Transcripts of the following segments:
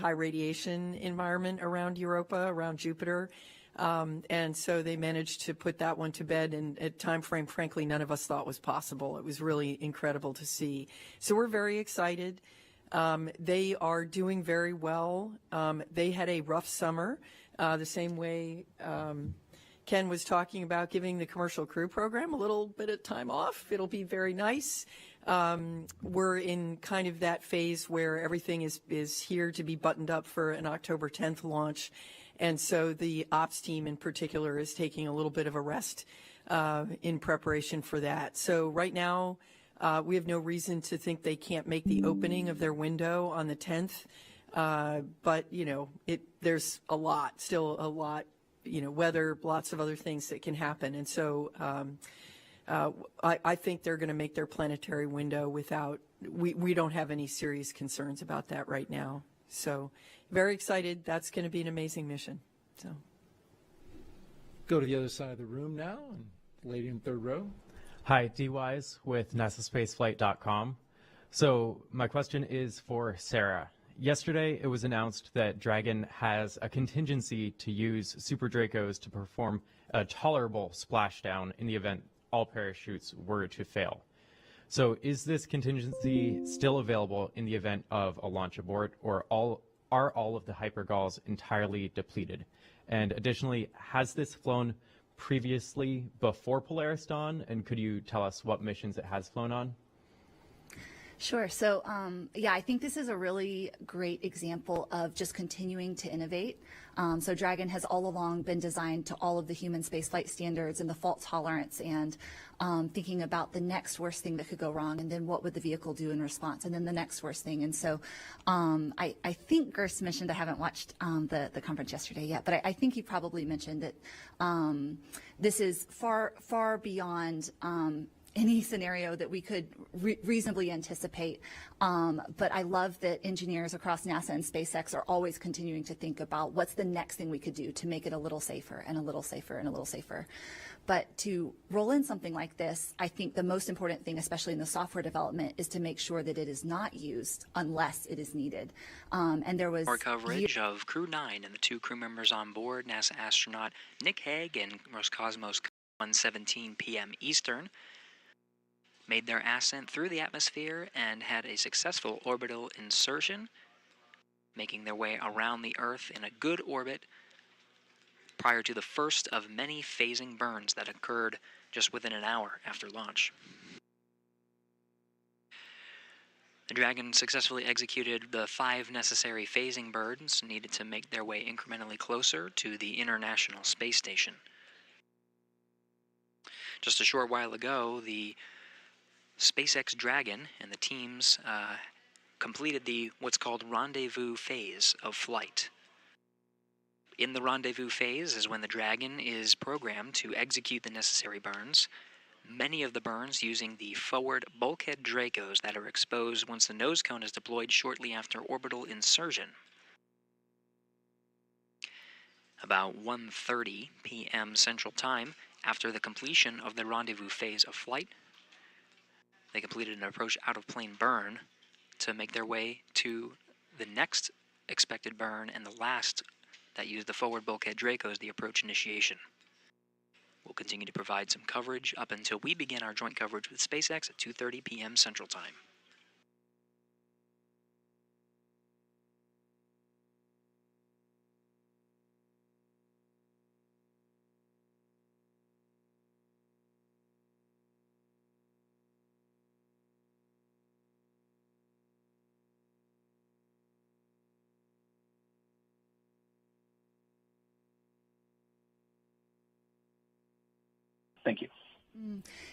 high radiation environment around Europa, around Jupiter. And so they managed to put that one to bed in a time frame, frankly, none of us thought was possible. It was really incredible to see. So we're very excited. They are doing very well. They had a rough summer, the same way Ken was talking about giving the commercial crew program a little bit of time off. It'll be very nice. We're in kind of that phase where everything is here to be buttoned up for an October 10th launch. And so the ops team in particular is taking a little bit of a rest in preparation for that. So right now, we have no reason to think they can't make the opening of their window on the 10th. But, you know, there's still a lot, you know, weather, lots of other things that can happen. And so I think they're going to make their planetary window without, we don't have any serious concerns about that right now. So very excited. That's going to be an amazing mission. So go to the other side of the room now, and lady in third row. Hi, D Wise with NASASpaceflight.com. So my question is for Sarah. Yesterday, it was announced that Dragon has a contingency to use Super Dracos to perform a tolerable splashdown in the event all parachutes were to fail. So is this contingency still available in the event of a launch abort, or are all of the hypergalls entirely depleted? And additionally, has this flown previously before Polaris Dawn, and could you tell us what missions it has flown on? Sure. So, yeah, I think this is a really great example of just continuing to innovate. So Dragon has all along been designed to all of the human spaceflight standards and the fault tolerance, and thinking about the next worst thing that could go wrong, and then what would the vehicle do in response, and then the next worst thing. And so I think Gerst mentioned, I haven't watched the conference yesterday yet, but I think he probably mentioned that this is far beyond any scenario that we could reasonably anticipate. But I love that engineers across NASA and SpaceX are always continuing to think about what's the next thing we could do to make it a little safer and a little safer and a little safer. But to roll in something like this, I think the most important thing, especially in the software development, is to make sure that it is not used unless it is needed. And there was more coverage of Crew 9 and the 2 crew members on board, NASA astronaut Nick Hague and Roscosmos 1:17 p.m. Eastern, made their ascent through the atmosphere and had a successful orbital insertion, making their way around the Earth in a good orbit prior to the first of many phasing burns that occurred just within an hour after launch. The Dragon successfully executed the 5 necessary phasing burns needed to make their way incrementally closer to the International Space Station. Just a short while ago, the SpaceX Dragon and the teams completed what's called rendezvous phase of flight. In the rendezvous phase is when the Dragon is programmed to execute the necessary burns, many of the burns using the forward bulkhead Dracos that are exposed once the nose cone is deployed shortly after orbital insertion. About 1:30 p.m. Central Time, after the completion of the rendezvous phase of flight, they completed an approach out-of-plane burn to make their way to the next expected burn and the last that used the forward bulkhead Dracos, the approach initiation. We'll continue to provide some coverage up until we begin our joint coverage with SpaceX at 2:30 p.m. Central Time. Thank you.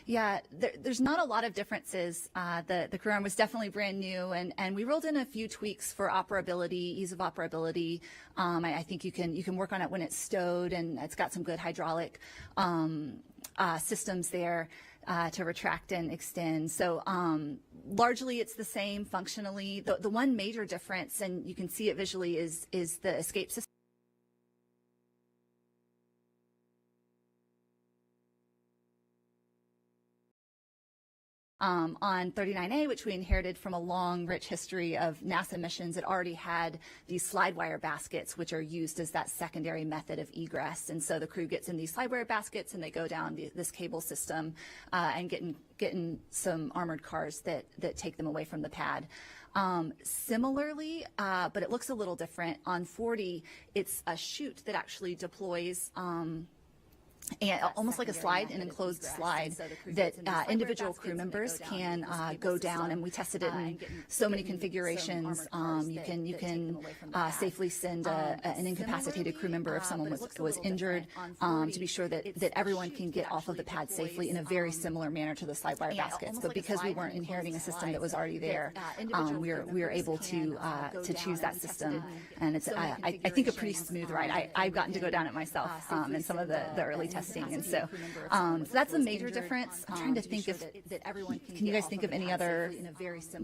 Yeah, there's not a lot of differences. The crew arm was definitely brand new, and we rolled in a few tweaks for operability, ease of operability. I think you can work on it when it's stowed, and it's got some good hydraulic systems there to retract and extend. So largely it's the same functionally. The one major difference, and you can see it visually, is the escape system. On 39A, which we inherited from a long, rich history of NASA missions, it already had these slide wire baskets, which are used as that secondary method of egress. And so the crew gets in these slide wire baskets and they go down this cable system and get in some armored cars that take them away from the pad. Similarly, but it looks a little different, on 40, it's a chute that actually deploys and almost like a slide, an enclosed slide that individual crew members can go down, and we tested it in so many configurations. You can safely send an incapacitated crew member if someone was injured, to be sure that everyone can get off of the pad safely in a very similar manner to the slide wire baskets. But because we weren't inheriting a system that was already there, we were able to choose that system, and it's I think a pretty smooth ride. I've gotten to go down it myself in some of the early testing, and so that's a major difference. I'm trying to think if can you guys think of any other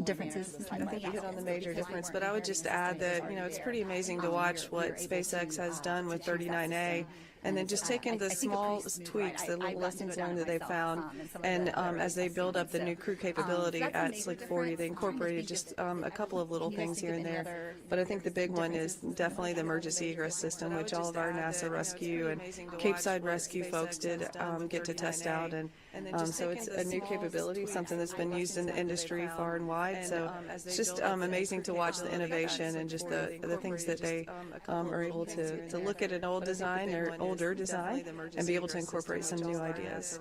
differences? I think you hit on the major difference, but I would just add that it's pretty amazing to watch what SpaceX has done with 39A. And then just taking the small tweaks, the little lessons learned that they found, and as they build up the new crew capability at Slick 40, they incorporated just a couple of little things here and there. But I think the big one is definitely the emergency egress system, which all of our NASA rescue and Cape Side rescue folks did get to test out. And so it's a new capability, something that's been used in the industry far and wide. So it's just amazing to watch the innovation and just the things that they are able to look at an old design or older design and be able to incorporate some new ideas.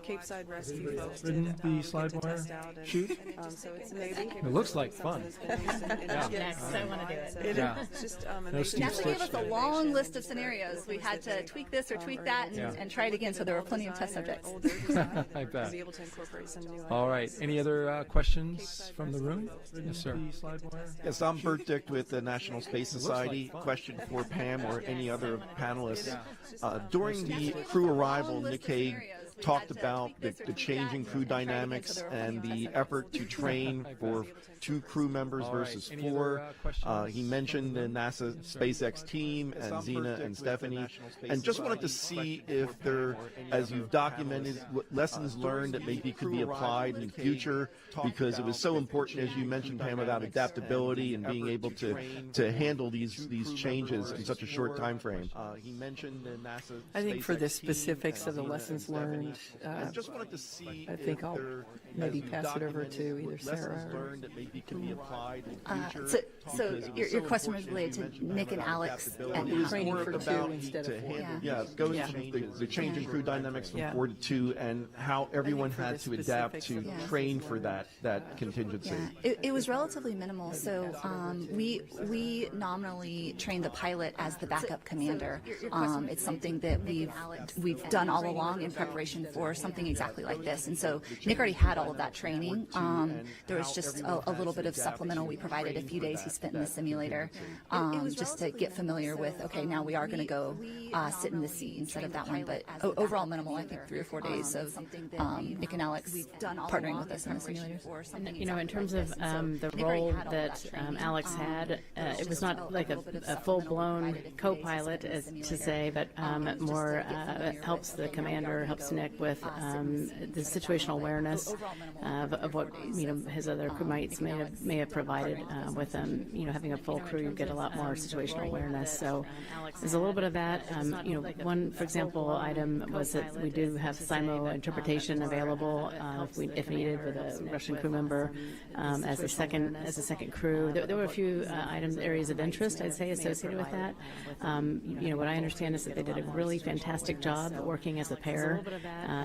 Cape Side rescue folks did the slide wire chute. So it's amazing. It looks like fun. Next, I want to do it. Yeah. It's just No Steve NASA gave us Stitch a there. long list of scenarios. We had to tweak this or tweak that and try it again, so there were plenty of test subjects. I bet. Be able to incorporate some new All right. Any other questions from the room? Yes, sir. Yes, I'm Bert Dick with the National Space Society. Question for Pam or any other panelists. During the crew arrival, Nick Hague talked about the changing crew dynamics and the effort to train for 2 crew members versus 4. He mentioned the NASA SpaceX team and Xena and Stephanie, and just wanted to see if there, as you've documented, lessons learned that maybe could be applied in the future, because it was so important, as you mentioned, Pam, about adaptability and being able to handle these changes in such a short time frame. He mentioned the NASA I think for the SpaceX team specifics and of the Xena lessons and Stephanie. learned, And just wanted to see I think if I'll there, maybe as you've pass it over documented, to either lessons Sarah or learned that maybe could be applied in the future. So your question was related to Nick and Alex and It was training more for about 2 instead of 4. yeah, it goes from the change in crew dynamics from 4 to 2, and how everyone had to adapt to train for that contingency. Yeah, it was relatively minimal. So we nominally trained the pilot as the backup commander. It's something that we've done all along in preparation for something exactly like this. And so Nick already had all of that training. There was just a little bit of supplemental we provided. A few days he spent in the simulator just to get familiar with, okay, now we are going to go sit in the seat instead of that one. But overall minimal, I think 3 or 4 days of Nick and Alex partnering with us in the simulators. And, in terms of the role that Alex had, it was not like a full-blown co-pilot, as to say, but more helps the commander, helps Nick with the situational awareness of what his other crewmates may have provided with them. Having a full crew, you get a lot more situational awareness. So there's a little bit of that. One, for example, item was that we do have SIMO interpretation available if needed with a Russian crew member as a second crew. There were a few areas of interest, I'd say, associated with that. What I understand is that they did a really fantastic job working as a pair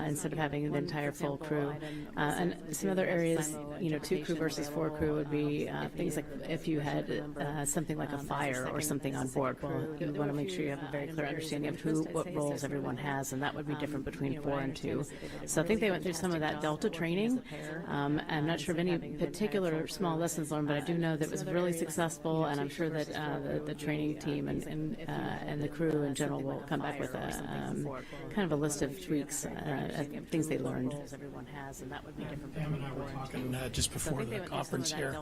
instead of having the entire full crew. And some other areas, 2 crew versus 4 crew would be things like if you had something like a fire or something on board. Well, you want to make sure you have a very clear understanding of what roles everyone has, and that would be different between 4 and 2. So I think they went through some of that Delta training. I'm not sure of any particular small lessons learned, but I do know that it was really successful, and I'm sure that the training team and the crew in general will come back with a kind of a list of tweaks, things they learned. Pam and I were talking just before the conference here.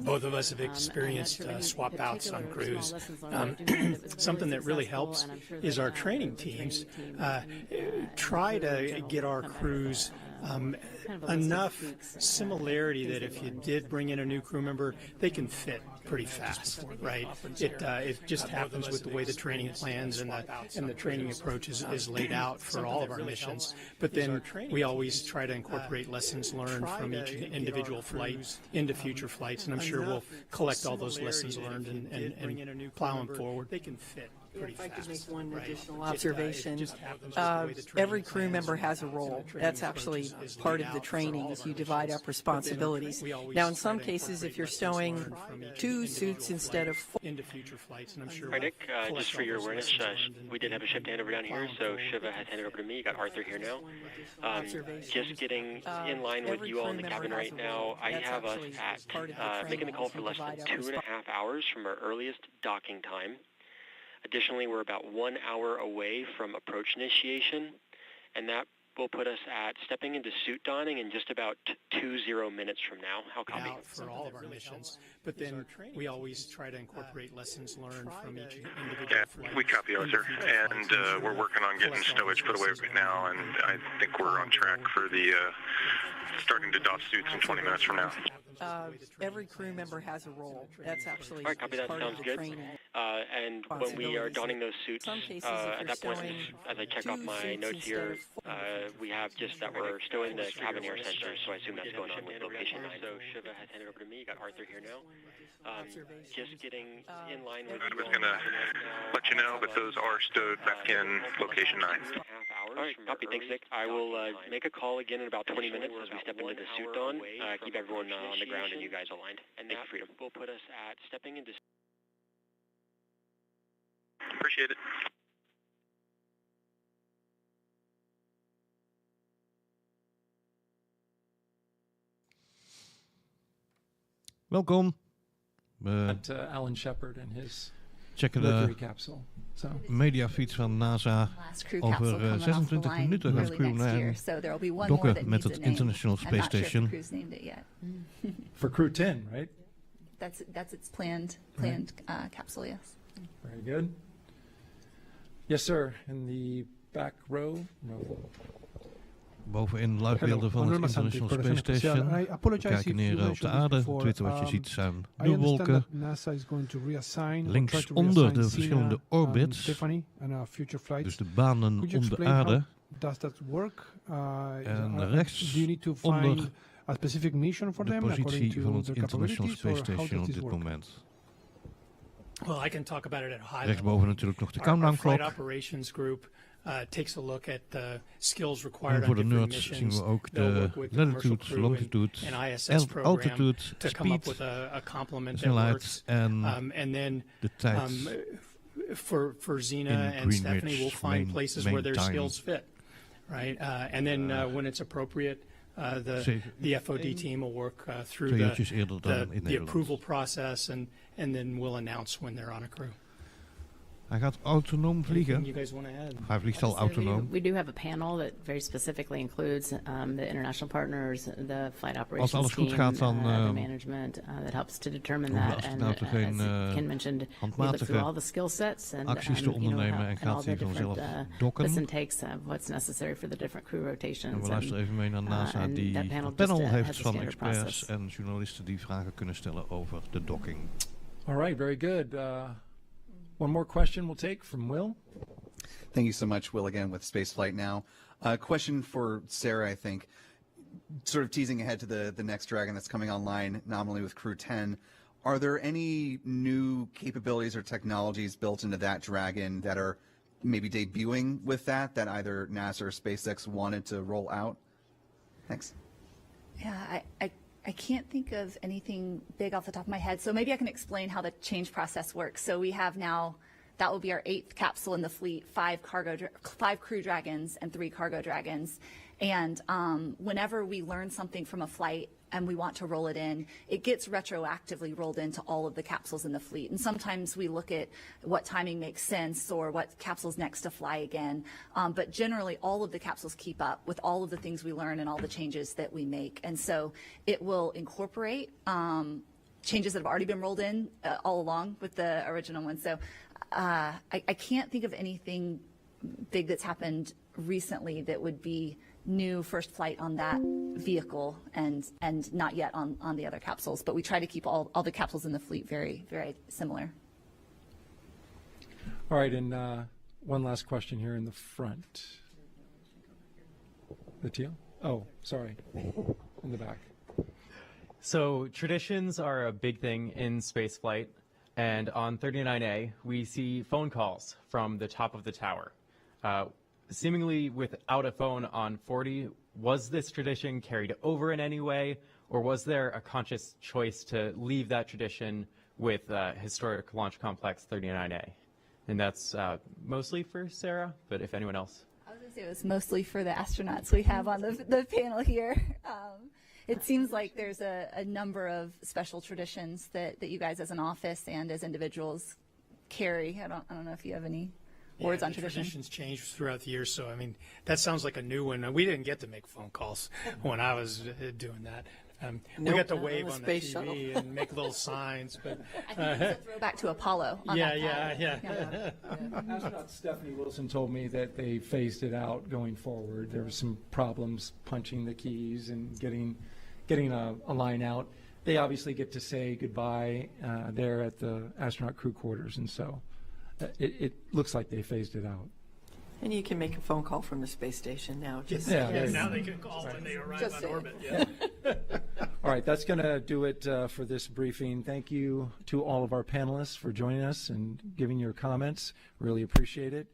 Both of us have experienced swap outs on crews. Something that really helps is our training teams try to get our crews enough similarity that if you did bring in a new crew member, they can fit pretty fast, right? It just happens with the way the training plans and the training approach is laid out for all of our missions. But then we always try to incorporate lessons learned from each individual flight into future flights, and I'm sure we'll collect all those lessons learned and plow them forward. They can fit. If I could make one additional observation, every crew member has a role. That's actually part of the training, is you divide up responsibilities. Now, in some cases, if you're stowing 2 suits instead of 4. Into future flights, and I'm sure. All right, Nick, just for your awareness, we did have a ship to hand over down here, so Shiva has handed over to me. You got Arthur here now. Just getting in line with you all in the cabin right now, I have us at making the call for less than 2.5 hours from our earliest docking time. Additionally, we're about 1 hour away from approach initiation, and that will put us at stepping into suit donning in just about 20 minutes from now. How copy? For all of our missions, but then we always try to incorporate lessons learned from each individual flight. We copy, Arthur, and we're working on getting stowage put away right now, and I think we're on track for the starting to doff suits in 20 minutes from now. Every crew member has a role. That's actually all right, copy that. part Sounds of the good. training. And when we are donning those suits, at that point, as I check off my notes here, we have just that we're stowing the cabin air sensors, so I assume that's going on with location 9. So Shiva has handed over to me. You got Arthur here now. Just getting in line with. I was going to let you know, but those are stowed back in location 9. All right, copy. Thanks, Nick. I will make a call again in about 20 minutes as we step into the suit don. Keep everyone on the ground and you guys aligned. And thank you, Freedom. Will put us at stepping into. Appreciate it. Welkom. Alan Shepard and his checken Mercury de capsule. So. mediafeed van NASA. Over 26 minuten gaat Crew 9 dokken met het International Space Station. For Crew 10, right? That's its planned capsule, yes. Very good. Yes, sir. In the back row. Bovenin luidbeelden van het International Space Station. We kijken neer op de aarde. Het witte wat je ziet zijn de wolken. Links onder de verschillende orbits, dus de banen om de aarde. En rechts onder de positie van het International Space Station op dit moment. Well, I can talk about it at a high level. Rechtsboven natuurlijk nog de countdown clock. clock. Operations group takes a look at the skills required en voor de on different nerds missions. zien we ook de latitude, longitude, altitude, speed, snelheid en de tijd. For Zena and Stephanie, we'll find places where their skills fit, right? And then when it's appropriate, the FOD team will work through the approval process, and then we'll announce when they're on a crew. Hij gaat autonoom vliegen. Hij vliegt al autonoom. We do have a panel that very specifically includes the international partners, the flight operations team, the management that helps to determine that. And as Ken mentioned, we look through all the skill sets and acties te ondernemen en gaat hij vanzelf dokken. Listen takes what's necessary for the different crew rotations. En we luisteren even mee naar NASA die een panel heeft van experts en journalisten die vragen kunnen stellen over de docking. All right, very good. One more question we'll take from Will. Thank you so much, Will, again with Spaceflight Now. Question for Sarah, I think, sort of teasing ahead to the next Dragon that's coming online, nominally with Crew 10. Are there any new capabilities or technologies built into that Dragon that are maybe debuting with that either NASA or SpaceX wanted to roll out? Thanks. Yeah, I can't think of anything big off the top of my head, so maybe I can explain how the change process works. So we have now, that will be our 8th capsule in the fleet, 5 Crew Dragons and 3 Cargo Dragons. And whenever we learn something from a flight and we want to roll it in, it gets retroactively rolled into all of the capsules in the fleet. And sometimes we look at what timing makes sense or what capsule's next to fly again. But generally, all of the capsules keep up with all of the things we learn and all the changes that we make. And so it will incorporate changes that have already been rolled in all along with the original one. So I can't think of anything big that's happened recently that would be new first flight on that vehicle and not yet on the other capsules. But we try to keep all the capsules in the fleet very, very similar. All right, and one last question here in the front. The teal? Oh, sorry. In the back. So traditions are a big thing in spaceflight, and on 39A, we see phone calls from the top of the tower. Seemingly without a phone on 40, was this tradition carried over in any way, or was there a conscious choice to leave that tradition with historic launch complex 39A? And that's mostly for Sarah, but if anyone else. I was going to say it was mostly for the astronauts we have on the panel here. It seems like there's a number of special traditions that you guys as an office and as individuals carry. I don't know if you have any words on tradition. Traditions change throughout the years, so I mean that sounds like a new one. We didn't get to make phone calls when I was doing that. We got to wave on the TV shuttle. And make little signs, but I think it's a throwback to Apollo. Yeah. Astronaut Stephanie Wilson told me that they phased it out going forward. There were some problems punching the keys and getting a line out. They obviously get to say goodbye there at the astronaut crew quarters, and so it looks like they phased it out. And you can make a phone call from the space station now. Now they can call when they arrive on orbit. Yeah. All right, that's going to do it for this briefing. Thank you to all of our panelists for joining us and giving your comments. Really appreciate it.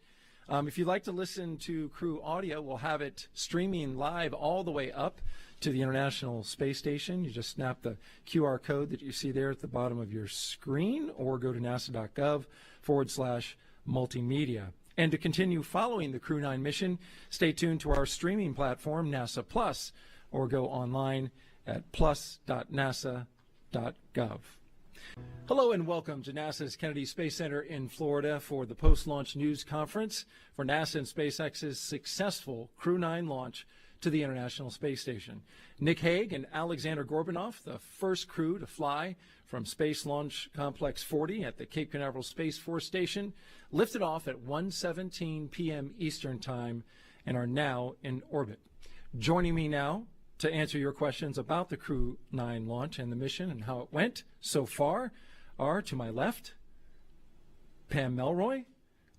If you'd like to listen to crew audio, we'll have it streaming live all the way up to the International Space Station. You just snap the QR code that you see there at the bottom of your screen or go to nasa.gov/multimedia. And to continue following the Crew 9 mission, stay tuned to our streaming platform, NASA Plus, or go online at plus.nasa.gov. Hello and welcome to NASA's Kennedy Space Center in Florida for the post-launch news conference for NASA and SpaceX's successful Crew 9 launch to the International Space Station. Nick Hague and Alexander Gorbunov, the first crew to fly from Space Launch Complex 40 at the Cape Canaveral Space Force Station, lifted off at 1:17 p.m. Eastern Time and are now in orbit. Joining me now to answer your questions about the Crew 9 launch and the mission and how it went so far are, to my left, Pam Melroy,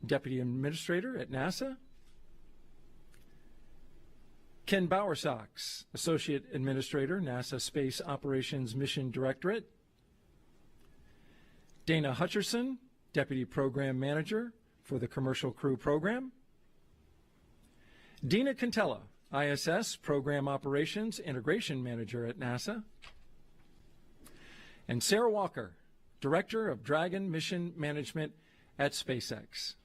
Deputy Administrator at NASA, Ken Bowersox, Associate Administrator, NASA Space Operations Mission Directorate, Dana Hutcherson, Deputy Program Manager for the Commercial Crew Program, Dina Cantella, ISS Program Operations Integration Manager at NASA, and Sarah Walker, Director of Dragon Mission Management at SpaceX.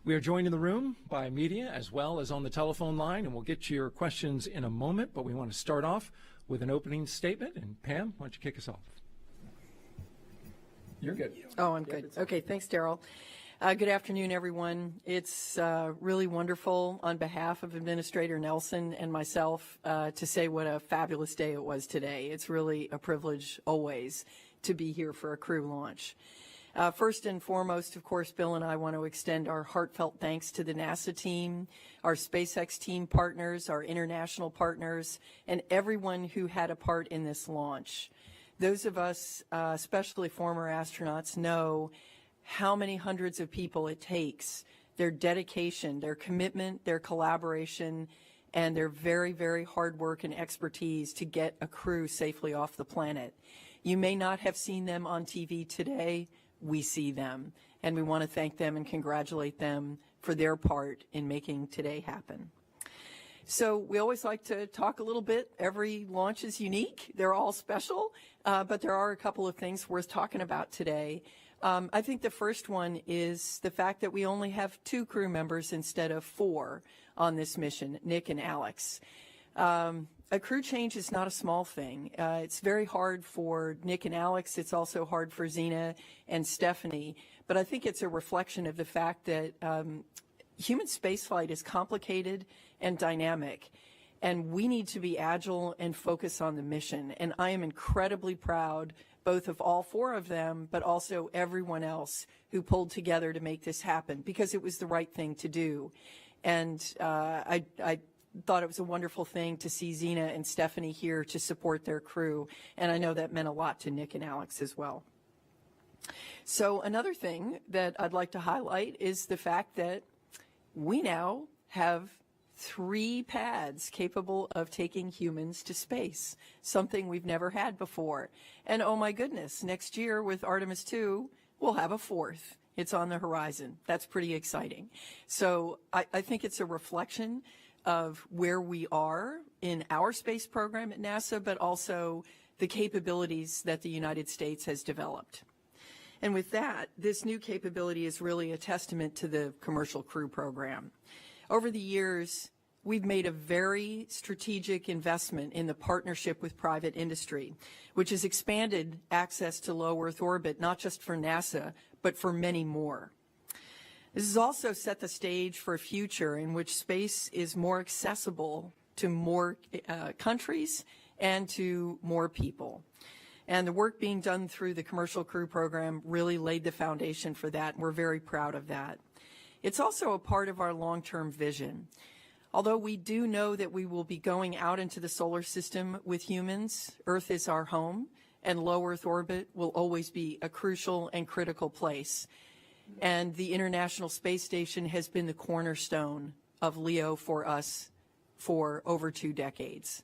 We are joined in the room by media as well as on the telephone line, and we'll get to your questions in a moment, but we want to start off with an opening statement. And Pam, why don't you kick us off? You're good. Oh, I'm good. Okay, thanks, Daryl. Good afternoon, everyone. It's really wonderful on behalf of Administrator Nelson and myself to say what a fabulous day it was today. It's really a privilege always to be here for a crew launch. First and foremost, of course, Bill and I want to extend our heartfelt thanks to the NASA team, our SpaceX team partners, our international partners, and everyone who had a part in this launch. Those of us, especially former astronauts, know how many hundreds of people it takes, their dedication, their commitment, their collaboration, and their very, very hard work and expertise to get a crew safely off the planet. You may not have seen them on TV today. We see them, and we want to thank them and congratulate them for their part in making today happen. So we always like to talk a little bit. Every launch is unique. They're all special, but there are a couple of things worth talking about today. I think the first one is the fact that we only have 2 crew members instead of 4 on this mission, Nick and Alex. A crew change is not a small thing. It's very hard for Nick and Alex. It's also hard for Zena and Stephanie. But I think it's a reflection of the fact that human spaceflight is complicated and dynamic, and we need to be agile and focus on the mission. And I am incredibly proud both of all 4 of them, but also everyone else who pulled together to make this happen, because it was the right thing to do. And I thought it was a wonderful thing to see Zena and Stephanie here to support their crew. And I know that meant a lot to Nick and Alex as well. So another thing that I'd like to highlight is the fact that we now have 3 pads capable of taking humans to space, something we've never had before. And oh my goodness, next year with Artemis 2, we'll have a 4th. It's on the horizon. That's pretty exciting. So I think it's a reflection of where we are in our space program at NASA, but also the capabilities that the United States has developed. And with that, this new capability is really a testament to the Commercial Crew Program. Over the years, we've made a very strategic investment in the partnership with private industry, which has expanded access to low Earth orbit, not just for NASA, but for many more. This has also set the stage for a future in which space is more accessible to more countries and to more people. And the work being done through the Commercial Crew Program really laid the foundation for that, and we're very proud of that. It's also a part of our long-term vision. Although we do know that we will be going out into the solar system with humans, Earth is our home, and low Earth orbit will always be a crucial and critical place. And the International Space Station has been the cornerstone of LEO for us for over 2 decades.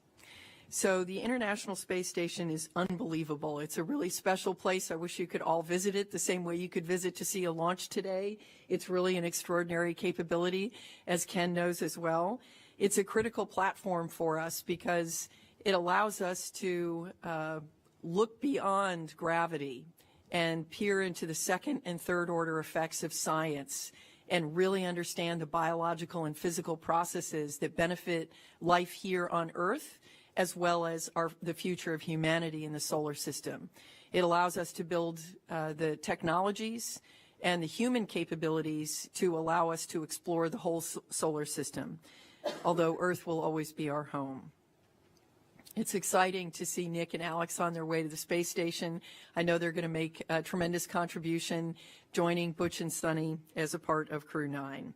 So the International Space Station is unbelievable. It's a really special place. I wish you could all visit it the same way you could visit to see a launch today. It's really an extraordinary capability, as Ken knows as well. It's a critical platform for us because it allows us to look beyond gravity and peer into the second and third order effects of science and really understand the biological and physical processes that benefit life here on Earth, as well as the future of humanity in the solar system. It allows us to build the technologies and the human capabilities to allow us to explore the whole solar system, although Earth will always be our home. It's exciting to see Nick and Alex on their way to the space station. I know they're going to make a tremendous contribution, joining Butch and Sunny as a part of Crew 9.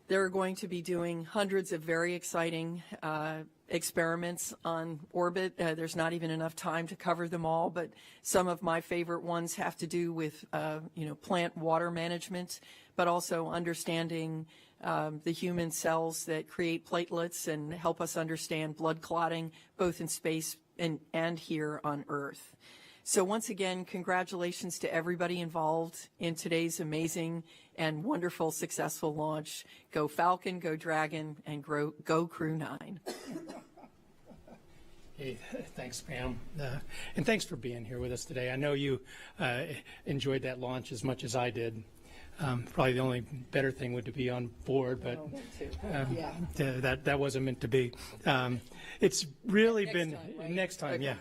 They're going to be doing hundreds of very exciting experiments on orbit. There's not even enough time to cover them all, but some of my favorite ones have to do with, plant water management, but also understanding the human cells that create platelets and help us understand blood clotting, both in space and here on Earth. So once again, congratulations to everybody involved in today's amazing and wonderful, successful launch. Go Falcon, go Dragon, and go Crew 9. Hey, thanks, Pam. And thanks for being here with us today. I know you enjoyed that launch as much as I did. Probably the only better thing would to be on board, but that wasn't meant to be. It's really next time, yeah.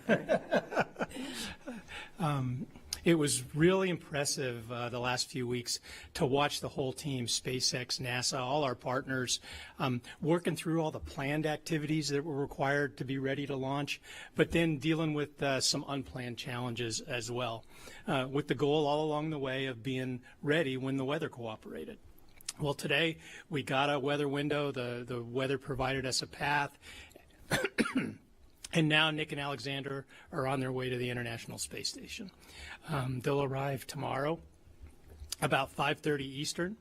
It was really impressive the last few weeks to watch the whole team, SpaceX, NASA, all our partners, working through all the planned activities that were required to be ready to launch, but then dealing with some unplanned challenges as well, with the goal all along the way of being ready when the weather cooperated. Well, today we got a weather window. The weather provided us a path. And now Nick and Alexander are on their way to the International Space Station. They'll arrive tomorrow about 5:30 Eastern,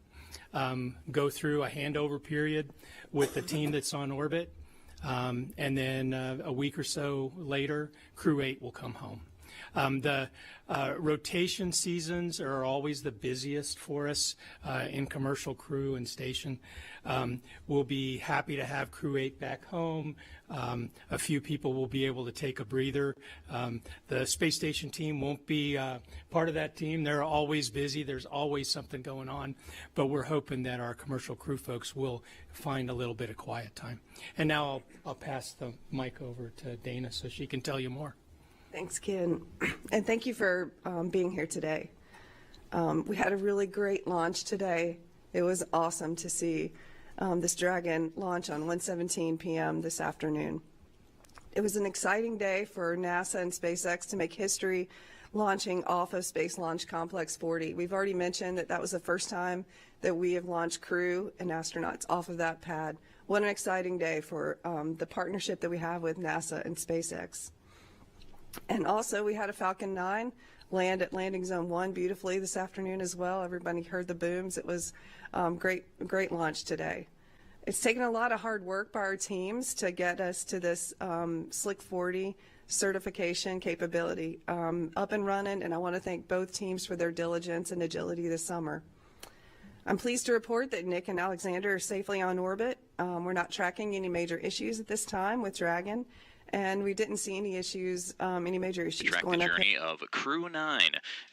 go through a handover period with the team that's on orbit, and then a week or so later, Crew 8 will come home. The rotation seasons are always the busiest for us in commercial crew and station. We'll be happy to have Crew 8 back home. A few people will be able to take a breather. The space station team won't be part of that team. They're always busy. There's always something going on. But we're hoping that our commercial crew folks will find a little bit of quiet time. And now I'll pass the mic over to Dana so she can tell you more. Thanks, Ken. And thank you for being here today. We had a really great launch today. It was awesome to see this Dragon launch on 1:17 p.m. this afternoon. It was an exciting day for NASA and SpaceX to make history launching off of Space Launch Complex 40. We've already mentioned that that was the first time that we have launched crew and astronauts off of that pad. What an exciting day for the partnership that we have with NASA and SpaceX. And also we had a Falcon 9 land at Landing Zone 1 beautifully this afternoon as well. Everybody heard the booms. It was great launch today. It's taken a lot of hard work by our teams to get us to this Slick 40 certification capability up and running, and I want to thank both teams for their diligence and agility this summer. I'm pleased to report that Nick and Alexander are safely on orbit. We're not tracking any major issues at this time with Dragon, and we didn't see any issues, any major issues Track going the up. journey of Crew 9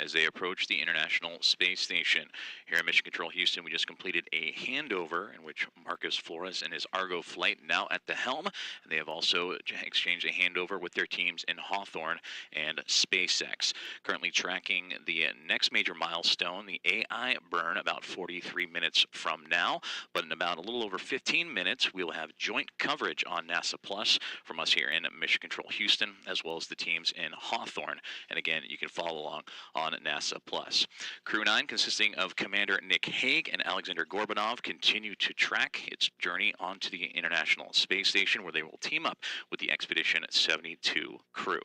as they approach the International Space Station. Here at Mission Control Houston, we just completed a handover in which Marcus Flores and his Argo flight now at the helm. And they have also exchanged a handover with their teams in Hawthorne and SpaceX. Currently tracking the next major milestone, the AI burn, about 43 minutes from now. But in about a little over 15 minutes, we will have joint coverage on NASA Plus from us here in Mission Control Houston, as well as the teams in Hawthorne. And again, you can follow along on NASA Plus. Crew 9, consisting of Commander Nick Hague and Alexander Gorbanov, continue to track its journey onto the International Space Station, where they will team up with the Expedition 72 crew.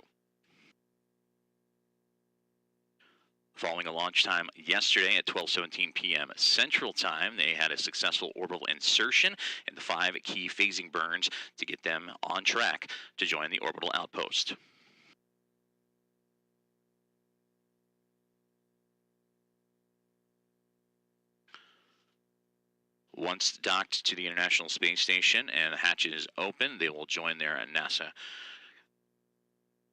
Following a launch time yesterday at 12:17 p.m. Central Time, they had a successful orbital insertion and the 5 key phasing burns to get them on track to join the orbital outpost. Once docked to the International Space Station and the hatches open, they will join their NASA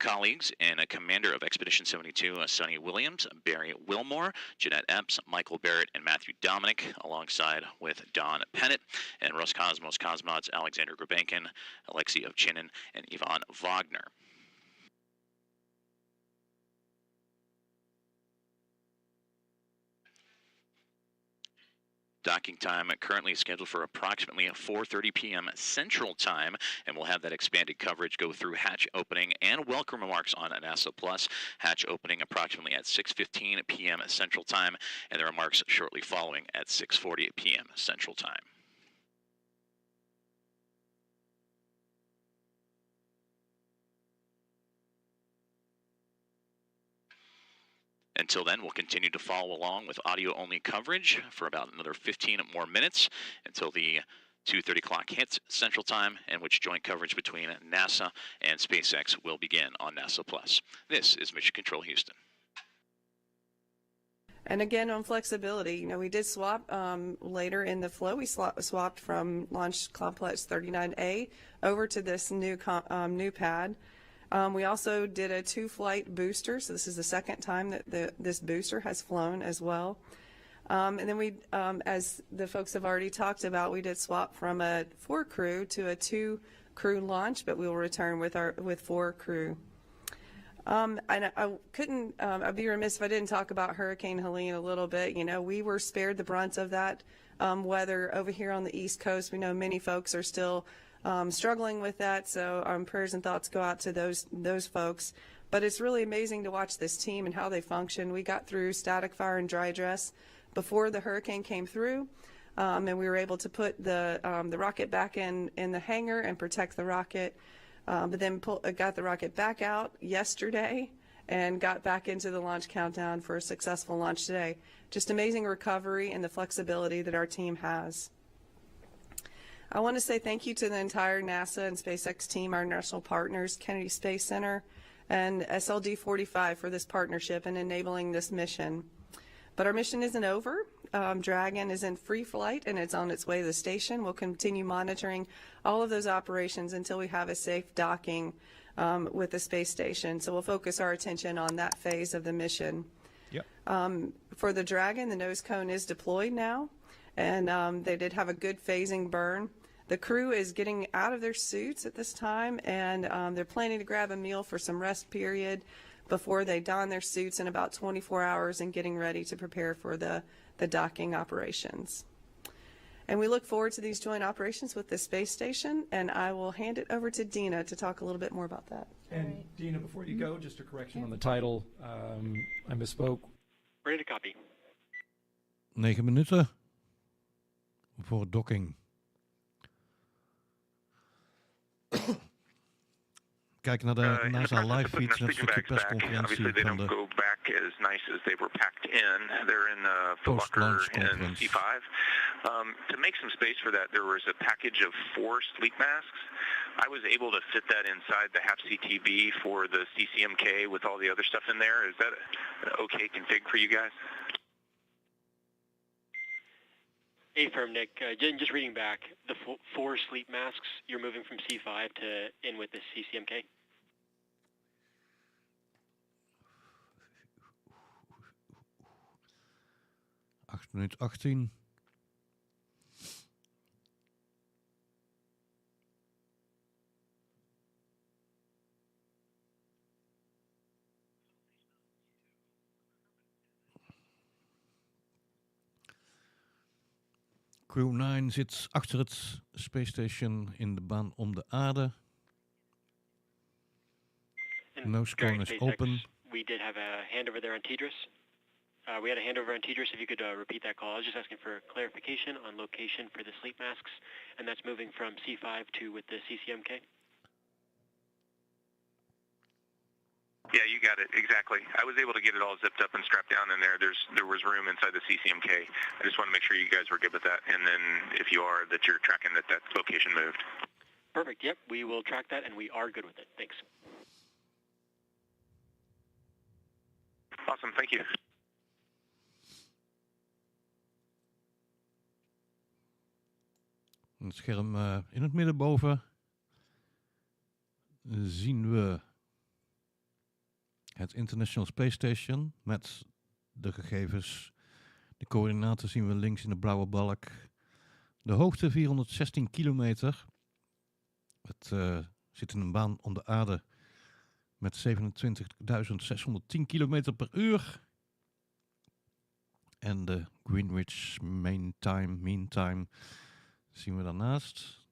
colleagues and a commander of Expedition 72, Sonny Williams, Barry Wilmore, Jeanette Epps, Michael Barrett, and Matthew Dominic, alongside with Don Pennant and Roscosmos cosmonauts Alexander Grabenkin, Alexei Ovchinin, and Ivan Wagner. Docking time currently scheduled for approximately 4:30 p.m. Central Time, and we'll have that expanded coverage go through hatch opening and welcome remarks on NASA Plus. Hatch opening approximately at 6:15 p.m. Central Time, and the remarks shortly following at 6:40 p.m. Central Time. Until then, we'll continue to follow along with audio-only coverage for about another 15 more minutes until the 2:30 clock hits Central Time, in which joint coverage between NASA and SpaceX will begin on NASA Plus. This is Mission Control Houston. And again, on flexibility, you know, we did swap later in the flow. We swapped from Launch Complex 39A over to this new pad. We also did a 2-flight booster, so this is the second time that this booster has flown as well. And then we, as the folks have already talked about, we did swap from a 4-crew to a 2-crew launch, but we will return with 4 crew. And I'd be remiss if I didn't talk about Hurricane Helene a little bit. You know, we were spared the brunt of that weather over here on the East Coast. We know many folks are still struggling with that, so prayers and thoughts go out to those folks. But it's really amazing to watch this team and how they function. We got through static fire and dry dress before the hurricane came through, and we were able to put the rocket back in the hangar and protect the rocket. But then got the rocket back out yesterday and got back into the launch countdown for a successful launch today. Just amazing recovery and the flexibility that our team has. I want to say thank you to the entire NASA and SpaceX team, our national partners, Kennedy Space Center, and SLD 45 for this partnership and enabling this mission. But our mission isn't over. Dragon is in free flight and it's on its way to the station. We'll continue monitoring all of those operations until we have a safe docking with the space station. So we'll focus our attention on that phase of the mission. Yep. For the Dragon, the nose cone is deployed now, and they did have a good phasing burn. The crew is getting out of their suits at this time, and they're planning to grab a meal for some rest period before they don their suits in about 24 hours and getting ready to prepare for the docking operations. And we look forward to these joint operations with the space station, and I will hand it over to Dina to talk a little bit more about that. And Dina, before you go, just a correction on the title. I misspoke. Ready to copy. 9 minuten voor docking. Kijk naar de NASA live feeds en het stukje persconferentie van de go back as nice as they were packed in. They're in post-launch in conference. C5. To make some space for that, there was a package of 4 sleep masks. I was able to fit that inside the half CTB for the CCMK with all the other stuff in there. Is that an okay config for you guys? Affirm, Nick. Just reading back, the 4 sleep masks, you're moving from C5 to in with the CCMK? Minuut 18. Crew 9 zit achter het Space Station in de baan om de aarde. Nose cone is open. We did have a handover there on TDRS. We had a handover on TDRS. If you could repeat that call. I was just asking for clarification on location for the sleep masks, and that's moving from C5 to with the CCMK. Yeah, you got it, exactly. I was able to get it all zipped up and strapped down in there. There was room inside the CCMK. I just want to make sure you guys were good with that, and then if you are, that you're tracking that location moved. Perfect, yep, we will track that, and we are good with it. Thanks. Awesome, thank you. Het scherm in het midden boven zien we het International Space Station met de gegevens. De coördinaten zien we links in de blauwe balk. De hoogte 416 kilometer. Het zit in een baan om de aarde met 27.610 kilometer per uur. En de Greenwich Mean Time zien we daarnaast.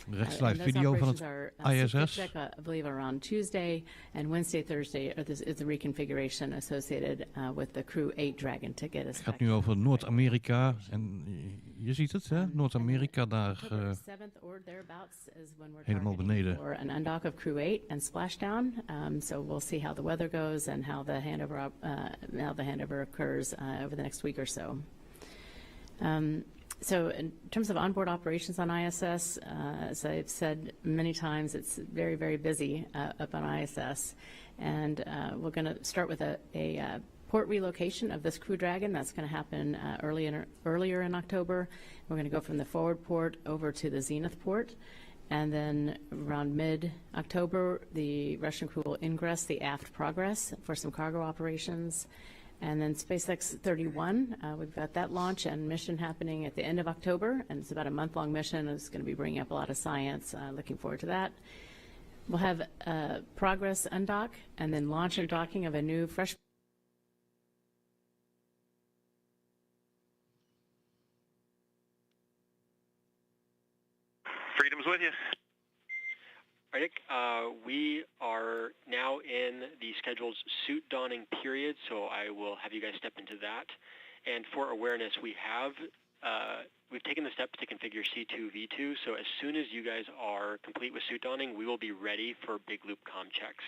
Rechts live video van het ISS. I believe around Tuesday and Wednesday, Thursday is the reconfiguration associated with the Crew 8 Dragon to get us. Het gaat nu over Noord-Amerika en je ziet het, hè? Noord-Amerika daar helemaal beneden. For an undock of Crew 8 and splashdown, so we'll see how the weather goes and how the handover occurs over the next week or so. So in terms of onboard operations on ISS, as I've said many times, it's very, very busy up on ISS. And we're going to start with a port relocation of this Crew Dragon. That's going to happen earlier in October. We're going to go from the forward port over to the zenith port. And then around mid-October, the Russian crew will ingress the aft Progress for some cargo operations. And then SpaceX 31, we've got that launch and mission happening at the end of October, and it's about a month-long mission. It's going to be bringing up a lot of science. Looking forward to that. We'll have Progress undock, and then launch and docking of a new fresh. Freedom's with you. All right, Nick, we are now in the scheduled suit donning period, so I will have you guys step into that. And for awareness, we've taken the steps to configure C2V2, so as soon as you guys are complete with suit donning, we will be ready for big loop comm checks.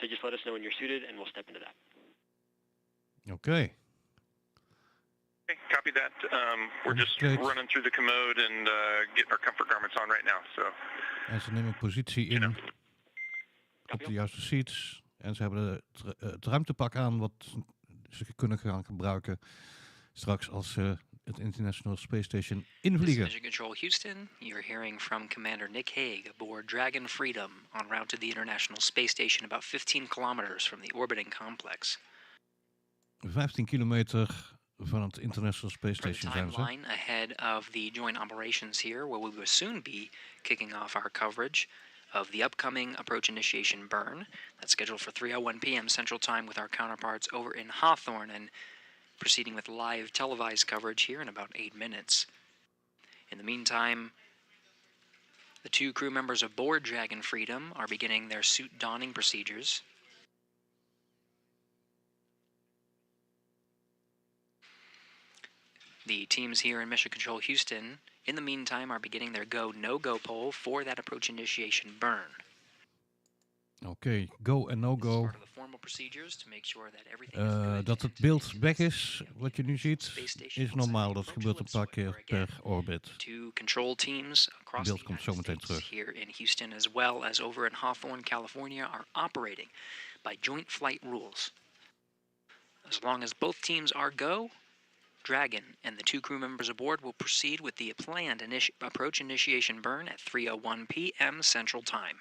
So just let us know when you're suited, and we'll step into that. Okay. Okay, copy that. We're just running through the commode and getting our comfort garments on right now, so... En ze nemen positie in op de juiste seats. En ze hebben het ruimtepak aan wat ze kunnen gaan gebruiken straks als ze het International Space Station invliegen. Mission Control Houston, you're hearing from Commander Nick Hague aboard Dragon Freedom en route to the International Space Station about 15 kilometers from the orbiting complex. 15 kilometer van het International Space Station zijn ze. Timeline ahead of the joint operations here, where we will soon be kicking off our coverage of the upcoming approach initiation burn. That's scheduled for 3:01 p.m. Central Time with our counterparts over in Hawthorne, and proceeding with live televised coverage here in about 8 minutes. In the meantime, The 2 crew members aboard Dragon Freedom are beginning their suit donning procedures. The teams here in Mission Control Houston, in the meantime, are beginning their go, no-go poll for that approach initiation burn. Oké, go en no-go. Part of the formal procedures to make sure that everything is good. Dat het beeld weg is, wat je nu ziet, is normaal. Dat gebeurt een paar keer per orbit. 2 control teams across Het beeld the komt zo United meteen States terug. here in Houston as well as over in Hawthorne, California are operating by joint flight rules. As long as both teams are go, Dragon and the 2 crew members aboard will proceed with the planned approach initiation burn at 3:01 p.m. Central Time.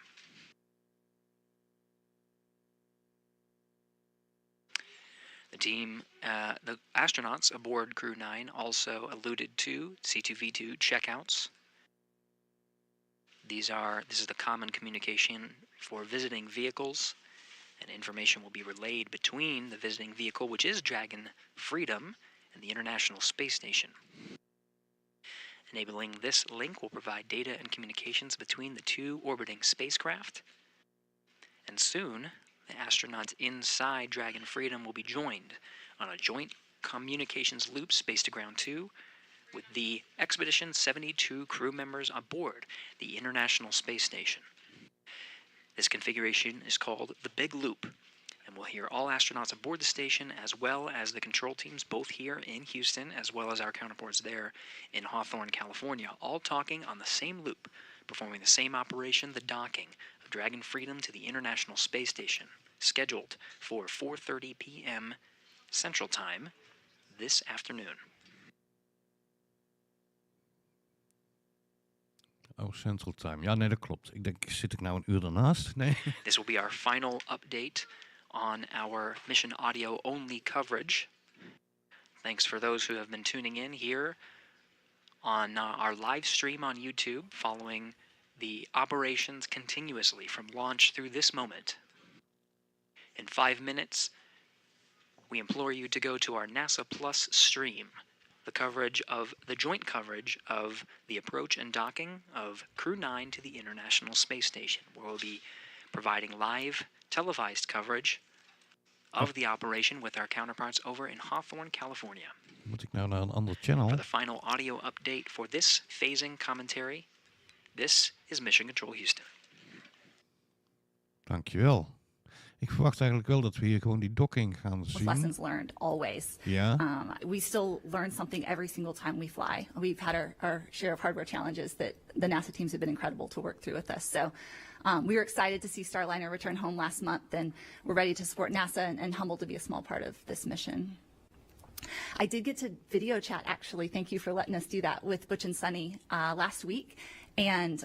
The astronauts aboard Crew 9 also alluded to C2V2 checkouts. This is the common communication for visiting vehicles, and information will be relayed between the visiting vehicle, which is Dragon Freedom, and the International Space Station. Enabling this link will provide data and communications between the 2 orbiting spacecraft, and soon the astronauts inside Dragon Freedom will be joined on a joint communications loop Space to Ground 2 with the Expedition 72 crew members aboard the International Space Station. This configuration is called the Big Loop, and we'll hear all astronauts aboard the station as well as the control teams both here in Houston as well as our counterparts there in Hawthorne, California, all talking on the same loop, performing the same operation, the docking of Dragon Freedom to the International Space Station, scheduled for 4:30 p.m. Central Time this afternoon. Oh, Central Time. Ja, nee, dat klopt. Ik denk, zit ik nou een uur ernaast? Nee. This will be our final update on our mission audio only coverage. Thanks for those who have been tuning in here on our live stream on YouTube, following the operations continuously from launch through this moment. In 5 minutes, we implore you to go to our NASA Plus stream, the joint coverage of the approach and docking of Crew 9 to the International Space Station, where we'll be providing live televised coverage of the operation with our counterparts over in Hawthorne, California. Moet ik nou naar een ander channel? For the final audio update for this phasing commentary, this is Mission Control Houston. Dankjewel. Ik verwacht eigenlijk wel dat we hier gewoon die docking gaan zien. Lessons learned, always. Yeah. We still learn something every single time we fly. We've had our share of hardware challenges that the NASA teams have been incredible to work through with us. So we were excited to see Starliner return home last month, and we're ready to support NASA and humbled to be a small part of this mission. I did get to video chat, actually. Thank you for letting us do that with Butch and Sunny last week. And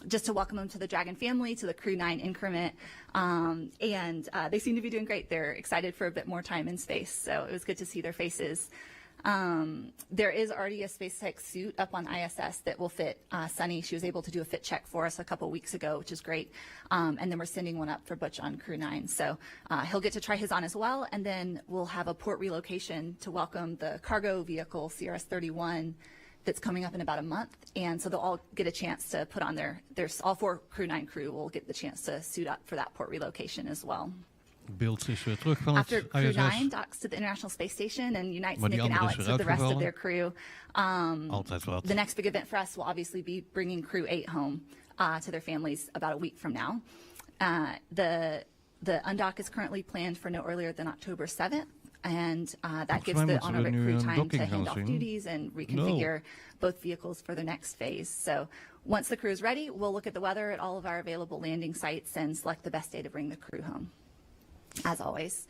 just to welcome them to the Dragon family, to the Crew 9 increment. And they seem to be doing great. They're excited for a bit more time in space. So it was good to see their faces. There is already a SpaceX suit up on ISS that will fit Sunny. She was able to do a fit check for us a couple weeks ago, which is great. And then we're sending one up for Butch on Crew 9. So he'll get to try his on as well. And then we'll have a port relocation to welcome the cargo vehicle, CRS-31, that's coming up in about a month. And so they'll all get a chance to put on all 4 Crew 9 crew will get the chance to suit up for that port relocation as well. Beeld is weer terug van After het Crew ISS. 9 docks to the International Space Station and unites Maar die Nick and andere is Alex weer with the rest of uitgevallen. their crew. Altijd wat. The next big event for us will obviously be bringing Crew 8 home to their families about a week from now. The undock is currently planned for no earlier than October 7th. And that gives the on-orbit crew time to hand off duties and reconfigure both vehicles for the next phase. So once the crew is ready, we'll look at the weather at all of our available landing sites and select the best day to bring the crew home, as always.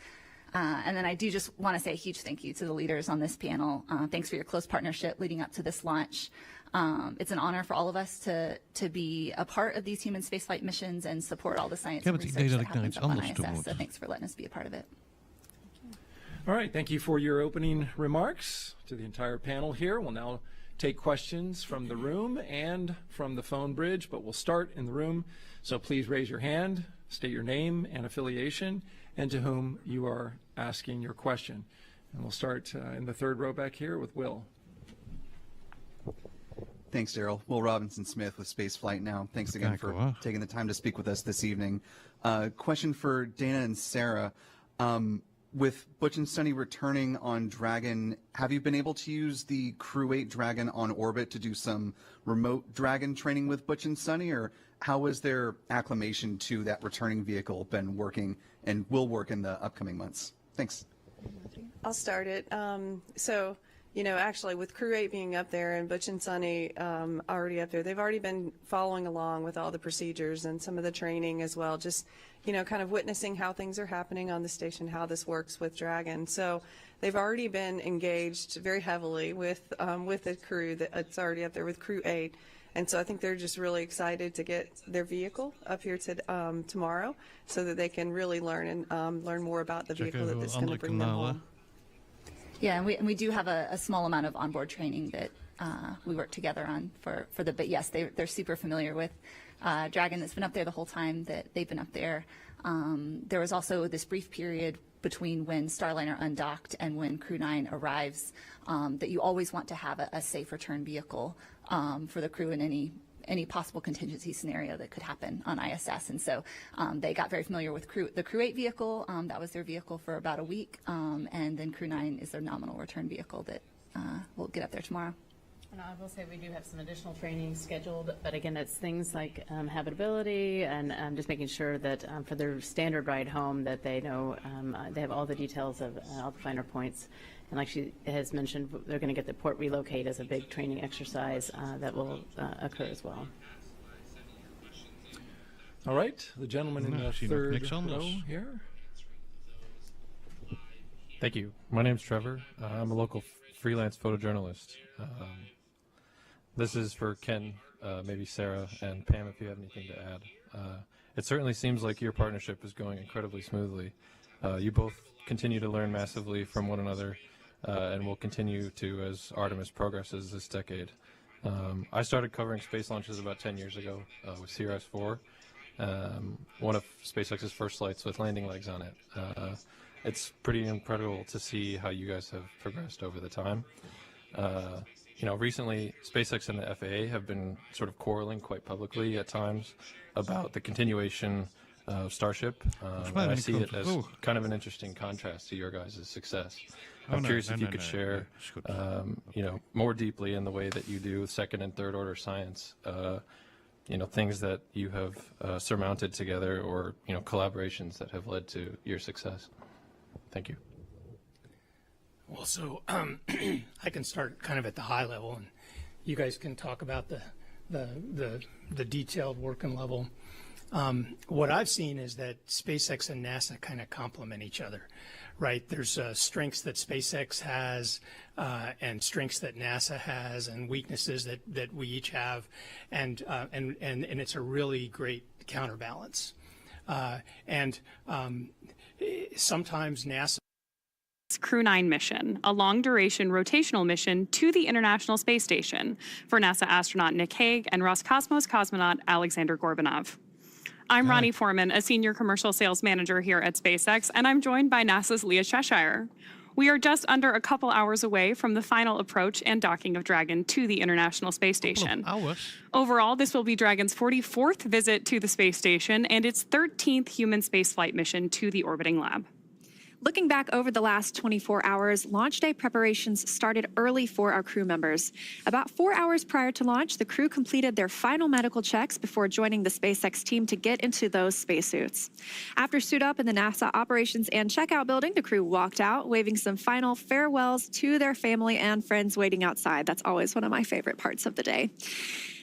And then I do just want to say a huge thank you to the leaders on this panel. Thanks for your close partnership leading up to this launch. It's an honor for all of us to be a part of these human spaceflight missions and support all the science and research that happens up on ISS. So thanks for letting us be a part of it. All right, thank you for your opening remarks to the entire panel here. We'll now take questions from the room and from the phone bridge, but we'll start in the room. So please raise your hand, state your name and affiliation, and to whom you are asking your question. And we'll start in the third row back here with Will. Thanks, Daryl. Will Robinson-Smith with Spaceflight Now. Thanks again for taking the time to speak with us this evening. Question for Dana and Sarah. With Butch and Sunny returning on Dragon, have you been able to use the Crew 8 Dragon on orbit to do some remote Dragon training with Butch and Sunny, or how has their acclimation to that returning vehicle been working and will work in the upcoming months? Thanks. I'll start it. So, actually with Crew 8 being up there and Butch and Sunny already up there, they've already been following along with all the procedures and some of the training as well, just, kind of witnessing how things are happening on the station, how this works with Dragon. So they've already been engaged very heavily with the crew that's already up there with Crew 8. And so I think they're just really excited to get their vehicle up here to tomorrow so that they can really learn and learn more about the vehicle that's going to bring them home. Yeah, and we do have a small amount of onboard training that we work together on for but yes, they're super familiar with Dragon that's been up there the whole time that they've been up there. There was also this brief period between when Starliner undocked and when Crew 9 arrives that you always want to have a safe return vehicle for the crew in any possible contingency scenario that could happen on ISS. And so they got very familiar with the Crew 8 vehicle. That was their vehicle for about a week. And then Crew 9 is their nominal return vehicle that will get up there tomorrow. And I will say we do have some additional training scheduled, but again, it's things like habitability and just making sure that for their standard ride home that they know they have all the details of all the finer points. And like she has mentioned, they're going to get the port relocate as a big training exercise that will occur as well. All right, the gentleman in the third row here. Thank you. My name's Trevor. I'm a local freelance photojournalist. This is for Ken, maybe Sarah, and Pam if you have anything to add. It certainly seems like your partnership is going incredibly smoothly. You both continue to learn massively from one another and will continue to as Artemis progresses this decade. I started covering space launches about 10 years ago with CRS-4, one of SpaceX's first flights with landing legs on it. It's pretty incredible to see how you guys have progressed over the time. Recently SpaceX and the FAA have been sort of quarreling quite publicly at times about the continuation of Starship. And I see it as kind of an interesting contrast to your guys' success. I'm curious if you could share, more deeply in the way that you do with second and third order science, things that you have surmounted together or, collaborations that have led to your success. Thank you. Well, so I can start kind of at the high level, and you guys can talk about the detailed working level. What I've seen is that SpaceX and NASA kind of complement each other, right? There's strengths that SpaceX has and strengths that NASA has, and weaknesses that we each have, and it's a really great counterbalance. Sometimes NASA. Crew 9 mission, a long-duration rotational mission to the International Space Station for NASA astronaut Nick Hague and Roscosmos cosmonaut Alexander Gorbanov. I'm Ronnie Foreman, a senior commercial sales manager here at SpaceX, and I'm joined by NASA's Leah Cheshire. We are just under a couple hours away from the final approach and docking of Dragon to the International Space Station. Overall, this will be Dragon's 44th visit to the space station and its 13th human spaceflight mission to the orbiting lab. Looking back over the last 24 hours, launch day preparations started early for our crew members. About 4 hours prior to launch, the crew completed their final medical checks before joining the SpaceX team to get into those spacesuits. After suit up in the NASA operations and checkout building, the crew walked out, waving some final farewells to their family and friends waiting outside. That's always one of my favorite parts of the day.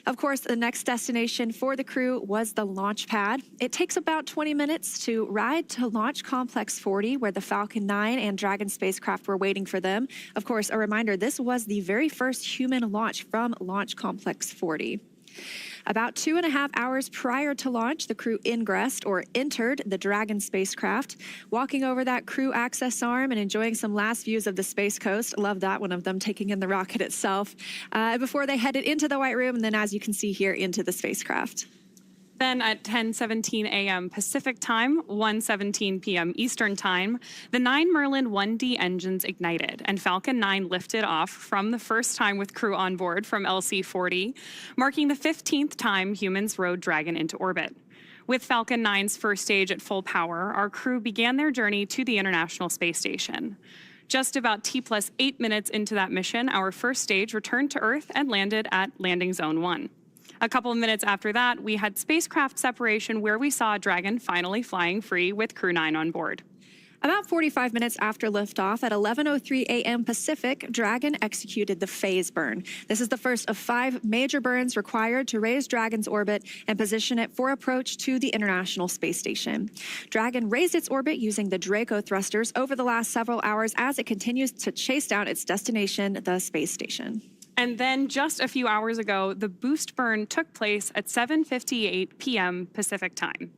Of course, the next destination for the crew was the launch pad. It takes about 20 minutes to ride to Launch Complex 40, where the Falcon 9 and Dragon spacecraft were waiting for them. Of course, a reminder, this was the very first human launch from Launch Complex 40. About 2.5 hours prior to launch, the crew ingressed or entered the Dragon spacecraft, walking over that crew access arm and enjoying some last views of the Space Coast. Love that one of them taking in the rocket itself before they headed into the White Room and then, as you can see here, into the spacecraft. Then at 10:17 a.m. Pacific Time, 1:17 p.m. Eastern Time, the 9 Merlin 1D engines ignited, and Falcon 9 lifted off from the first time with crew on board from LC-40, marking the 15th time humans rode Dragon into orbit. With Falcon 9's first stage at full power, our crew began their journey to the International Space Station. Just about T+8 minutes into that mission, our first stage returned to Earth and landed at Landing Zone 1. A couple of minutes after that, we had spacecraft separation where we saw Dragon finally flying free with Crew 9 on board. About 45 minutes after liftoff at 11:03 a.m. Pacific, Dragon executed the phase burn. This is the first of 5 major burns required to raise Dragon's orbit and position it for approach to the International Space Station. Dragon raised its orbit using the Draco thrusters over the last several hours as it continues to chase down its destination, the space station. And then just a few hours ago, the boost burn took place at 7:58 p.m. Pacific Time.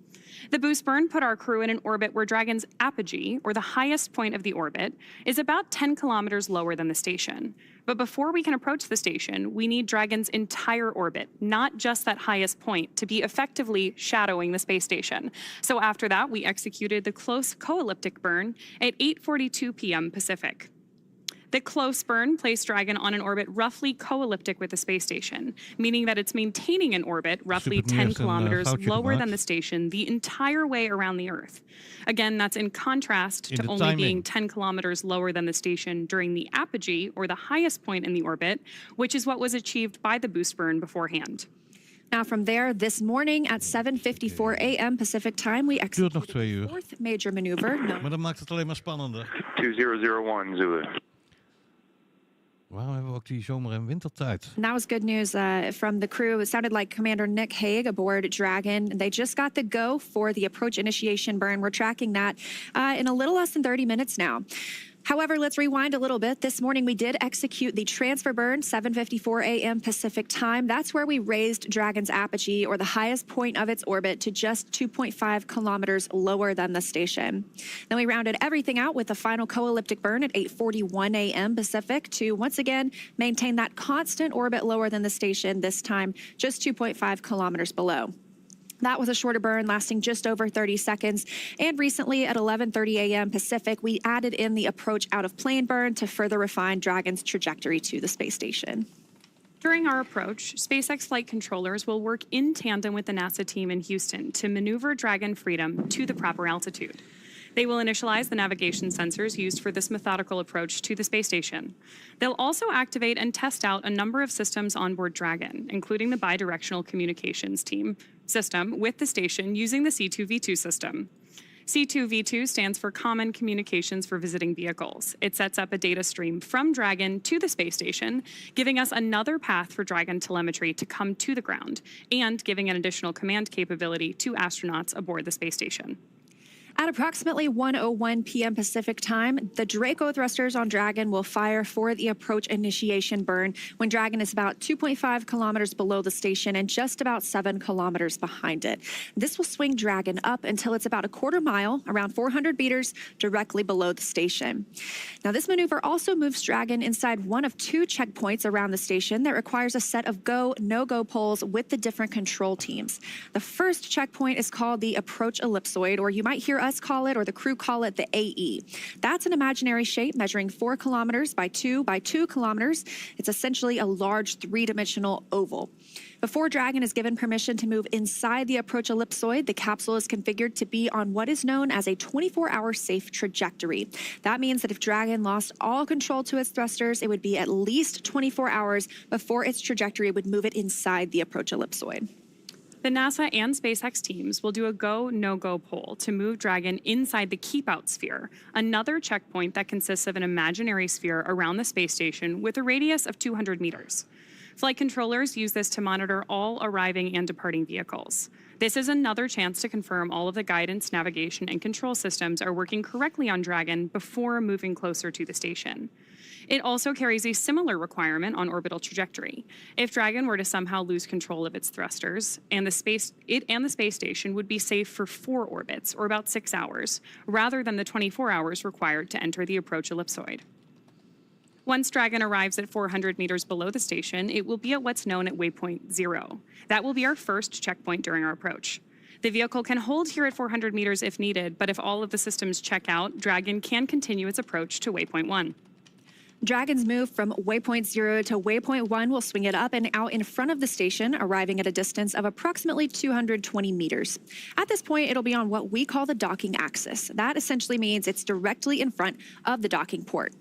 The boost burn put our crew in an orbit where Dragon's apogee, or the highest point of the orbit, is about 10 kilometers lower than the station. But before we can approach the station, we need Dragon's entire orbit, not just that highest point, to be effectively shadowing the space station. So after that, we executed the close co-elliptic burn at 8:42 p.m. Pacific. The close burn placed Dragon on an orbit roughly co-elliptic with the space station, meaning that it's maintaining an orbit roughly 10 kilometers lower than the station the entire way around the Earth. Again, that's in contrast to only being 10 kilometers lower than the station during the apogee, or the highest point in the orbit, which is what was achieved by the boost burn beforehand. Now from there, this morning at 7:54 a.m. Pacific Time, we executed the 4th major maneuver. Maar dat maakt het alleen maar spannender. 2001 Zulu. Waarom hebben we ook die zomer- en wintertijd? And that was good news from the crew. It sounded like Commander Nick Hague aboard Dragon. They just got the go for the approach initiation burn. We're tracking that in a little less than 30 minutes now. However, let's rewind a little bit. This morning, we did execute the transfer burn, 7:54 a.m. Pacific Time. That's where we raised Dragon's apogee, or the highest point of its orbit, to just 2.5 kilometers lower than the station. Then we rounded everything out with the final co-elliptic burn at 8:41 a.m. Pacific to once again maintain that constant orbit lower than the station, this time just 2.5 kilometers below. That was a shorter burn lasting just over 30 seconds. And recently at 11:30 a.m. Pacific, we added in the approach out of plane burn to further refine Dragon's trajectory to the space station. During our approach, SpaceX flight controllers will work in tandem with the NASA team in Houston to maneuver Dragon Freedom to the proper altitude. They will initialize the navigation sensors used for this methodical approach to the space station. They'll also activate and test out a number of systems on board Dragon, including the bidirectional communications system with the station using the C2V2 system. C2V2 stands for Common Communications for Visiting Vehicles. It sets up a data stream from Dragon to the space station, giving us another path for Dragon telemetry to come to the ground, and giving an additional command capability to astronauts aboard the space station. At approximately 1:01 p.m. Pacific Time, the Draco thrusters on Dragon will fire for the approach initiation burn when Dragon is about 2.5 kilometers below the station and just about 7 kilometers behind it. This will swing Dragon up until it's about a quarter mile, around 400 meters, directly below the station. Now, this maneuver also moves Dragon inside one of 2 checkpoints around the station that requires a set of go, no-go poles with the different control teams. The first checkpoint is called the approach ellipsoid, or you might hear us call it, or the crew call it, the AE. That's an imaginary shape measuring 4 kilometers by 2 kilometers. It's essentially a large 3-dimensional oval. Before Dragon is given permission to move inside the approach ellipsoid, the capsule is configured to be on what is known as a 24-hour safe trajectory. That means that if Dragon lost all control to its thrusters, it would be at least 24 hours before its trajectory would move it inside the approach ellipsoid. The NASA and SpaceX teams will do a go, no-go poll to move Dragon inside the keep-out sphere, another checkpoint that consists of an imaginary sphere around the space station with a radius of 200 meters. Flight controllers use this to monitor all arriving and departing vehicles. This is another chance to confirm all of the guidance, navigation, and control systems are working correctly on Dragon before moving closer to the station. It also carries a similar requirement on orbital trajectory. If Dragon were to somehow lose control of its thrusters, it and the space station would be safe for 4 orbits, or about 6 hours, rather than the 24 hours required to enter the approach ellipsoid. Once Dragon arrives at 400 meters below the station, it will be at what's known at waypoint 0. That will be our first checkpoint during our approach. The vehicle can hold here at 400 meters if needed, but if all of the systems check out, Dragon can continue its approach to waypoint 1. Dragon's move from waypoint 0 to waypoint 1 will swing it up and out in front of the station, arriving at a distance of approximately 220 meters. At this point, it'll be on what we call the docking axis. That essentially means it's directly in front of the docking port.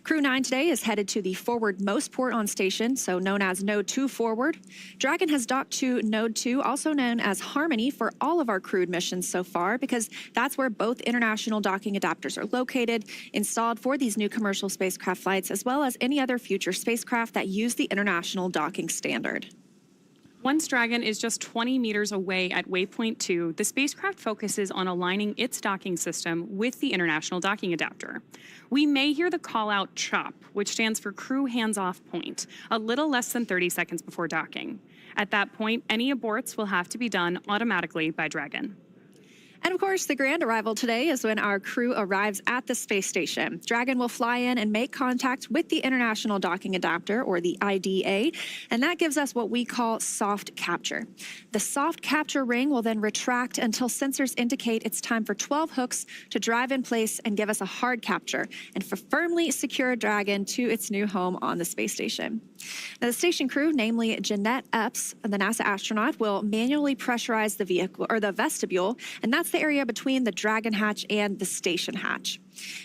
Crew 9 today is headed to the forwardmost port on station, so known as Node 2 forward. Dragon has docked to Node 2, also known as Harmony, for all of our crewed missions so far, because that's where both international docking adapters are located, installed for these new commercial spacecraft flights, as well as any other future spacecraft that use the international docking standard. Once Dragon is just 20 meters away at waypoint 2, the spacecraft focuses on aligning its docking system with the international docking adapter. We may hear the call-out CHOP, which stands for Crew Hands-Off Point, a little less than 30 seconds before docking. At that point, any aborts will have to be done automatically by Dragon. And of course, the grand arrival today is when our crew arrives at the space station. Dragon will fly in and make contact with the International Docking Adapter, or the IDA, and that gives us what we call soft capture. The soft capture ring will then retract until sensors indicate it's time for 12 hooks to drive in place and give us a hard capture and firmly secure Dragon to its new home on the space station. Now, the station crew, namely Jeanette Epps, the NASA astronaut, will manually pressurize the vehicle or the vestibule, and that's the area between the Dragon hatch and the station hatch.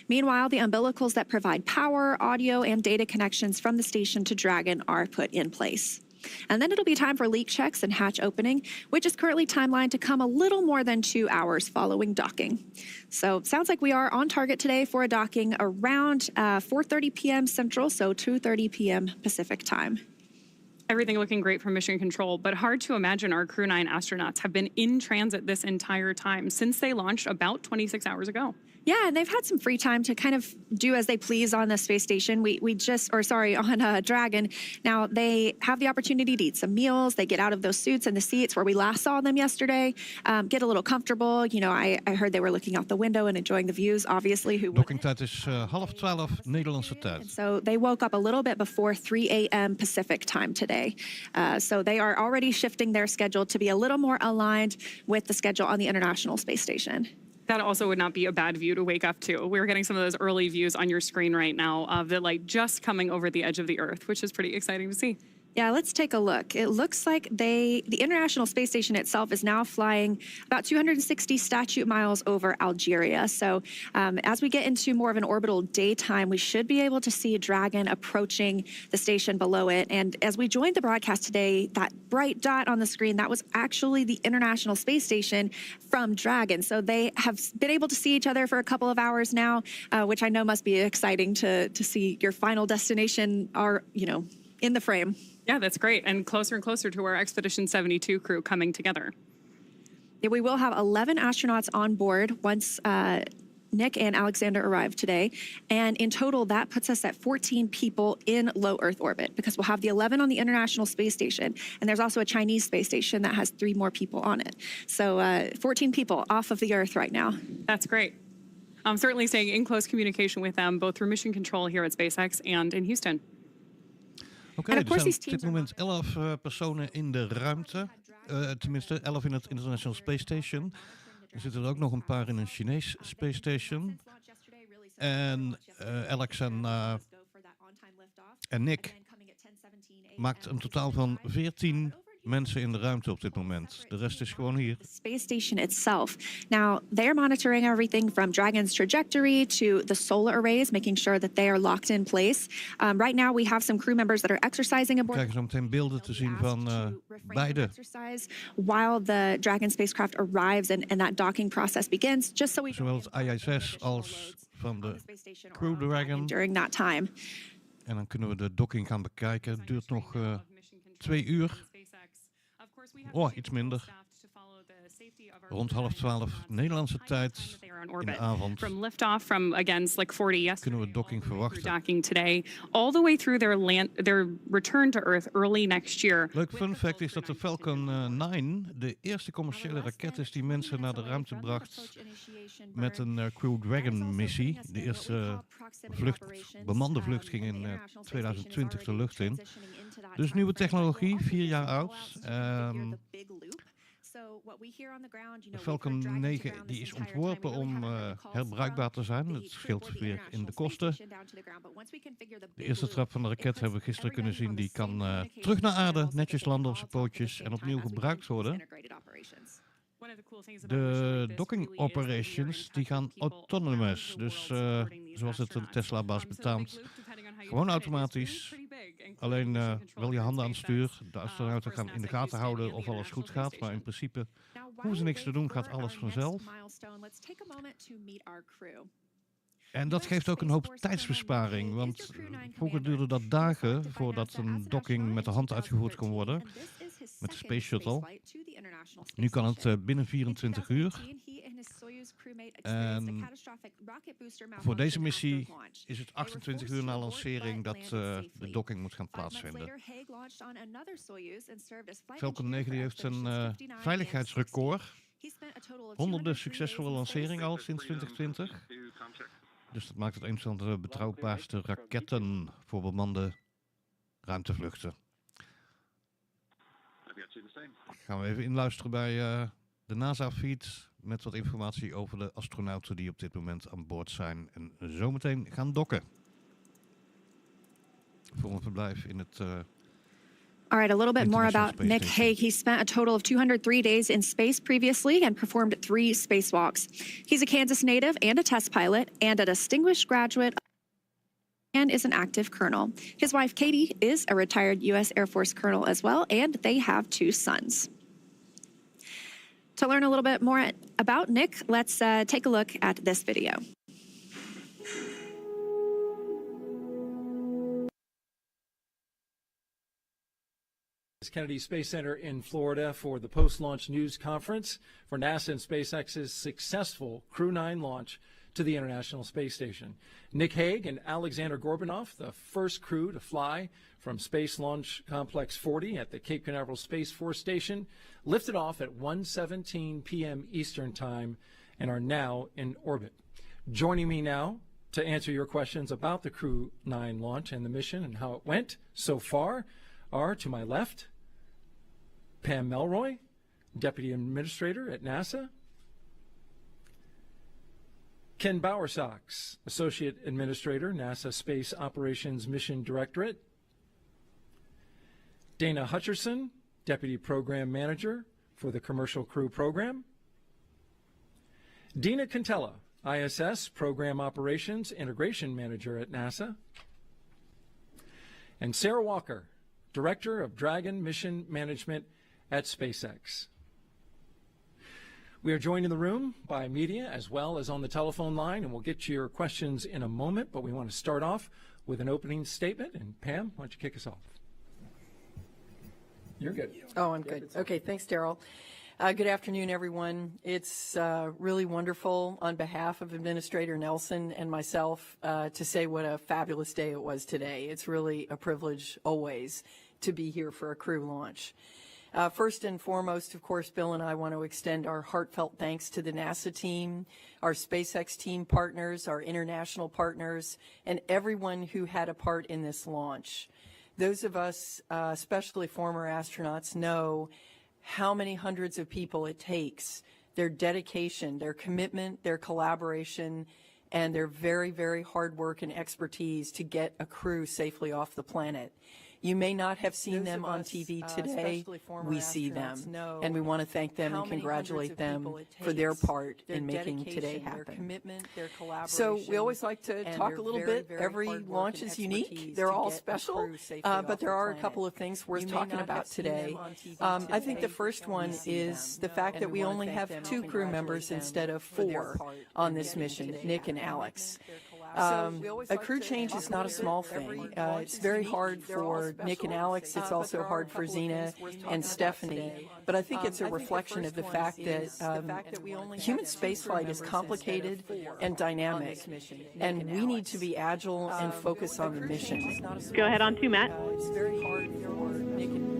Meanwhile, the umbilicals that provide power, audio, and data connections from the station to Dragon are put in place. And then it'll be time for leak checks and hatch opening, which is currently timelined to come a little more than 2 hours following docking. So it sounds like we are on target today for a docking around 4:30 p.m. Central, so 2:30 p.m. Pacific time. Everything looking great from Mission Control, but hard to imagine our Crew 9 astronauts have been in transit this entire time since they launched about 26 hours ago. Yeah, and they've had some free time to kind of do as they please on the space station. On Dragon. Now, they have the opportunity to eat some meals. They get out of those suits and the seats where we last saw them yesterday, get a little comfortable. You know, I heard they were looking out the window and enjoying the views, obviously. Dockingtijd is 11:30 Nederlandse tijd. So they woke up a little bit before 3 a.m. Pacific time today. So they are already shifting their schedule to be a little more aligned with the schedule on the International Space Station. That also would not be a bad view to wake up to. We're getting some of those early views on your screen right now of the light just coming over the edge of the Earth, which is pretty exciting to see. Yeah, let's take a look. It looks like the International Space Station itself is now flying about 260 statute miles over Algeria. So as we get into more of an orbital daytime, we should be able to see Dragon approaching the station below it. And as we joined the broadcast today, that bright dot on the screen, that was actually the International Space Station from Dragon. So they have been able to see each other for a couple of hours now, which I know must be exciting to see your final destination in the frame. Yeah, that's great. And closer to our Expedition 72 crew coming together. Yeah, we will have 11 astronauts on board once Nick and Alexander arrive today. And in total, that puts us at 14 people in low Earth orbit, because we'll have the 11 on the International Space Station. And there's also a Chinese space station that has 3 more people on it. So 14 people off of the Earth right now. That's great. I'm certainly staying in close communication with them, both through Mission Control here at SpaceX and in Houston. Oké, er zijn op dit moment 11 personen in de ruimte. Tenminste, 11 in het International Space Station. Er zitten er ook nog een paar in een Chinees Space Station. En Alex en Nick maakt een totaal van 14 mensen in de ruimte op dit moment. De rest is gewoon hier. The space station itself. Now, they're monitoring everything from Dragon's trajectory to the solar arrays, making sure that they are locked in place. Right now, we have some crew members that are exercising aboard. We krijgen zo meteen beelden te zien van beide. While the Dragon spacecraft arrives and that docking process begins, just so we zowel het ISS als van de Crew Dragon. During that time. En dan kunnen we de docking gaan bekijken. Het duurt nog 2 uur. Oh, iets minder. rond 11:30 Nederlandse tijd in de avond From liftoff from again Slick 40 yesterday, kunnen we docking verwachten. docking today, all the way through their return to Earth early next year. Leuk fun fact is dat de Falcon 9 de eerste commerciële raket is die mensen naar de ruimte bracht met een Crew Dragon missie. De eerste bemande vlucht ging in 2020 de lucht in. Dus nieuwe technologie, 4 jaar oud. De Falcon 9 die is ontworpen om herbruikbaar te zijn. Het scheelt weer in de kosten. De eerste trap van de raket hebben we gisteren kunnen zien. Die kan terug naar aarde, netjes landen op zijn pootjes en opnieuw gebruikt worden. De docking operations die gaan autonomous. Dus zoals het een Tesla-baas betaamt. Gewoon automatisch. Alleen wel je handen aan het stuur. De astronauten gaan in de gaten houden of alles goed gaat. Maar in principe hoeven ze niks te doen, gaat alles vanzelf. En dat geeft ook een hoop tijdsbesparing. Want vroeger duurde dat dagen voordat een docking met de hand uitgevoerd kon worden. Met de Space Shuttle. Nu kan het binnen 24 uur. En voor deze missie is het 28 uur na lancering dat de docking moet gaan plaatsvinden. Falcon 9 heeft een veiligheidsrecord. Honderden succesvolle lanceringen al sinds 2020. Dus dat maakt het een van de betrouwbaarste raketten voor bemande ruimtevluchten. Gaan we even inluisteren bij de NASA-feed met wat informatie over de astronauten die op dit moment aan boord zijn en zometeen gaan dokken. Voor een verblijf in het All right, a little bit more about Nick Hague. He spent a total of 203 days in space previously and performed 3 spacewalks. He's a Kansas native and a test pilot and a distinguished graduate and is an active colonel. His wife, Katie, is a retired U.S. Air Force colonel as well, and they have 2 sons. To learn a little bit more about Nick, let's take a look at this video. Kennedy Space Center in Florida for the post-launch news conference for NASA and SpaceX's successful Crew 9 launch to the International Space Station. Nick Hague and Alexander Gorbanov, the first crew to fly from Space Launch Complex 40 at the Cape Canaveral Space Force Station, lifted off at 1:17 p.m. Eastern Time and are now in orbit. Joining me now to answer your questions about the Crew 9 launch and the mission and how it went so far are, to my left, Pam Melroy, Deputy Administrator at NASA, Ken Bowersox, Associate Administrator, NASA Space Operations Mission Directorate, Dana Hutcherson, Deputy Program Manager for the Commercial Crew Program, Dina Cantella, ISS Program Operations Integration Manager at NASA, and Sarah Walker, Director of Dragon Mission Management at SpaceX. We are joined in the room by media as well as on the telephone line, and we'll get to your questions in a moment, but we want to start off with an opening statement. And Pam, why don't you kick us off? You're good. Oh, I'm good. Okay, thanks, Daryl. Good afternoon, everyone. It's really wonderful on behalf of Administrator Nelson and myself to say what a fabulous day it was today. It's really a privilege always to be here for a crew launch. First and foremost, of course, Bill and I want to extend our heartfelt thanks to the NASA team, our SpaceX team partners, our international partners, and everyone who had a part in this launch. Those of us, especially former astronauts, know how many hundreds of people it takes, their dedication, their commitment, their collaboration, and their very, very hard work and expertise to get a crew safely off the planet. You may not have seen them on TV today. We see them, and we want to thank them and congratulate them for their part in making today happen. So we always like to talk a little bit. Every launch is unique. They're all special, but there are a couple of things worth talking about today. I think the first one is the fact that we only have 2 crew members instead of 4 on this mission, Nick and Alex. A crew change is not a small thing. It's very hard for Nick and Alex. It's also hard for Zena and Stephanie. But I think it's a reflection of the fact that human spaceflight is complicated and dynamic, and we need to be agile and focus on the mission. Go ahead on to Matt. It's very hard for Nick and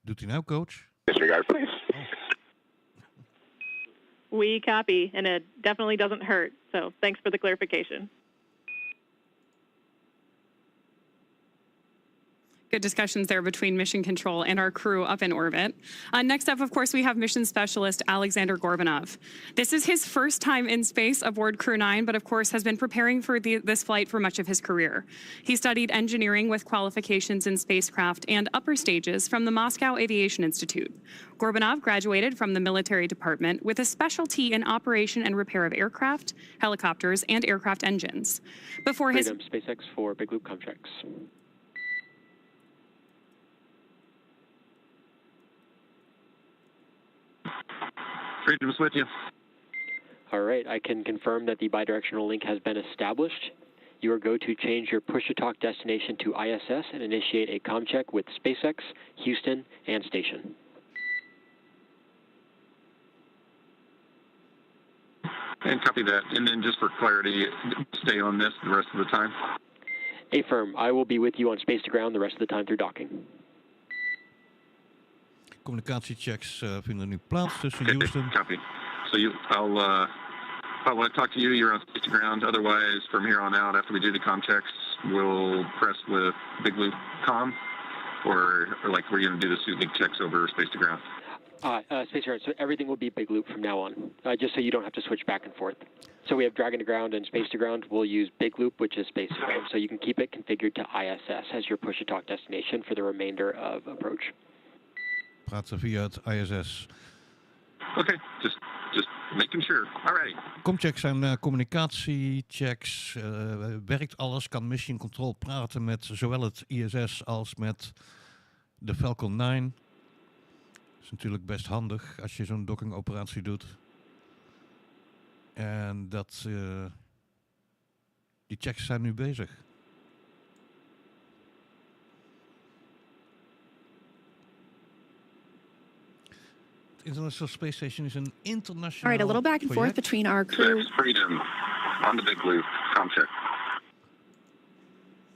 Doet hij nou, coach? Disregard, please. We copy, and it definitely doesn't hurt. So thanks for the clarification. Good discussions there between Mission Control and our crew up in orbit. Next up, of course, we have Mission Specialist Alexander Gorbanov. This is his first time in space aboard Crew 9, but of course has been preparing for this flight for much of his career. He studied engineering with qualifications in spacecraft and upper stages from the Moscow Aviation Institute. Gorbanov graduated from the military department with a specialty in operation and repair of aircraft, helicopters, and aircraft engines. Before his SpaceX for Big Loop contracts. Freedom's with you. All right, I can confirm that the bidirectional link has been established. You are go to change your push-to-talk destination to ISS and initiate a comm check with SpaceX, Houston, and station. And copy that. And then just for clarity, stay on this the rest of the time. Affirm, I will be with you on space to ground the rest of the time through docking. Communicatiechecks vinden nu plaats tussen Houston. Copy. So I want to talk to you. You're on space to ground. Otherwise, from here on out, after we do the comm checks, we'll press with Big Loop comm, or like we're going to do the suit link checks over space to ground. Space to ground. So everything will be Big Loop from now on, just so you don't have to switch back and forth. So we have Dragon to ground and space to ground. We'll use Big Loop, which is space to ground. So you can keep it configured to ISS as your push-to-talk destination for the remainder of approach. Praten via het ISS. Okay, just making sure. Alrighty. Comchecks zijn communicatiechecks. Werkt alles? Kan Mission Control praten met zowel het ISS als met de Falcon 9? Dat is natuurlijk best handig als je zo'n dockingoperatie doet. En die checks zijn nu bezig. International Space Station is een internationaal All right, a little back and forth between our crew. Freedom on the Big Loop. Comm check.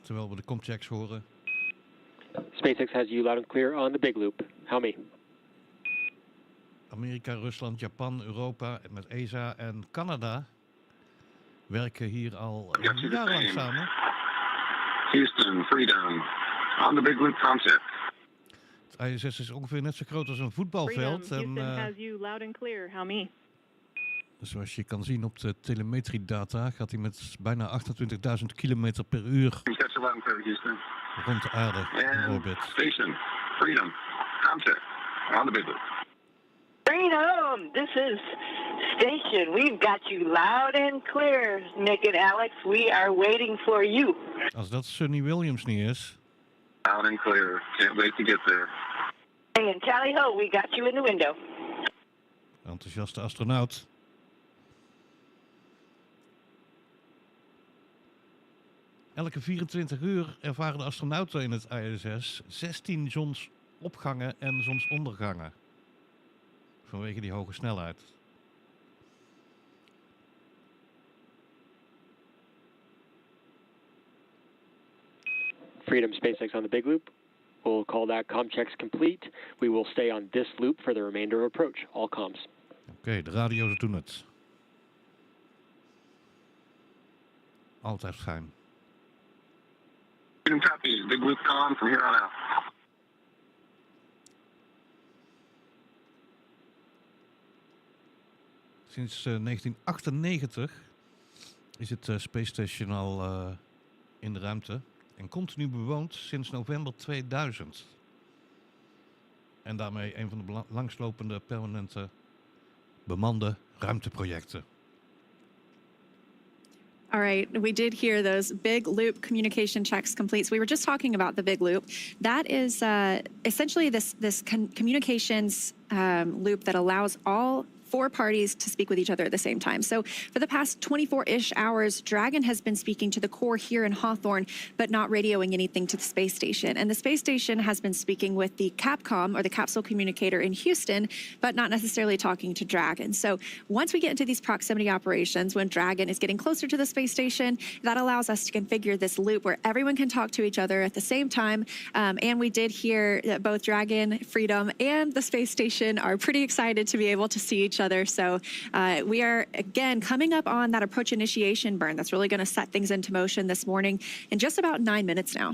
Terwijl we de comchecks horen. SpaceX has you loud and clear on the Big Loop. How me? Amerika, Rusland, Japan, Europa met ESA en Canada werken hier al jarenlang samen. Houston, Freedom on the Big Loop. Comm check. Het ISS is ongeveer net zo groot als een voetbalveld. Houston has you loud and clear. How me? Zoals je kan zien op de telemetriedata gaat hij met bijna 28.000 kilometer per uur rond de aarde in orbit. Station, Freedom, comm check on the Big Loop. Freedom, this is Station. We've got you loud and clear, Nick and Alex. We are waiting for you. Als dat Sunny Williams niet is. Loud and clear. Can't wait to get there. And tally ho, we got you in the window. Enthousiaste astronaut. Elke 24 uur ervaren de astronauten in het ISS 16 zonsopgangen en zonsondergangen. Vanwege die hoge snelheid. Freedom SpaceX on the Big Loop. We'll call that comm checks complete. We will stay on this loop for the remainder of approach. All comms. Oké, de radio's doen het. Altijd fijn. Freedom copies. Big Loop comm from here on out. Sinds 1998 is het Space Station al in de ruimte. En continu bewoond sinds november 2000. En daarmee een van de langslopende permanente bemande ruimteprojecten. All right, we did hear those big loop communication checks complete. So we were just talking about the big loop. That is essentially this communications loop that allows all 4 parties to speak with each other at the same time. So for the past 24-ish hours, Dragon has been speaking to the core here in Hawthorne, but not radioing anything to the space station. And the space station has been speaking with the Capcom, or the capsule communicator in Houston, but not necessarily talking to Dragon. So once we get into these proximity operations, when Dragon is getting closer to the space station, that allows us to configure this loop where everyone can talk to each other at the same time. And we did hear that both Dragon, Freedom, and the space station are pretty excited to be able to see each other. So we are, again, coming up on that approach initiation burn that's really going to set things into motion this morning in just about 9 minutes now.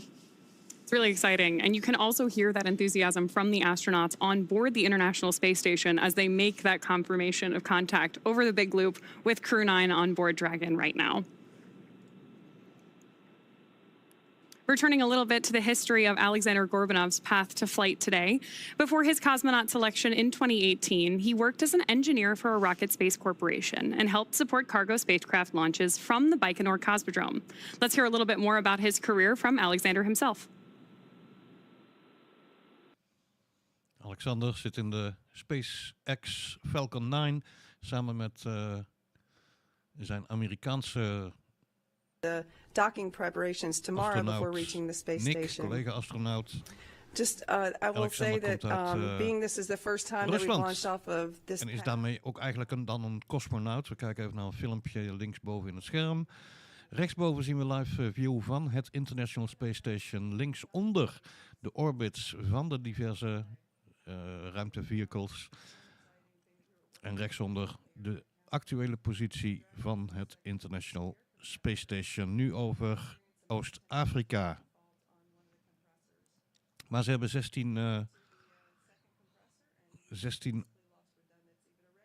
It's really exciting. And you can also hear that enthusiasm from the astronauts on board the International Space Station as they make that confirmation of contact over the big loop with Crew 9 on board Dragon right now. Returning a little bit to the history of Alexander Gorbanov's path to flight today. Before his cosmonaut selection in 2018, he worked as an engineer for a rocket space corporation and helped support cargo spacecraft launches from the Baikonur Cosmodrome. Let's hear a little bit more about his career from Alexander himself. Alexander zit in de SpaceX Falcon 9 samen met zijn Amerikaanse the docking preparations tomorrow before reaching the space station. collega-astronaut. Just, I will say that being this is the first time that we've launched off of this. En is daarmee ook eigenlijk dan een cosmonaut. We kijken even naar een filmpje linksboven in het scherm. Rechtsboven zien we live view van het International Space Station. Linksonder de orbits van de diverse ruimtevehicles. En rechtsonder de actuele positie van het International Space Station. Nu over Oost-Afrika. Maar ze hebben 16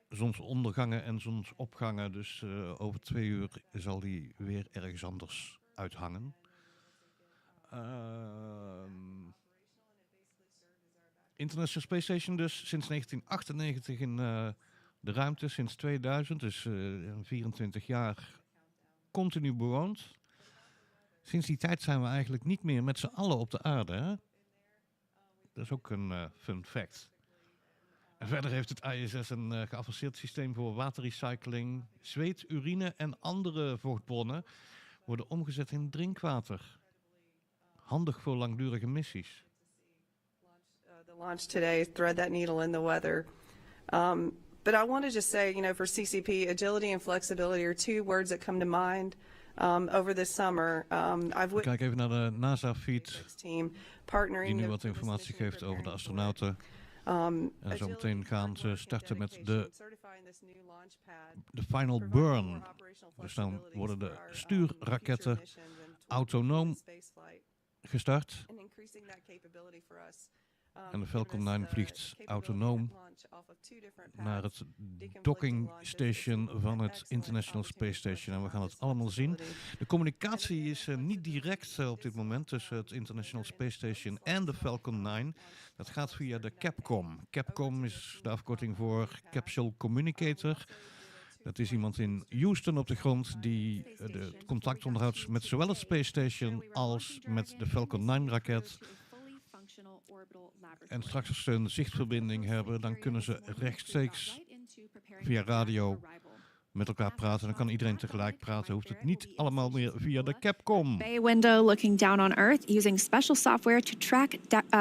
zonsondergangen en zonsopgangen. Dus over 2 uur zal die weer ergens anders uithangen. International Space Station dus sinds 1998 in de ruimte. Sinds 2000, dus 24 jaar continu bewoond. Sinds die tijd zijn we eigenlijk niet meer met z'n allen op de aarde. Hè? Dat is ook een fun fact. En verder heeft het ISS een geavanceerd systeem voor waterrecycling. Zweet, urine en andere vochtbronnen worden omgezet in drinkwater. Handig voor langdurige missies. The launch today, thread that needle in the weather. But I want to just say, for CCP, agility and flexibility are 2 words that come to mind over this summer. Kijk even naar de NASA-feed, die nu wat informatie geeft over de astronauten. En zo meteen gaan ze starten met de final burn. Dus dan worden de stuurraketten autonoom gestart. En de Falcon 9 vliegt autonoom naar het docking station van het International Space Station. En we gaan het allemaal zien. De communicatie is niet direct op dit moment tussen het International Space Station en de Falcon 9. Dat gaat via de Capcom. Capcom is de afkorting voor Capsule Communicator. Dat is iemand in Houston op de grond die het contact onderhoudt met zowel het Space Station als met de Falcon 9 raket. En straks als ze een zichtverbinding hebben, dan kunnen ze rechtstreeks via radio met elkaar praten. Dan kan iedereen tegelijk praten. Hoeft het niet allemaal meer via de Capcom. Bay window looking down on Earth using special software to track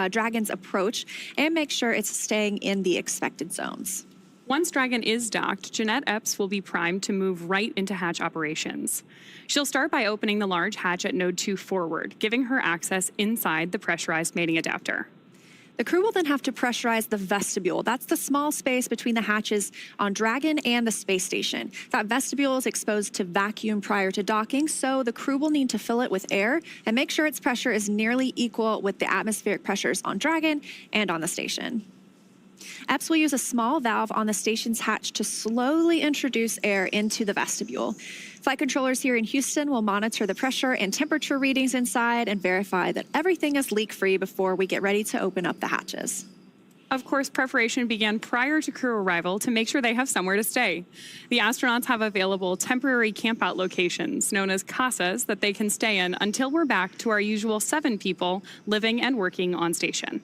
Dragon's approach and make sure it's staying in the expected zones. Once Dragon is docked, Jeanette Epps will be primed to move right into hatch operations. She'll start by opening the large hatch at Node 2 forward, giving her access inside the pressurized mating adapter. The crew will then have to pressurize the vestibule. That's the small space between the hatches on Dragon and the space station. That vestibule is exposed to vacuum prior to docking, so the crew will need to fill it with air and make sure its pressure is nearly equal with the atmospheric pressures on Dragon and on the station. Epps will use a small valve on the station's hatch to slowly introduce air into the vestibule. Flight controllers here in Houston will monitor the pressure and temperature readings inside and verify that everything is leak-free before we get ready to open up the hatches. Of course, preparation began prior to crew arrival to make sure they have somewhere to stay. The astronauts have available temporary campout locations known as casas that they can stay in until we're back to our usual 7 people living and working on station.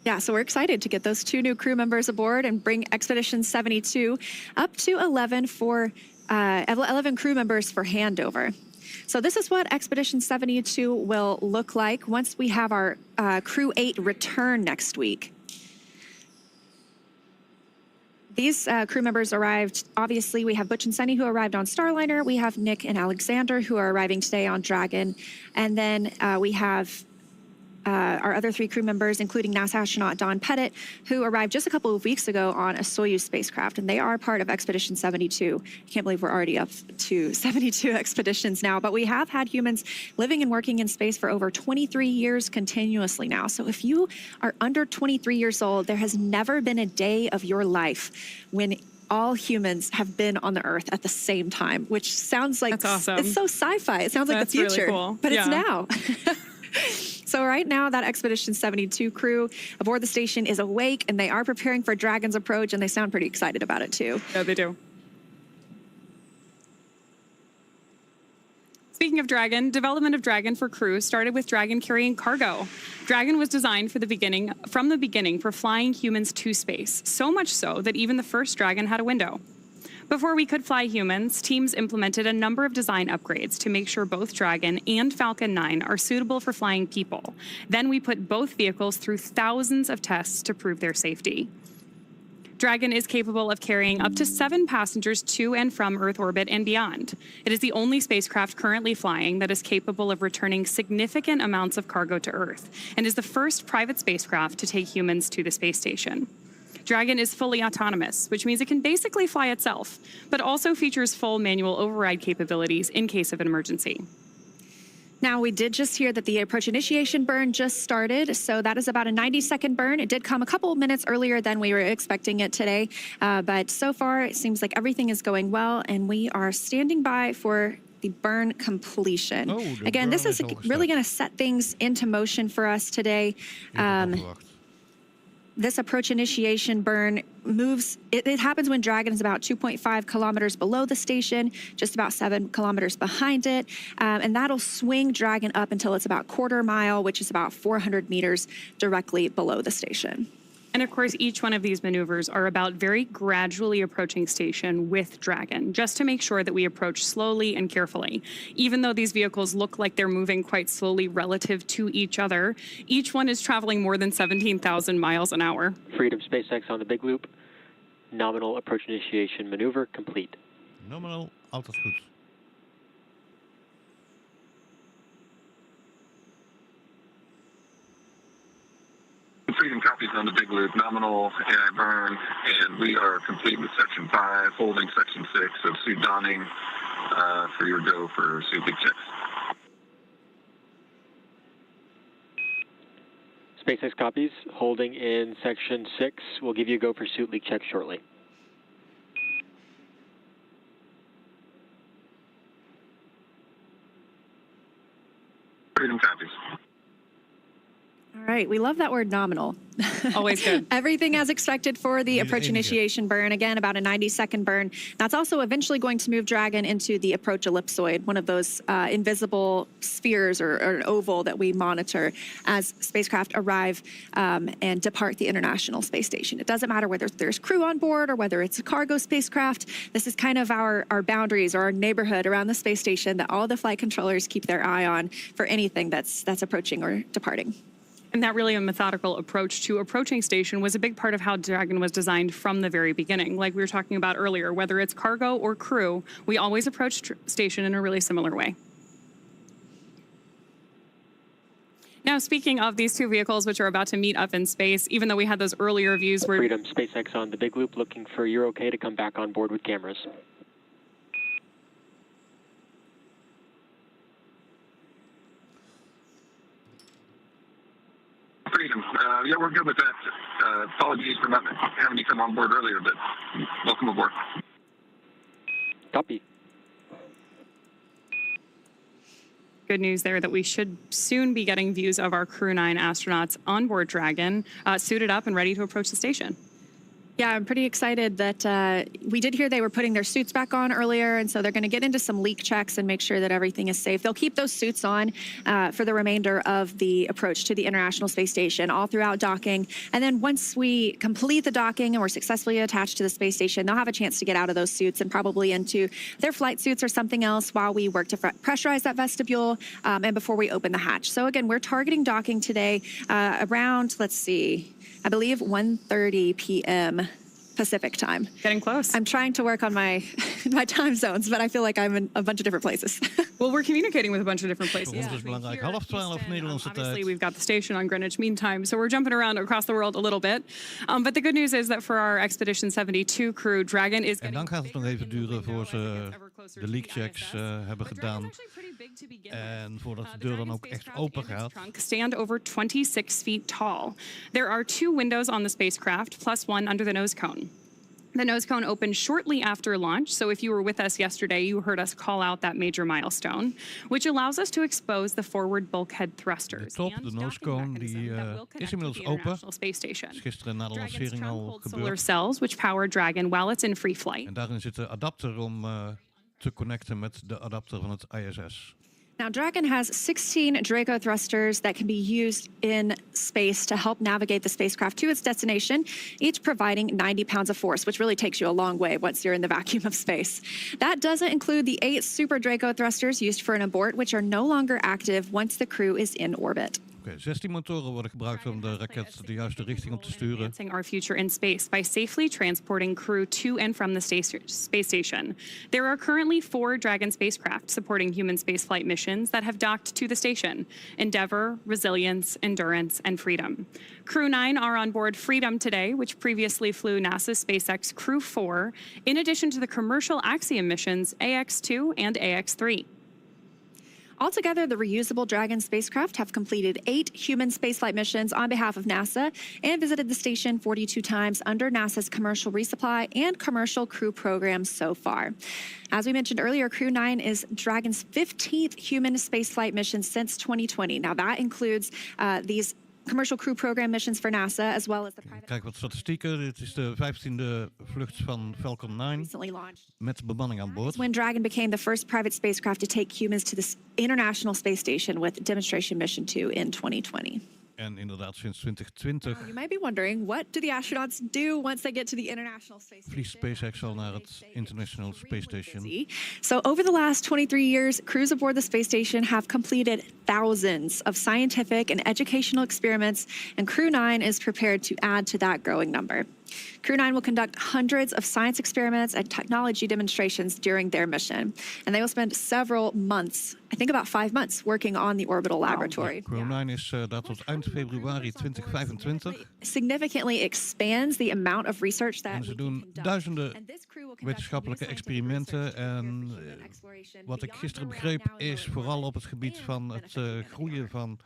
Yeah, so we're excited to get those 2 new crew members aboard and bring Expedition 72 up to 11 crew members for handover. So this is what Expedition 72 will look like once we have our Crew 8 return next week. These crew members arrived, obviously, we have Butch and Sunny who arrived on Starliner. We have Nick and Alexander who are arriving today on Dragon. And then we have our other 3 crew members, including NASA astronaut Don Pettit, who arrived just a couple of weeks ago on a Soyuz spacecraft, and they are part of Expedition 72. I can't believe we're already up to 72 expeditions now, but we have had humans living and working in space for over 23 years continuously now. So if you are under 23 years old, there has never been a day of your life when all humans have been on the Earth at the same time, which sounds like, that's awesome. It's so sci-fi. It sounds like the future, really cool. But yeah. It's now. So right now, that Expedition 72 crew aboard the station is awake, and they are preparing for Dragon's approach, and they sound pretty excited about it, too. Yeah, they do. Speaking of Dragon, development of Dragon for crew started with Dragon carrying cargo. Dragon was designed from the beginning for flying humans to space, so much so that even the first Dragon had a window. Before we could fly humans, teams implemented a number of design upgrades to make sure both Dragon and Falcon 9 are suitable for flying people. Then we put both vehicles through thousands of tests to prove their safety. Dragon is capable of carrying up to 7 passengers to and from Earth orbit and beyond. It is the only spacecraft currently flying that is capable of returning significant amounts of cargo to Earth, and is the first private spacecraft to take humans to the space station. Dragon is fully autonomous, which means it can basically fly itself, but also features full manual override capabilities in case of an emergency. Now, we did just hear that the approach initiation burn just started, so that is about a 90-second burn. It did come a couple of minutes earlier than we were expecting it today, but so far it seems like everything is going well, and we are standing by for the burn completion. Again, this is really going to set things into motion for us today. This approach initiation burn moves, it happens when Dragon is about 2.5 kilometers below the station, just about 7 kilometers behind it. And that'll swing Dragon up until it's about quarter mile, which is about 400 meters directly below the station. And of course, each one of these maneuvers are about very gradually approaching station with Dragon, just to make sure that we approach slowly and carefully. Even though these vehicles look like they're moving quite slowly relative to each other, each one is traveling more than 17,000 miles an hour. Freedom SpaceX on the big loop. Nominal approach initiation maneuver complete. Nominal, altijd goed. Freedom copies on the big loop, nominal AI burn, and we are complete with Section 5, holding Section 6 of suit donning for your go for suit leak checks. SpaceX copies, holding in Section 6. We'll give you a go for suit leak checks shortly. Freedom copies. All right, we love that word nominal. Always good. Everything as expected for the approach initiation burn. Again, about a 90-second burn. That's also eventually going to move Dragon into the approach ellipsoid, one of those invisible spheres or an oval that we monitor as spacecraft arrive and depart the International Space Station. It doesn't matter whether there's crew on board or whether it's a cargo spacecraft. This is kind of our boundaries or our neighborhood around the space station that all the flight controllers keep their eye on for anything that's approaching or departing. And that really a methodical approach to approaching station was a big part of how Dragon was designed from the very beginning. Like we were talking about earlier, whether it's cargo or crew, we always approach station in a really similar way. Now, speaking of these 2 vehicles, which are about to meet up in space, even though we had those earlier views where... Freedom SpaceX on the big loop, looking for you're okay to come back on board with cameras. Freedom. Yeah, we're good with that. Apologies for not having you come on board earlier, but welcome aboard. Copy. Good news there that we should soon be getting views of our Crew 9 astronauts on board Dragon, suited up and ready to approach the station. Yeah, I'm pretty excited that we did hear they were putting their suits back on earlier, and so they're going to get into some leak checks and make sure that everything is safe. They'll keep those suits on for the remainder of the approach to the International Space Station, all throughout docking. And then once we complete the docking and we're successfully attached to the space station, they'll have a chance to get out of those suits and probably into their flight suits or something else while we work to pressurize that vestibule and before we open the hatch. So again, we're targeting docking today around, let's see, I believe 1:30 p.m. Pacific time. Getting close. I'm trying to work on my time zones, but I feel like I'm in a bunch of different places. Well, we're communicating with a bunch of different places. Voor ons is belangrijk 11:30 Nederlandse Obviously, tijd. we've got the station on Greenwich Mean Time, so we're jumping around across the world a little bit. But the good news is that for our Expedition 72 crew, Dragon is En dan gaat het nog even duren voor ze de leak checks hebben gedaan. En voordat de deur dan ook echt open gaat. stand over 26 feet tall. There are 2 windows on the spacecraft, plus one under the nose cone. The nose cone opened shortly after launch, so if you were with us yesterday, you heard us call out that major milestone, which allows us to expose the forward bulkhead thrusters. De top, de nose cone, die is inmiddels open. Space Station. Is gisteren na de lancering al Solar gebeurd. cells, which power Dragon while it's in free flight. En daarin zit de adapter om te connecten met de adapter van het ISS. Now, Dragon has 16 Draco thrusters that can be used in space to help navigate the spacecraft to its destination, each providing 90 pounds of force, which really takes you a long way once you're in the vacuum of space. That doesn't include the 8 Super Draco thrusters used for an abort, which are no longer active once the crew is in orbit. Okay, 16 motoren worden gebruikt om de raket de juiste richting op te sturen. Advancing our future in space by safely transporting crew to and from the space station. There are currently 4 Dragon spacecraft supporting human spaceflight missions that have docked to the station: Endeavour, Resilience, Endurance, and Freedom. Crew 9 are on board Freedom today, which previously flew NASA's SpaceX Crew 4, in addition to the commercial Axiom missions AX2 and AX3. Altogether, the reusable Dragon spacecraft have completed 8 human spaceflight missions on behalf of NASA and visited the station 42 times under NASA's commercial resupply and commercial crew programs so far. As we mentioned earlier, Crew 9 is Dragon's 15th human spaceflight mission since 2020. Now, that includes these commercial crew program missions for NASA, as well as the private... Kijk wat statistieken. Dit is de 15e vlucht van Falcon 9 met bemanning aan boord. When Dragon became the first private spacecraft to take humans to the International Space Station with Demonstration Mission 2 in 2020. En inderdaad, sinds 2020 You might be wondering, what do the astronauts do once they get to the International Space Station? vliegt SpaceX al naar het International Space Station. So over the last 23 years, crews aboard the space station have completed thousands of scientific and educational experiments, and Crew 9 is prepared to add to that growing number. Crew 9 will conduct hundreds of science experiments and technology demonstrations during their mission. And they will spend several months, I think about 5 months, working on the orbital laboratory. Crew 9 is daar tot eind februari 2025. Significantly expands the amount of research that En ze doen duizenden wetenschappelijke experimenten. En wat ik gisteren begreep is vooral op het gebied van het groeien van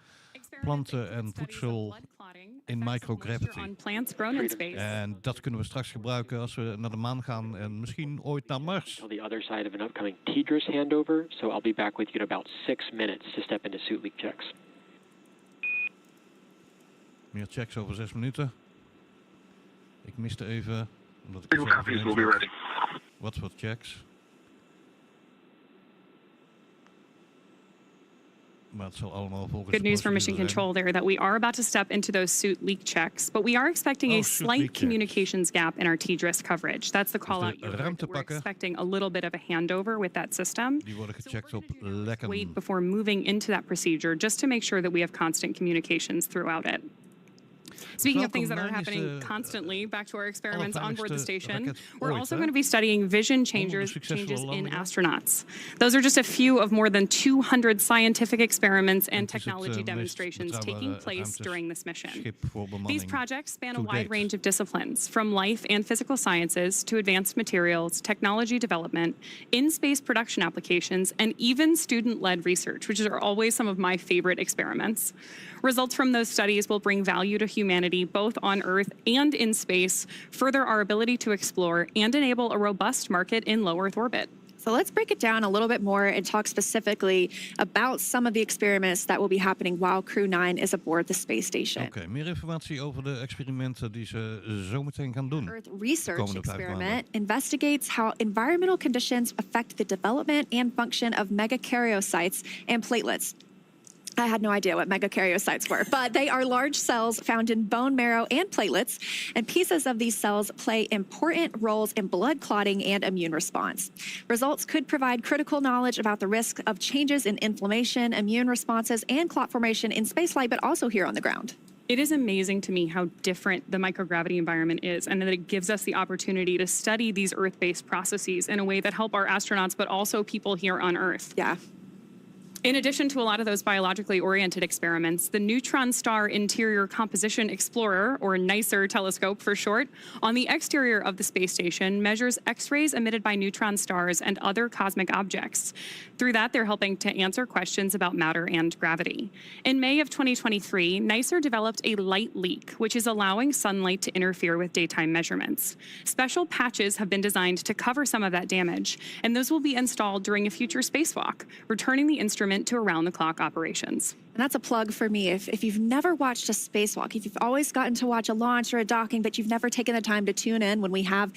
planten en voedsel in microgravity. En dat kunnen we straks gebruiken als we naar de maan gaan en misschien ooit naar Mars. The other side of an upcoming TDRS handover, so I'll be back with you in about 6 minutes to step into suit leak checks. Meer checks over 6 minuten. Ik miste even, omdat ik wat checks. Maar het zal allemaal volgens Good news for Mission Control there that we are about to step into those suit leak checks, but we are expecting a slight communications gap in our TDRS coverage. That's the call out. We're expecting a little bit of a handover with that system. Die worden gecheckt op lekken. Wait before moving into that procedure just to make sure that we have constant communications throughout it. Speaking of things that are happening constantly, back to our experiments on board the station, we're also going to be studying vision changes in astronauts. Those are just a few of more than 200 scientific experiments and technology demonstrations taking place during this mission. These projects span a wide range of disciplines, from life and physical sciences to advanced materials, technology development, in-space production applications, and even student-led research, which are always some of my favorite experiments. Results from those studies will bring value to humanity both on Earth and in space, further our ability to explore, and enable a robust market in low Earth orbit. So let's break it down a little bit more and talk specifically about some of the experiments that will be happening while Crew 9 is aboard the space station. Oké, meer informatie over de experimenten die ze zo meteen gaan doen. Earth Research komende 5 Experiment maanden. investigates how environmental conditions affect the development and function of megakaryocytes and platelets. I had no idea what megakaryocytes were, but they are large cells found in bone marrow and platelets, and pieces of these cells play important roles in blood clotting and immune response. Results could provide critical knowledge about the risk of changes in inflammation, immune responses, and clot formation in spaceflight, but also here on the ground. It is amazing to me how different the microgravity environment is, and that it gives us the opportunity to study these Earth-based processes in a way that help our astronauts, but also people here on Earth. Yeah. In addition to a lot of those biologically oriented experiments, the Neutron Star Interior Composition Explorer, or NICER telescope for short, on the exterior of the space station measures X-rays emitted by neutron stars and other cosmic objects. Through that, they're helping to answer questions about matter and gravity. In May of 2023, NICER developed a light leak, which is allowing sunlight to interfere with daytime measurements. Special patches have been designed to cover some of that damage, and those will be installed during a future spacewalk, returning the instrument to around-the-clock operations. And that's a plug for me. If you've never watched a spacewalk, if you've always gotten to watch a launch or a docking, but you've never taken the time to tune in when we have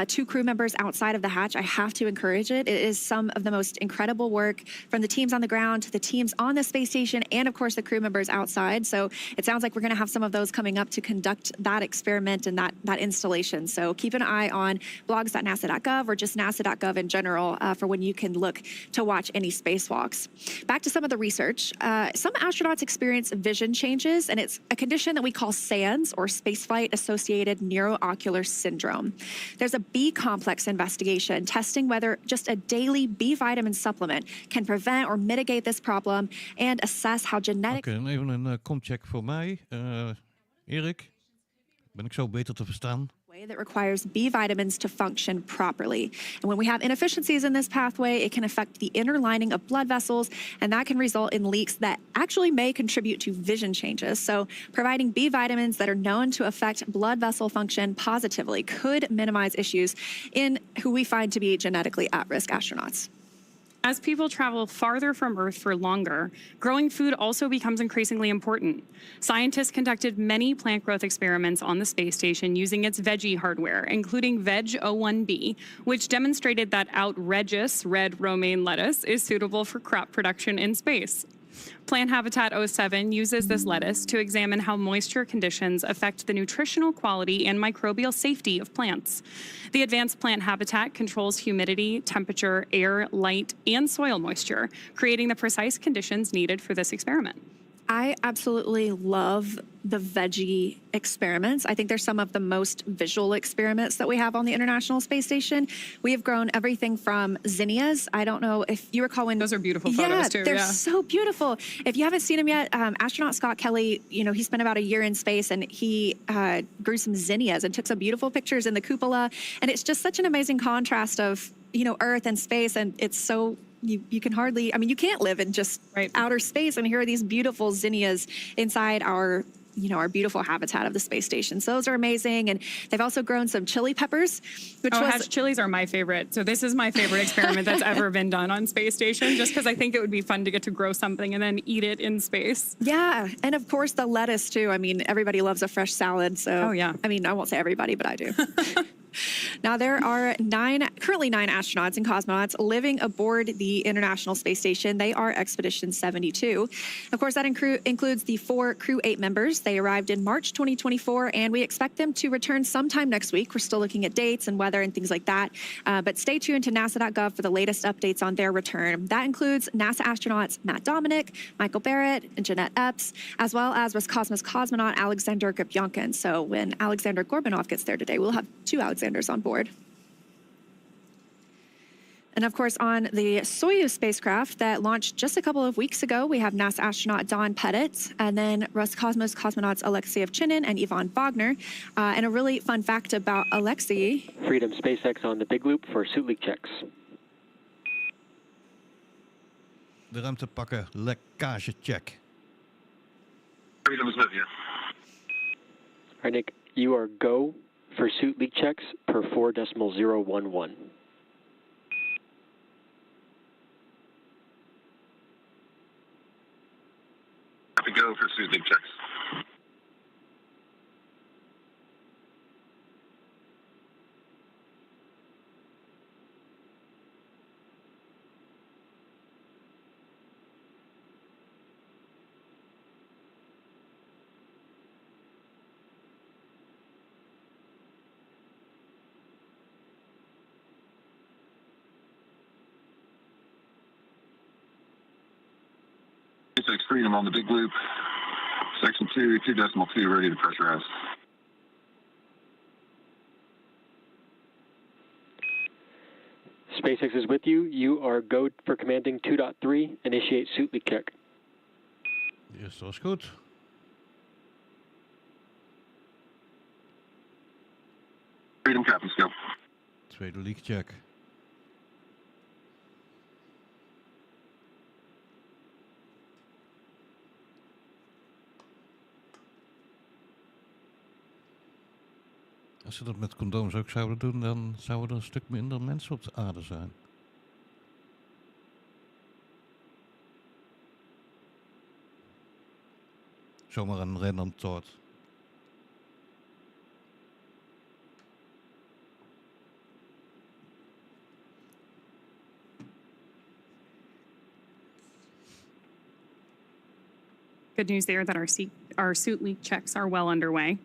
2 crew members outside of the hatch, I have to encourage it. It is some of the most incredible work from the teams on the ground to the teams on the space station and, of course, the crew members outside. So it sounds like we're going to have some of those coming up to conduct that experiment and that installation. So keep an eye on blogs.nasa.gov or just nasa.gov in general for when you can look to watch any spacewalks. Back to some of the research. Some astronauts experience vision changes, and it's a condition that we call SANS, or spaceflight-associated neuroocular syndrome. There's a B complex investigation testing whether just a daily B vitamin supplement can prevent or mitigate this problem and assess how genetic... Oké, dan even een comcheck voor mij. Erik, ben ik zo beter te verstaan? That requires B vitamins to function properly. And when we have inefficiencies in this pathway, it can affect the inner lining of blood vessels, and that can result in leaks that actually may contribute to vision changes. So providing B vitamins that are known to affect blood vessel function positively could minimize issues in who we find to be genetically at-risk astronauts. As people travel farther from Earth for longer, growing food also becomes increasingly important. Scientists conducted many plant growth experiments on the space station using its veggie hardware, including Veg01B, which demonstrated that outrageous red romaine lettuce is suitable for crop production in space. Plant Habitat 07 uses this lettuce to examine how moisture conditions affect the nutritional quality and microbial safety of plants. The advanced plant habitat controls humidity, temperature, air, light, and soil moisture, creating the precise conditions needed for this experiment. I absolutely love the veggie experiments. I think they're some of the most visual experiments that we have on the International Space Station. We have grown everything from zinnias. I don't know if you recall when... Those are beautiful photos, too. They're so beautiful. If you haven't seen them yet, astronaut Scott Kelly, he spent about a year in space, and he grew some zinnias and took some beautiful pictures in the cupola. And it's just such an amazing contrast of, Earth and space, and it's so... You can hardly, you can't live in just outer space. And here are these beautiful zinnias inside our beautiful habitat of the space station. So those are amazing. And they've also grown some chili peppers, which chilies are my favorite. So this is my favorite experiment that's ever been done on space station, just because I think it would be fun to get to grow something and then eat it in space. Yeah. And of course the lettuce too. Everybody loves a fresh salad. So, oh yeah. I won't say everybody, but I do. Now, there are currently nine astronauts and cosmonauts living aboard the International Space Station. They are Expedition 72. Of course, that includes the 4 Crew 8 members. They arrived in March 2024, and we expect them to return sometime next week. We're still looking at dates and weather and things like that. But stay tuned to nasa.gov for the latest updates on their return. That includes NASA astronauts Matt Dominic, Michael Barrett, and Jeanette Epps, as well as Roscosmos cosmonaut Alexander Gubyankin. So when Alexander Gorbanov gets there today, we'll have 2 Alexanders on board. And of course, on the Soyuz spacecraft that launched just a couple of weeks ago, we have NASA astronaut Don Pettit, and then Roscosmos cosmonauts Alexei Ovchinin and Ivan Wagner. And a really fun fact about Alexei. Freedom SpaceX on the big loop for suit leak checks. De ruimte pakken, lekkage check. Freedom is with you. All right, Nick, you are go for suit leak checks per 4.011. Copy, go for suit leak checks. SpaceX Freedom on the big loop. Section 2, 2.2, ready to pressurize. SpaceX is with you. You are go for commanding 2.3. Initiate suit leak check. De eerste was goed. Freedom, Captain, go. Tweede leak check. Als ze dat met condooms ook zouden doen, dan zouden er een stuk minder mensen op de aarde zijn. Zomaar een random thought. Good news there that our suit leak checks are well underway.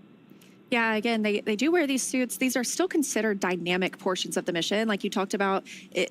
Yeah, again, they do wear these suits. These are still considered dynamic portions of the mission. Like you talked about,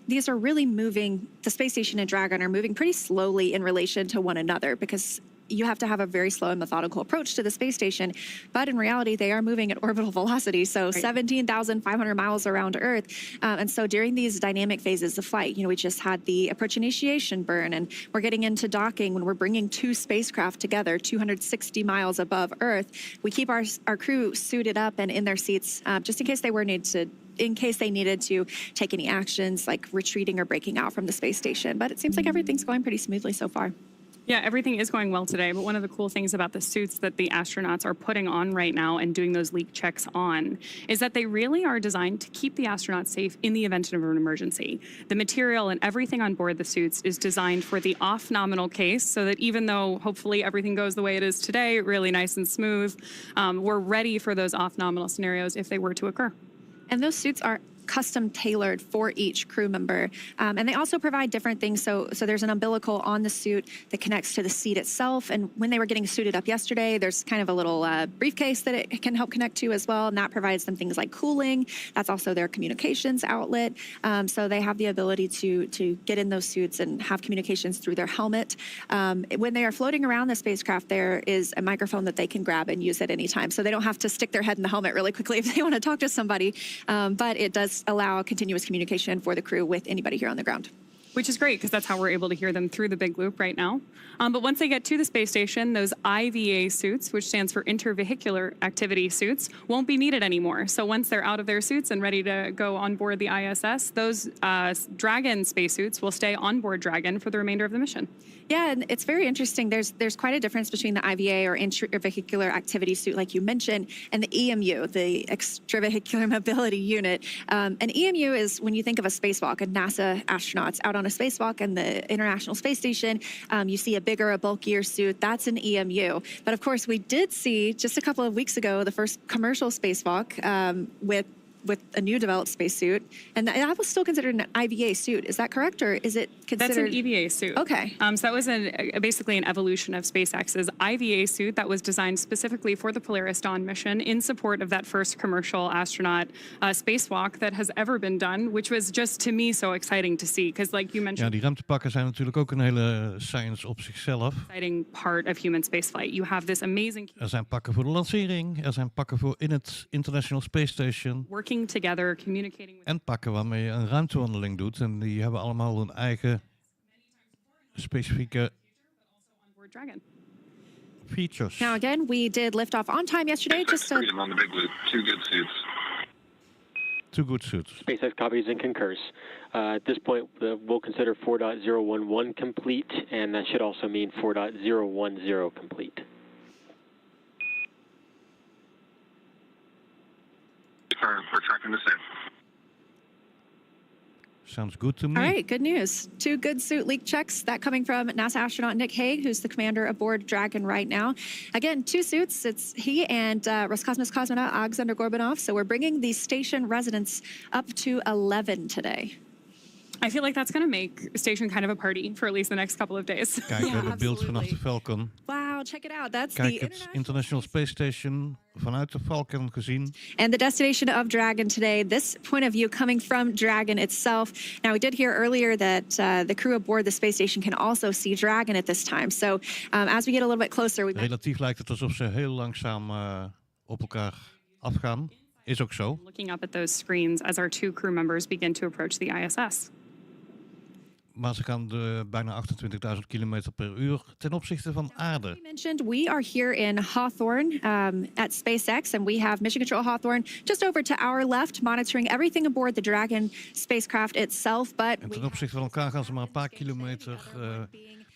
these are really moving, the space station and Dragon are moving pretty slowly in relation to one another because you have to have a very slow and methodical approach to the space station. But in reality, they are moving at orbital velocity, so right. 17,500 miles around Earth. And so during these dynamic phases of flight, we just had the approach initiation burn, and we're getting into docking when we're bringing two spacecraft together, 260 miles above Earth. We keep our crew suited up and in their seats just in case they needed to take any actions like retreating or breaking out from the space station. But it seems like everything's going pretty smoothly so far. Yeah, everything is going well today, but one of the cool things about the suits that the astronauts are putting on right now and doing those leak checks on is that they really are designed to keep the astronauts safe in the event of an emergency. The material and everything on board the suits is designed for the off-nominal case so that even though hopefully everything goes the way it is today, really nice and smooth, we're ready for those off-nominal scenarios if they were to occur. And those suits are custom tailored for each crew member. And they also provide different things. So there's an umbilical on the suit that connects to the seat itself. And when they were getting suited up yesterday, there's kind of a little briefcase that it can help connect to as well. And that provides them things like cooling. That's also their communications outlet. So they have the ability to get in those suits and have communications through their helmet. When they are floating around the spacecraft, there is a microphone that they can grab and use at any time. So they don't have to stick their head in the helmet really quickly if they want to talk to somebody. But it does allow continuous communication for the crew with anybody here on the ground. Which is great because that's how we're able to hear them through the big loop right now. But once they get to the space station, those IVA suits, which stands for intervehicular activity suits, won't be needed anymore. So once they're out of their suits and ready to go on board the ISS, those Dragon spacesuits will stay on board Dragon for the remainder of the mission. Yeah, and it's very interesting. There's quite a difference between the IVA or intravehicular activity suit, like you mentioned, and the EMU, the extravehicular mobility unit. An EMU is when you think of a spacewalk, and NASA astronauts out on a spacewalk and the International Space Station, you see a bigger, a bulkier suit. That's an EMU. But of course, we did see just a couple of weeks ago the first commercial spacewalk with a new developed spacesuit, and that was still considered an IVA suit. Is that correct, or is it considered? That's an EVA suit. Okay. So that was basically an evolution of SpaceX's IVA suit that was designed specifically for the Polaris Dawn mission in support of that first commercial astronaut spacewalk that has ever been done, which was just to me so exciting to see, because like you mentioned. Ja, die ruimtepakken zijn natuurlijk ook een hele science op zichzelf. Exciting part of human spaceflight. You have this amazing. Er zijn pakken voor de lancering, er zijn pakken voor in het International Space Station. Working together, communicating with. En pakken waarmee je een ruimtewandeling doet. En die hebben allemaal hun eigen specifieke features. Now again, we did liftoff on time yesterday. Just freedom on the big loop. 2 good suits. 2 good suits. SpaceX copies and concurs. At this point, we'll consider 4.011 complete, and that should also mean 4.010 complete. We're tracking the same. Sounds good to me. All right, good news. 2 good suit leak checks. That coming from NASA astronaut Nick Hague, who's the commander aboard Dragon right now. Again, 2 suits. It's he and Roscosmos cosmonaut Alexander Gorbanov. So we're bringing the station residents up to 11 today. I feel like that's going to make station kind of a party for at least the next couple of days. Kijk, we hebben beeld vanaf de Falcon. Wow, check it out. That's Kijk, the het International Space Station vanuit de Falcon gezien. And the destination of Dragon today, this point of view coming from Dragon itself. Now, we did hear earlier that the crew aboard the space station can also see Dragon at this time. So as we get a little bit closer... Relatief lijkt het alsof ze heel langzaam op elkaar afgaan. Is ook zo. Looking up at those screens as our 2 crew members begin to approach the ISS. Maar ze gaan bijna 28.000 kilometer per uur ten opzichte van aarde. We mentioned we are here in Hawthorne at SpaceX, and we have Mission Control Hawthorne just over to our left, monitoring everything aboard the Dragon spacecraft itself. But en ten opzichte van elkaar gaan ze maar een paar kilometer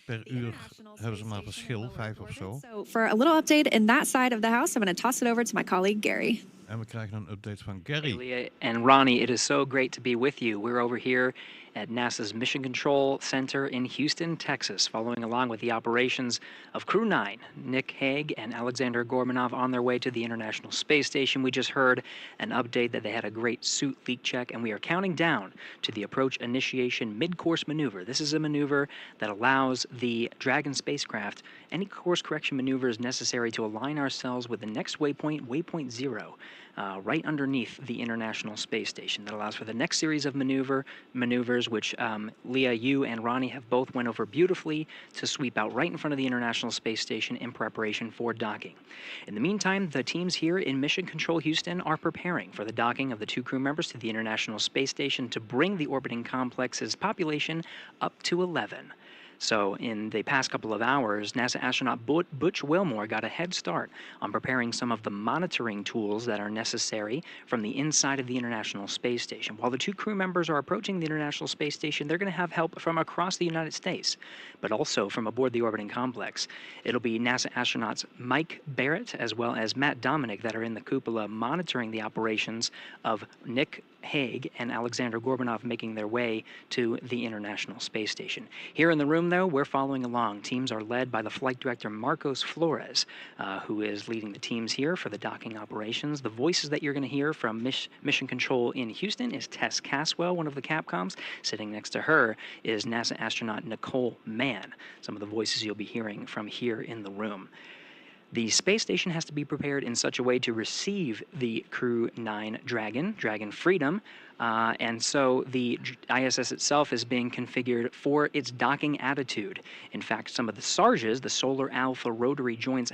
per uur, hebben ze maar verschil, 5 of zo. So for a little update in that side of the house, I'm going to toss it over to my colleague Gary. En we krijgen een update van Gary. Leah and Ronnie, it is so great to be with you. We're over here at NASA's Mission Control Center in Houston, Texas, following along with the operations of Crew 9, Nick Hague and Alexander Gorbanov on their way to the International Space Station. We just heard an update that they had a great suit leak check, and we are counting down to the approach initiation mid-course maneuver. This is a maneuver that allows the Dragon spacecraft any course correction maneuvers necessary to align ourselves with the next waypoint, waypoint 0. Right underneath the International Space Station. That allows for the next series of maneuvers, which Leah, you, and Ronnie have both went over beautifully to sweep out right in front of the International Space Station in preparation for docking. In the meantime, the teams here in Mission Control Houston are preparing for the docking of the 2 crew members to the International Space Station to bring the orbiting complex's population up to 11. So in the past couple of hours, NASA astronaut Butch Wilmore got a head start on preparing some of the monitoring tools that are necessary from the inside of the International Space Station. While the 2 crew members are approaching the International Space Station, they're going to have help from across the United States, but also from aboard the orbiting complex. It'll be NASA astronauts Mike Barrett as well as Matt Dominic that are in the cupola monitoring the operations of Nick Hague and Alexander Gorbanov making their way to the International Space Station. Here in the room, though, we're following along. Teams are led by the flight director, Marcos Flores, who is leading the teams here for the docking operations. The voices that you're going to hear from Mission Control in Houston is Tess Caswell, one of the Capcoms. Sitting next to her is NASA astronaut Nicole Mann. Some of the voices you'll be hearing from here in the room. The space station has to be prepared in such a way to receive the Crew 9 Dragon Freedom, and so the ISS itself is being configured for its docking attitude. In fact, some of the SARJs, the Solar Alpha Rotary Joints,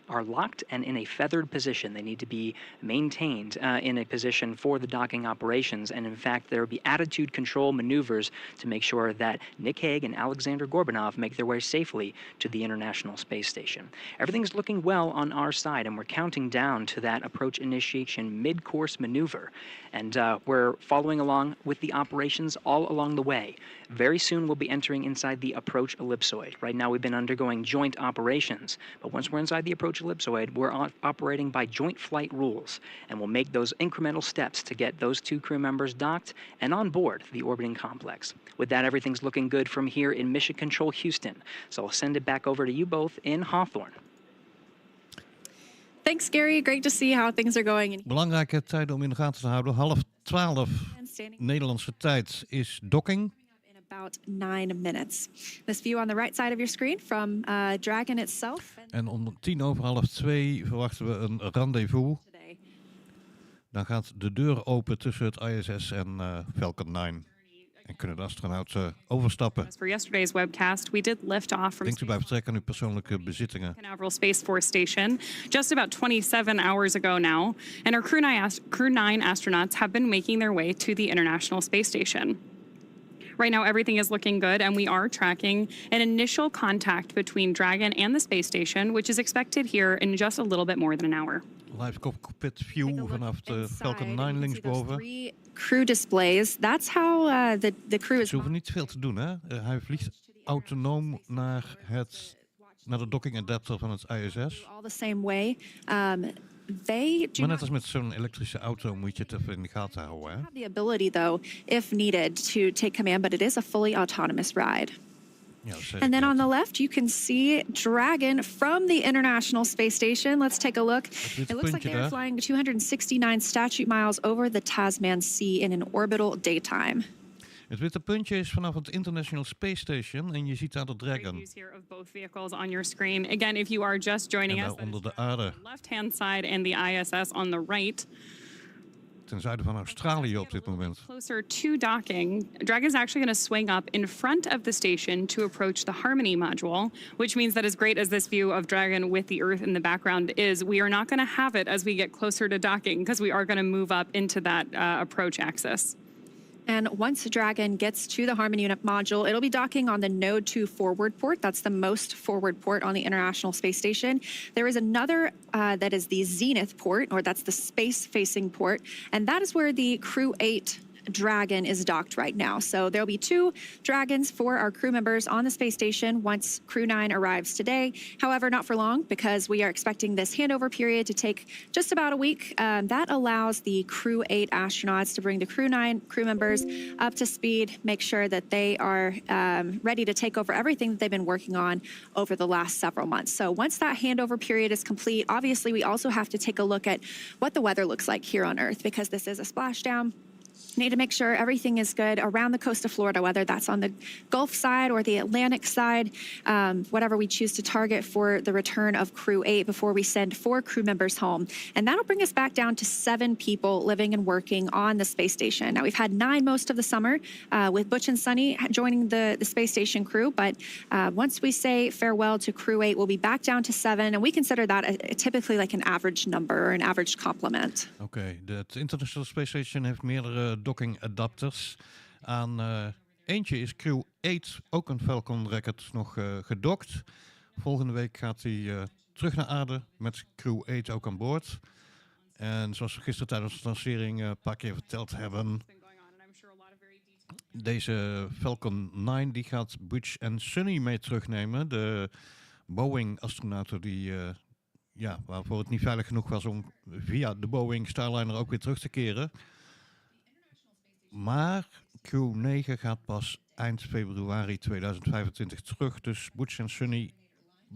are locked and in a feathered position. They need to be maintained in a position for the docking operations, and in fact, there will be attitude control maneuvers to make sure that Nick Hague and Alexander Gorbanov make their way safely to the International Space Station. Everything's looking well on our side, and we're counting down to that approach initiation mid-course maneuver, and we're following along with the operations all along the way. Very soon we'll be entering inside the approach ellipsoid. Right now we've been undergoing joint operations, but once we're inside the approach ellipsoid, we're operating by joint flight rules, and we'll make those incremental steps to get those 2 crew members docked and on board the orbiting complex. With that, everything's looking good from here in Mission Control Houston, so I'll send it back over to you both in Hawthorne. Thanks, Gary. Great to see how things are going. Belangrijke tijden om in de gaten te houden. 11:30 Nederlandse tijd is docking. In about 9 minutes. This view on the right side of your screen from Dragon itself. En om 1:10 verwachten we een rendezvous. Dan gaat de deur open tussen het ISS en Falcon 9. En kunnen de astronauten overstappen. As for yesterday's webcast, we did lift off from Denkt u bij vertrek aan uw persoonlijke bezittingen. Canaveral Space Force Station just about 27 hours ago now, and our Crew 9 astronauts have been making their way to the International Space Station. Right now, everything is looking good, and we are tracking an initial contact between Dragon and the space station, which is expected here in just a little bit more than an hour. Live cockpit view vanaf de Falcon 9 linksboven. 3 crew displays. That's how the crew is. Ze hoeven niet veel te doen, hè? Hij vliegt autonoom naar de docking adapter van het ISS. All the same way. they do Maar net not als met zo'n elektrische auto moet je het even in de gaten houden, hè? have the ability, though, if needed, to take command, but it is a fully autonomous ride. Ja, dat zeg And ik then net. on the left, you can see Dragon from the International Space Station. Let's take a look. It looks like puntje they are daar. flying 269 statute miles over the Tasman Sea in an orbital daytime. Het witte puntje is vanaf het International Space Station en je ziet daar de Dragon. Views here of both vehicles on your screen. Again, if you are just joining En us, daar onder de aarde, left-hand side and the ISS on the right. ten zuiden van Australië op dit moment. Closer to docking, Dragon is actually going to swing up in front of the station to approach the Harmony module, which means that as great as this view of Dragon with the Earth in the background is, we are not going to have it as we get closer to docking because we are going to move up into that approach axis. And once Dragon gets to the Harmony module, it'll be docking on the Node 2 forward port. That's the most forward port on the International Space Station. There is another that is the Zenith port, or that's the space-facing port, and that is where the Crew 8 Dragon is docked right now. So there'll be 2 Dragons for our crew members on the space station once Crew 9 arrives today. However, not for long, because we are expecting this handover period to take just about a week. That allows the Crew 8 astronauts to bring the Crew 9 crew members up to speed, make sure that they are ready to take over everything that they've been working on over the last several months. So once that handover period is complete, obviously we also have to take a look at what the weather looks like here on Earth, because this is a splashdown. Need to make sure everything is good around the coast of Florida, whether that's on the Gulf side or the Atlantic side, whatever we choose to target for the return of Crew 8 before we send 4 crew members home. And that'll bring us back down to 7 people living and working on the space station. Now, we've had 9 most of the summer with Butch and Sunny joining the space station crew, but once we say farewell to Crew 8, we'll be back down to 7, and we consider that typically like an average number or an average complement. Oké, de International Space Station heeft meerdere docking adapters. Aan eentje is Crew 8, ook een Falcon Rocket, nog gedockt. Volgende week gaat hij terug naar aarde met Crew 8 ook aan boord. En zoals we gisteren tijdens de lancering een paar keer verteld hebben, deze Falcon 9 die gaat Butch en Sunny mee terugnemen. De Boeing-astronauten die, waarvoor het niet veilig genoeg was om via de Boeing Starliner ook weer terug te keren. Maar Crew 9 gaat pas eind februari 2025 terug. Dus Butch en Sunny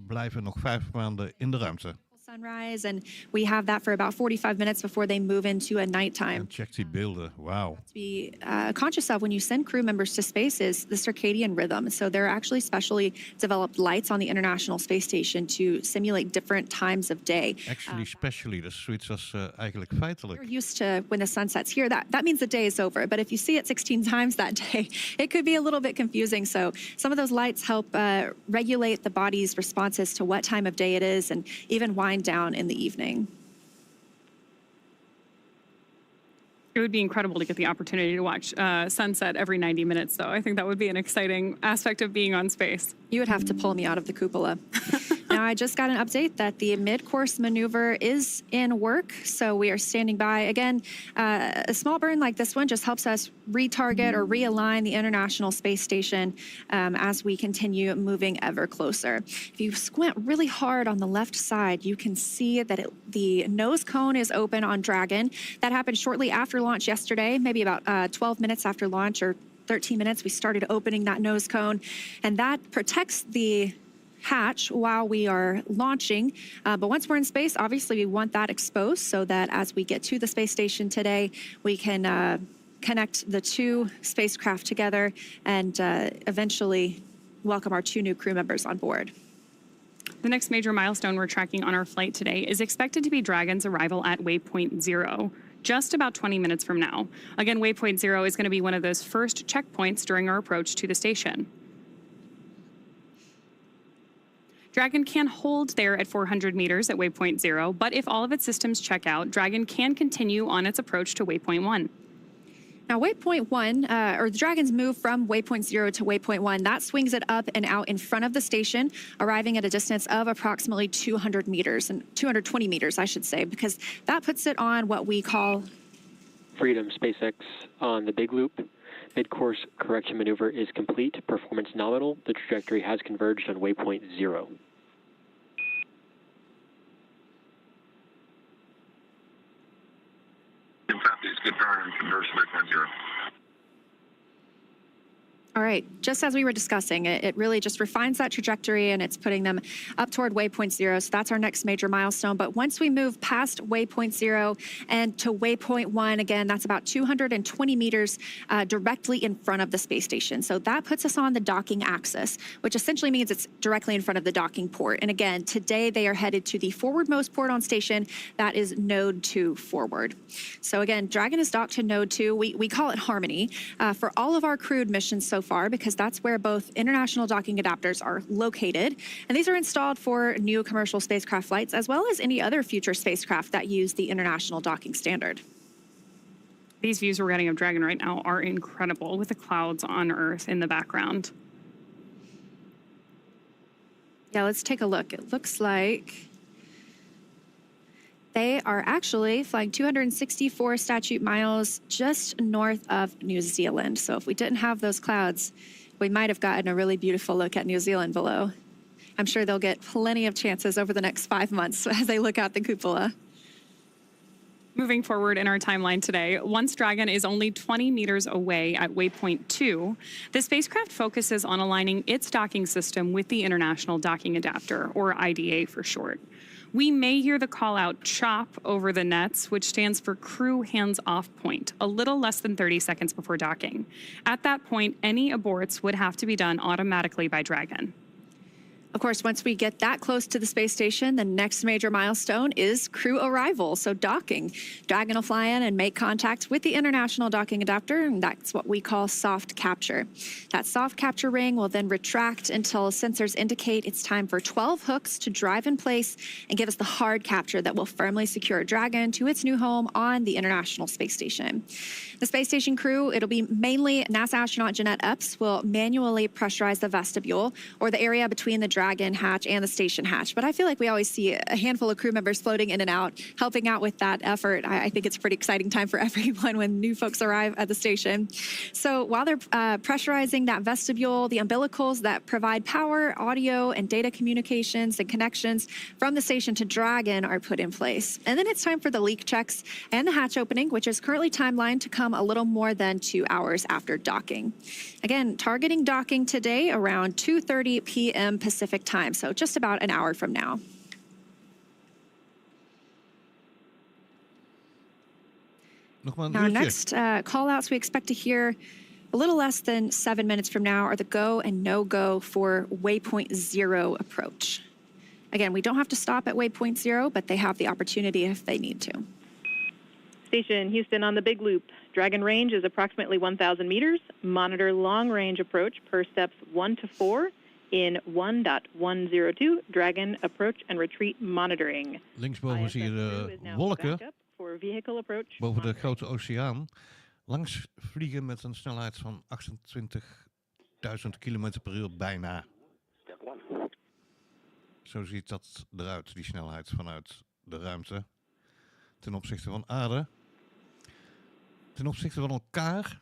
blijven nog 5 maanden in de ruimte. Sunrise, and we have that for about 45 minutes before they move into a nighttime. En check die beelden, wow. To be conscious of when you send crew members to space is the circadian rhythm. So there are actually specially developed lights on the International Space Station to simulate different times of day. Actually, specially, dat is zoiets als eigenlijk feitelijk. We're used to when the sun sets here, that means the day is over. But if you see it 16 times that day, it could be a little bit confusing. So some of those lights help regulate the body's responses to what time of day it is, and even wind down in the evening. It would be incredible to get the opportunity to watch sunset every 90 minutes, though. I think that would be an exciting aspect of being on space. You would have to pull me out of the cupola. Now, I just got an update that the mid-course maneuver is in work, so we are standing by. Again, a small burn like this one just helps us retarget or realign the International Space Station as we continue moving ever closer. If you squint really hard on the left side, you can see that the nose cone is open on Dragon. That happened shortly after launch yesterday, maybe about 12 minutes after launch, or 13 minutes, we started opening that nose cone, and that protects the hatch while we are launching. But once we're in space, obviously we want that exposed so that as we get to the space station today, we can connect the 2 spacecraft together and eventually welcome our 2 new crew members on board. The next major milestone we're tracking on our flight today is expected to be Dragon's arrival at Waypoint 0. Just about 20 minutes from now. Again, Waypoint 0 is going to be one of those first checkpoints during our approach to the station. Dragon can hold there at 400 meters at Waypoint 0, but if all of its systems check out, Dragon can continue on its approach to Waypoint 1. Now, Waypoint 1, or the Dragon's move from Waypoint 0 to Waypoint 1, that swings it up and out in front of the station, arriving at a distance of approximately 200 meters, and 220 meters, I should say, because that puts it on what we call Freedom SpaceX on the big loop. Mid-course correction maneuver is complete. Performance nominal. The trajectory has converged on Waypoint 0. course, waypoint 0. All right, just as we were discussing, it really just refines that trajectory and it's putting them up toward waypoint 0. So that's our next major milestone. But once we move past waypoint 0 and to waypoint 1, again, that's about 220 meters directly in front of the space station. So that puts us on the docking axis, which essentially means it's directly in front of the docking port. And again, today they are headed to the forwardmost port on station. That is node 2 forward. So again, Dragon is docked to node 2. We call it Harmony for all of our crewed missions so far, because that's where both international docking adapters are located. And these are installed for new commercial spacecraft flights, as well as any other future spacecraft that use the international docking standard. These views we're getting of Dragon right now are incredible, with the clouds on Earth in the background. Yeah, let's take a look. It looks like they are actually flying 264 statute miles just north of New Zealand. So if we didn't have those clouds, we might have gotten a really beautiful look at New Zealand below. I'm sure they'll get plenty of chances over the next 5 months as they look out the cupola. Moving forward in our timeline today, once Dragon is only 20 meters away at waypoint 2, the spacecraft focuses on aligning its docking system with the International Docking Adapter, or IDA for short. We may hear the call out CHOP over the nets, which stands for Crew Hands Off Point, a little less than 30 seconds before docking. At that point, any aborts would have to be done automatically by Dragon. Of course, once we get that close to the space station, the next major milestone is crew arrival, so docking. Dragon will fly in and make contact with the International Docking Adapter, and that's what we call soft capture. That soft capture ring will then retract until sensors indicate it's time for 12 hooks to drive in place and give us the hard capture that will firmly secure Dragon to its new home on the International Space Station. The space station crew, it'll be mainly NASA astronaut Jeanette Epps, will manually pressurize the vestibule, or the area between the Dragon hatch and the station hatch. But I feel like we always see a handful of crew members floating in and out, helping out with that effort. I think it's a pretty exciting time for everyone when new folks arrive at the station. So while they're pressurizing that vestibule, the umbilicals that provide power, audio, and data communications and connections from the station to Dragon are put in place. And then it's time for the leak checks and the hatch opening, which is currently timelined to come a little more than 2 hours after docking. Again, targeting docking today around 2:30 p.m. Pacific time, so just about an hour from now. Our next call-outs we expect to hear a little less than 7 minutes from now are the go and no-go for waypoint 0 approach. Again, we don't have to stop at waypoint 0, but they have the opportunity if they need to. Station Houston on the Big Loop. Dragon range is approximately 1,000 meters. Monitor long-range approach per steps 1 to 4 in 1.102. Dragon approach and retreat monitoring. Linksboven zie je de wolken for vehicle approach. boven de grote oceaan. Langs vliegen met een snelheid van 28.000 km per uur bijna. Zo ziet dat eruit, die snelheid vanuit de ruimte. Ten opzichte van aarde. Ten opzichte van elkaar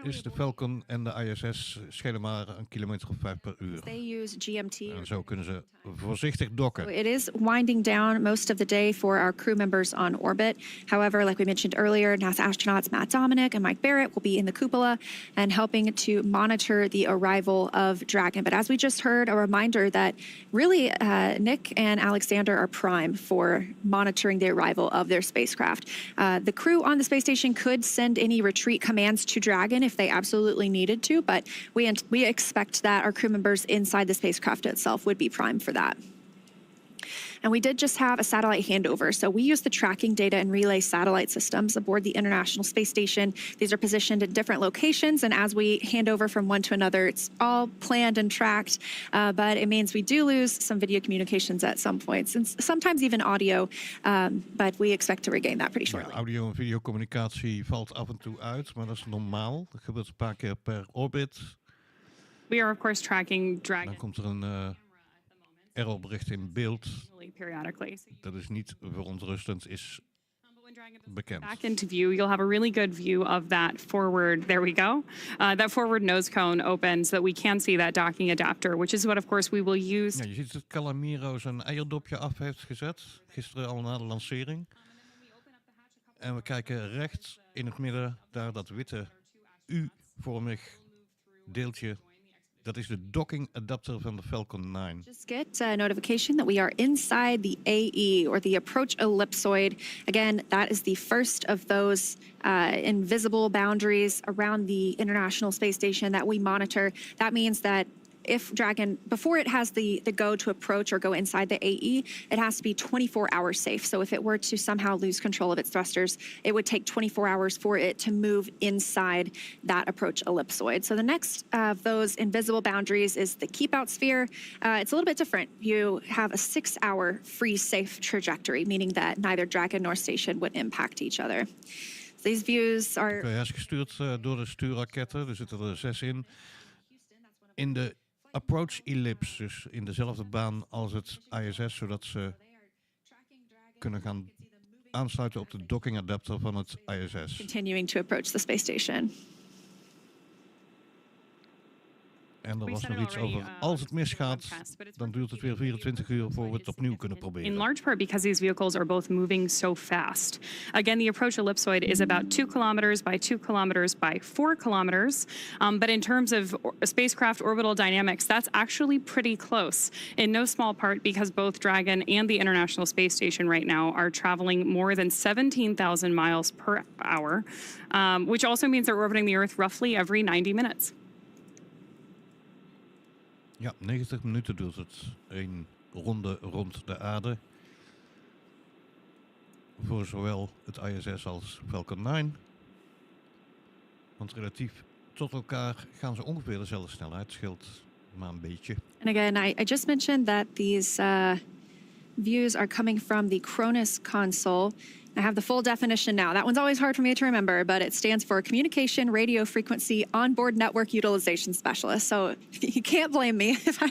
is de Falcon en de ISS schelen maar een kilometer of 5 per uur. They use GMT. En zo kunnen ze voorzichtig dokken. It is winding down most of the day for our crew members on orbit. However, like we mentioned earlier, NASA astronauts Matt Dominic and Mike Barrett will be in the cupola and helping to monitor the arrival of Dragon. But as we just heard, a reminder that really Nick and Alexander are prime for monitoring the arrival of their spacecraft. The crew on the space station could send any retreat commands to Dragon if they absolutely needed to, but we expect that our crew members inside the spacecraft itself would be primed for that. And we did just have a satellite handover. So we use the tracking data and relay satellite systems aboard the International Space Station. These are positioned in different locations. And as we hand over from one to another, it's all planned and tracked. But it means we do lose some video communications at some points, and sometimes even audio. But we expect to regain that pretty shortly. Ja, audio- en videocommunicatie valt af en toe uit, maar dat is normaal. Dat gebeurt een paar keer per orbit. We are, of course, tracking Dragon. Dan komt er een errorbericht in beeld. Periodically. Dat is niet verontrustend, is bekend. Back into view, you'll have a really good view of that forward, there we go, that forward nose cone opens so that we can see that docking adapter, which is what, of course, we will use. Ja, je ziet dat Calamiro zijn eierdopje af heeft gezet, gisteren al na de lancering. En we kijken rechts in het midden, daar dat witte U-vormig deeltje. Dat is de docking adapter van de Falcon 9. Just get a notification that we are inside the AE, or the approach ellipsoid. Again, that is the first of those invisible boundaries around the International Space Station that we monitor. That means that if Dragon, before it has the go to approach or go inside the AE, it has to be 24 hours safe. So if it were to somehow lose control of its thrusters, it would take 24 hours for it to move inside that approach ellipsoid. So the next of those invisible boundaries is the keep out sphere. It's a little bit different. You have a 6-hour free safe trajectory, meaning that neither Dragon nor station would impact each other. So these views are... Hij is gestuurd door de stuurraketten. Er zitten er 6 in. In de approach ellipse, dus in dezelfde baan als het ISS, zodat ze kunnen gaan aansluiten op de docking adapter van het ISS. Continuing to approach the space station. En er was nog iets over, als het misgaat, dan duurt het weer 24 uur voor we het opnieuw kunnen proberen. In large part because these vehicles are both moving so fast. Again, the approach ellipsoid is about 2 kilometers by 2 kilometers by 4 kilometers. But in terms of spacecraft orbital dynamics, that's actually pretty close. In no small part because both Dragon and the International Space Station right now are traveling more than 17,000 miles per hour, which also means they're orbiting the Earth roughly every 90 minutes. Ja, 90 minuten duurt het. Een ronde rond de aarde. Voor zowel het ISS als Falcon 9. Want relatief tot elkaar gaan ze ongeveer dezelfde snelheid. Scheelt maar een beetje. And again, I just mentioned that these views are coming from the Cronus console. I have the full definition now. That one's always hard for me to remember, but it stands for Communication Radio Frequency Onboard Network Utilization Specialist. So you can't blame me if I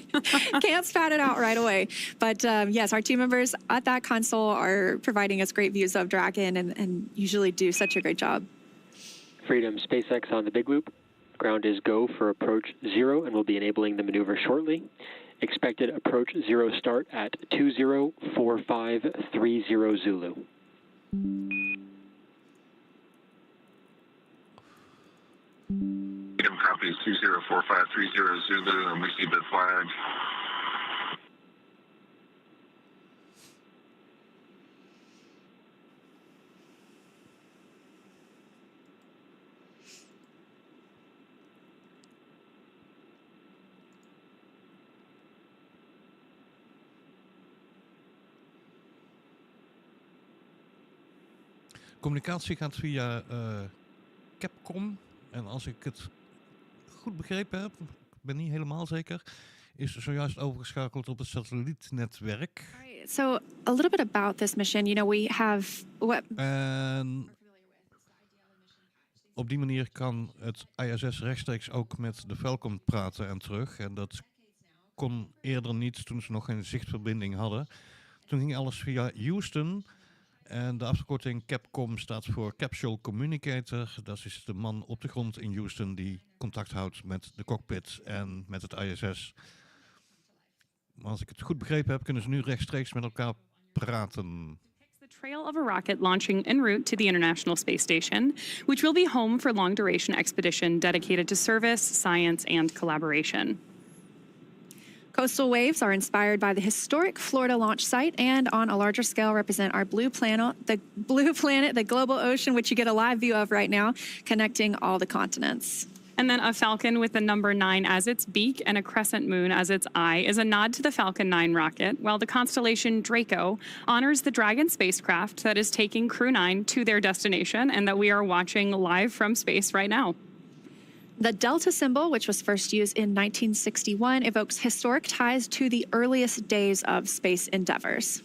can't spat it out right away. But yes, our team members at that console are providing us great views of Dragon and usually do such a great job. Freedom SpaceX on the big loop. Ground is go for approach 0 and we'll be enabling the maneuver shortly. Expected approach 0 start at 204530 Zulu. Freedom copies 204530 Zulu, and we see the flag. Communicatie gaat via Capcom. En als ik het goed begrepen heb, ik ben niet helemaal zeker, is zojuist overgeschakeld op het satellietnetwerk. So a little bit about this mission. You know, we have En op die manier kan het ISS rechtstreeks ook met de Falcon praten en terug. En dat kon eerder niet toen ze nog geen zichtverbinding hadden. Toen ging alles via Houston. En de afkorting Capcom staat voor Capsule Communicator. Dat is de man op de grond in Houston die contact houdt met de cockpit en met het ISS. Maar als ik het goed begrepen heb, kunnen ze nu rechtstreeks met elkaar praten. The trail of a rocket launching en route to the International Space Station, which will be home for long-duration expedition dedicated to service, science, and collaboration. Coastal waves are inspired by the historic Florida launch site and on a larger scale represent our blue planet, the global ocean, which you get a live view of right now, connecting all the continents. And then a falcon with the number 9 as its beak and a crescent moon as its eye is a nod to the Falcon 9 rocket, while the constellation Draco honors the Dragon spacecraft that is taking Crew 9 to their destination and that we are watching live from space right now. The Delta symbol, which was first used in 1961, evokes historic ties to the earliest days of space endeavors.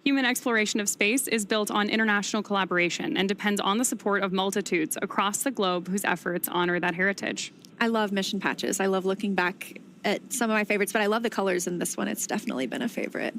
Human exploration of space is built on international collaboration and depends on the support of multitudes across the globe whose efforts honor that heritage. I love mission patches. I love looking back at some of my favorites, but I love the colors in this one. It's definitely been a favorite.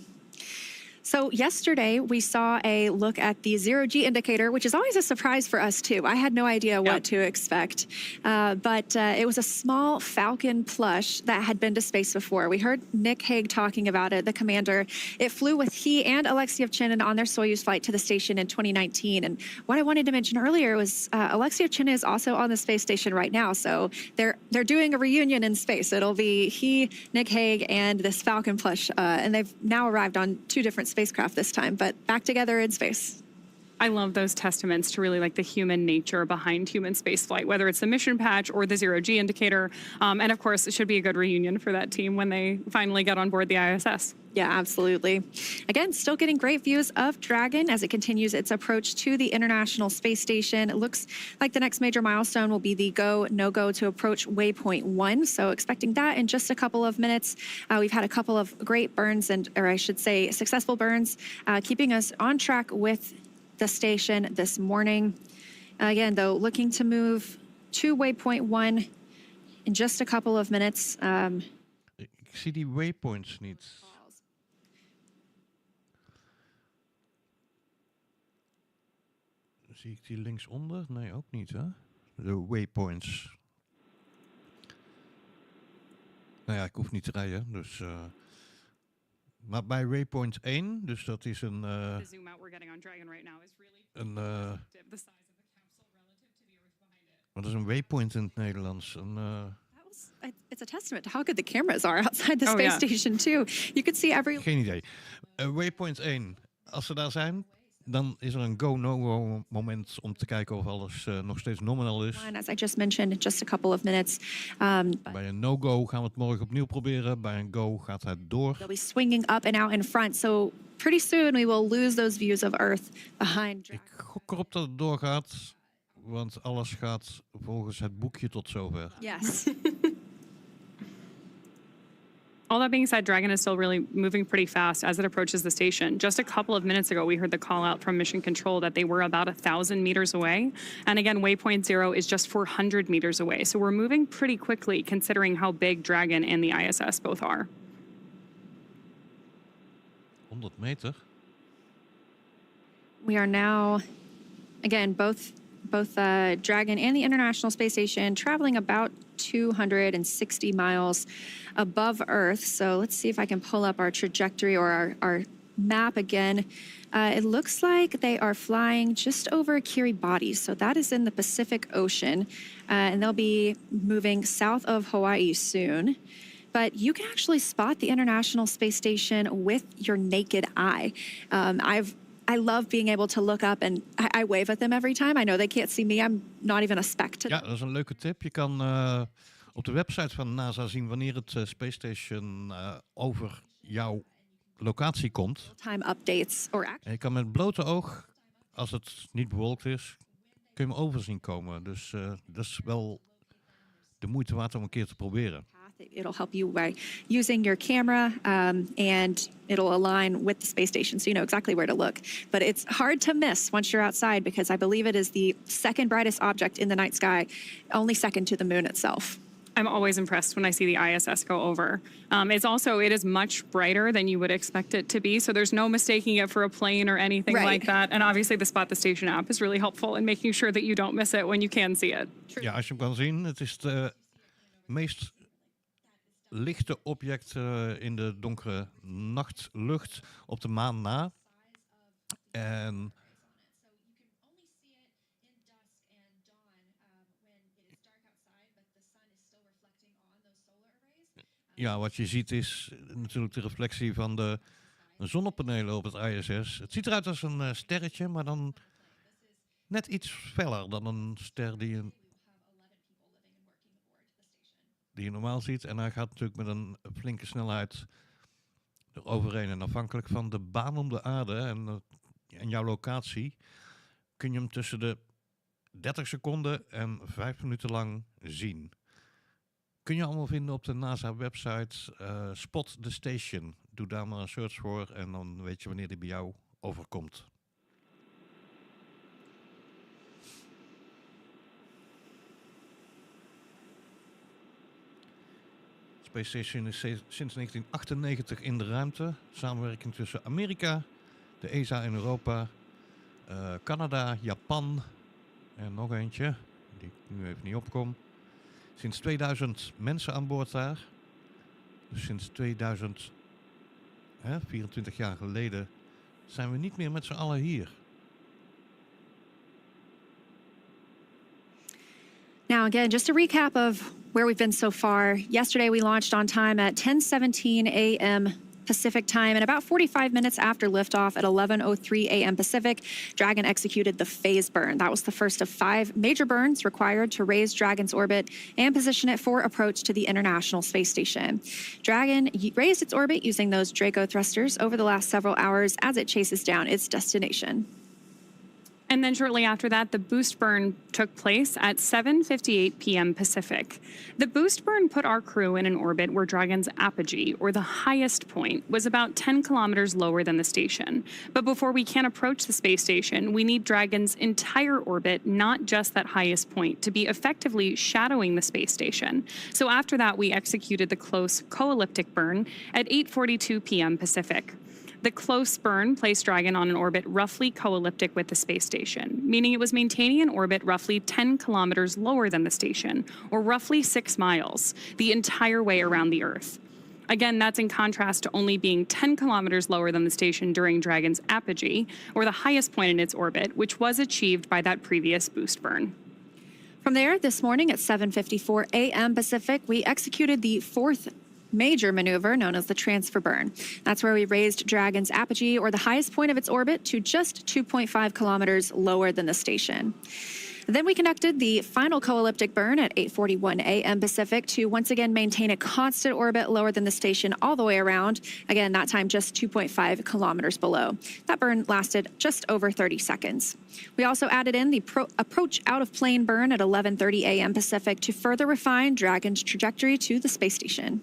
So yesterday we saw a look at the zero-G indicator, which is always a surprise for us too. I had no idea what to expect, but it was a small Falcon plush that had been to space before. We heard Nick Hague talking about it, the commander. It flew with he and Alexei Ovchinin on their Soyuz flight to the station in 2019. And what I wanted to mention earlier was Alexei Ovchinin is also on the space station right now. So they're doing a reunion in space. It'll be he, Nick Hague, and this Falcon plush, and they've now arrived on 2 different spacecraft this time, but back together in space. I love those testaments to really like the human nature behind human spaceflight, whether it's the mission patch or the zero-G indicator. And of course, it should be a good reunion for that team when they finally get on board the ISS. Yeah, absolutely. Again, still getting great views of Dragon as it continues its approach to the International Space Station. It looks like the next major milestone will be the go, no-go to approach waypoint 1. So expecting that in just a couple of minutes. We've had a couple of great burns, or I should say successful burns, keeping us on track with the station this morning. Again, though, looking to move to waypoint 1 in just a couple of minutes. Ik zie die waypoints niet. Zie ik die linksonder? Nee, ook niet, hè? De waypoints. Nou ja, ik hoef niet te rijden, dus... Maar bij waypoint 1, dus dat is een... The zoom out we're getting on Dragon right now is really the size of the capsule relative to the Earth behind it. Wat is een waypoint in het Nederlands? It's a testament to how good the cameras are outside the space station too. You could see every... Geen idee. Waypoint 1, als ze daar zijn, dan is er een go-no-go moment om te kijken of alles nog steeds nominal is. As I just mentioned, in just a couple of minutes. Bij een no-go gaan we het morgen opnieuw proberen. Bij een go gaat het door. They'll be swinging up and out in front. So pretty soon we will lose those views of Earth behind. Ik gok erop dat het doorgaat, want alles gaat volgens het boekje tot zover. Yes. All that being said, Dragon is still really moving pretty fast as it approaches the station. Just a couple of minutes ago, we heard the call out from Mission Control that they were about 1,000 meters away. And again, waypoint 0 is just 400 meters away. So we're moving pretty quickly considering how big Dragon and the ISS both are. 100 meter? We are now, again, both Dragon and the International Space Station traveling about 260 miles above Earth. So let's see if I can pull up our trajectory or our map again. It looks like they are flying just over Kiribati. So that is in the Pacific Ocean. And they'll be moving south of Hawaii soon. But you can actually spot the International Space Station with your naked eye. I love being able to look up and I wave at them every time. I know they can't see me. I'm not even a speck to them. Ja, dat is een leuke tip. Je kan op de website van NASA zien wanneer het Space Station over jouw locatie komt. Time updates or en je kan met blote oog, als het niet bewolkt is, kun je hem over zien komen. Dus dat is wel de moeite waard om een keer te proberen. It'll help you by using your camera and it'll align with the space station so you know exactly where to look. But it's hard to miss once you're outside because I believe it is the second brightest object in the night sky, only second to the moon itself. I'm always impressed when I see the ISS go over. It is much brighter than you would expect it to be. So there's no mistaking it for a plane or anything like that. And obviously the Spot the Station app is really helpful in making sure that you don't miss it when you can see it. Ja, als je hem kan zien, het is de meest lichte object in de donkere nachtlucht op de maan na. En ja, wat je ziet is natuurlijk de reflectie van de zonnepanelen op het ISS. Het ziet eruit als een sterretje, maar dan net iets feller dan een ster die je normaal ziet. En hij gaat natuurlijk met een flinke snelheid eroverheen. En afhankelijk van de baan om de aarde en jouw locatie kun je hem tussen de 30 seconden en 5 minuten lang zien. Kun je allemaal vinden op de NASA-website Spot the Station. Doe daar maar een search voor en dan weet je wanneer die bij jou overkomt. Space Station is sinds 1998 in de ruimte. Samenwerking tussen Amerika, de ESA in Europa, Canada, Japan en nog eentje, die ik nu even niet opkom. Sinds 2000 mensen aan boord daar. Dus sinds 2000, 24 jaar geleden, zijn we niet meer met z'n allen hier. Now, again, just a recap of where we've been so far. Yesterday, we launched on time at 10:17 a.m. Pacific time, and about 45 minutes after liftoff at 11:03 a.m. Pacific, Dragon executed the phase burn. That was the first of 5 major burns required to raise Dragon's orbit and position it for approach to the International Space Station. Dragon raised its orbit using those Draco thrusters over the last several hours as it chases down its destination. And then shortly after that, the boost burn took place at 7:58 p.m. Pacific. The boost burn put our crew in an orbit where Dragon's apogee, or the highest point, was about 10 kilometers lower than the station. But before we can approach the space station, we need Dragon's entire orbit, not just that highest point, to be effectively shadowing the space station. So after that, we executed the close co-elliptic burn at 8:42 p.m. Pacific. The close burn placed Dragon on an orbit roughly co-elliptic with the space station, meaning it was maintaining an orbit roughly 10 kilometers lower than the station, or roughly 6 miles, the entire way around the Earth. Again, that's in contrast to only being 10 kilometers lower than the station during Dragon's apogee, or the highest point in its orbit, which was achieved by that previous boost burn. From there, this morning at 7:54 a.m. Pacific, we executed the 4th major maneuver known as the transfer burn. That's where we raised Dragon's apogee, or the highest point of its orbit, to just 2.5 kilometers lower than the station. Then we conducted the final co-elliptic burn at 8:41 a.m. Pacific to once again maintain a constant orbit lower than the station all the way around. Again, that time just 2.5 kilometers below. That burn lasted just over 30 seconds. We also added in the approach out of plane burn at 11:30 a.m. Pacific to further refine Dragon's trajectory to the space station.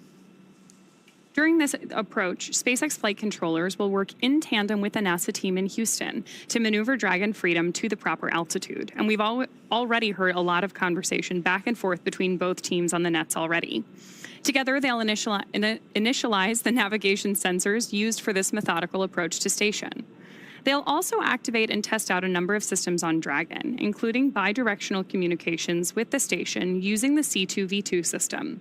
During this approach, SpaceX flight controllers will work in tandem with the NASA team in Houston to maneuver Dragon Freedom to the proper altitude. And we've already heard a lot of conversation back and forth between both teams on the nets already. Together, they'll initialize the navigation sensors used for this methodical approach to station. They'll also activate and test out a number of systems on Dragon, including bidirectional communications with the station using the C2V2 system.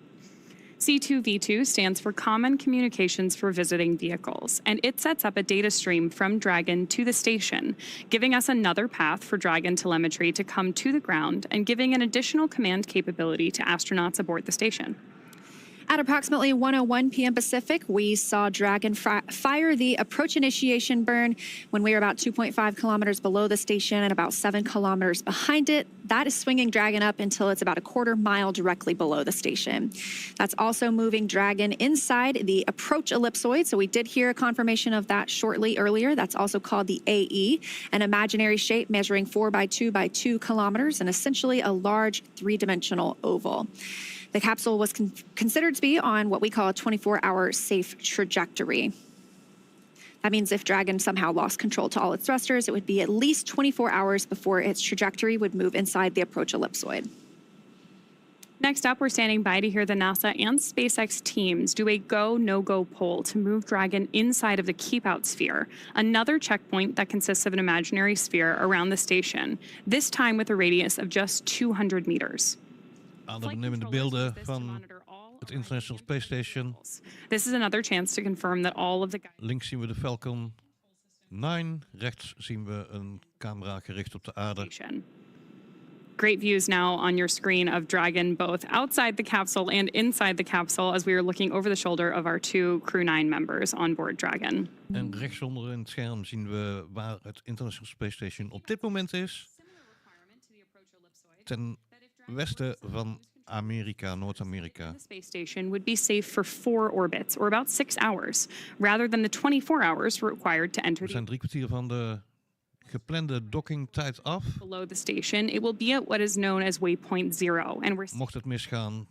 C2V2 stands for Common Communications for Visiting Vehicles, and it sets up a data stream from Dragon to the station, giving us another path for Dragon telemetry to come to the ground and giving an additional command capability to astronauts aboard the station. At approximately 1:01 p.m. Pacific, we saw Dragon fire the approach initiation burn when we were about 2.5 kilometers below the station and about 7 kilometers behind it. That is swinging Dragon up until it's about a quarter mile directly below the station. That's also moving Dragon inside the approach ellipsoid. So we did hear a confirmation of that shortly earlier. That's also called the AE, an imaginary shape measuring 4 by 2 by 2 kilometers and essentially a large 3-dimensional oval. The capsule was considered to be on what we call a 24-hour safe trajectory. That means if Dragon somehow lost control to all its thrusters, it would be at least 24 hours before its trajectory would move inside the approach ellipsoid. Next up, we're standing by to hear the NASA and SpaceX teams do a go, no-go poll to move Dragon inside of the keep-out sphere, another checkpoint that consists of an imaginary sphere around the station, this time with a radius of just 200 meters. Adembenemende beelden van het International Space Station. This is another chance to confirm that all of the... Links zien we de Falcon 9. Rechts zien we een camera gericht op de aarde. Great views now on your screen of Dragon, both outside the capsule and inside the capsule, as we are looking over the shoulder of our 2 Crew 9 members on board Dragon. En rechtsonder in het scherm zien we waar het International Space Station op dit moment is. Ten westen van Amerika, Noord-Amerika. The space station would be safe for 4 orbits, or about 6 hours, rather than the 24 hours required to enter. We zijn 3 kwartier van de geplande dockingtijd af. Below the station, it will be at what is known as waypoint 0, and we're... Mocht het misgaan,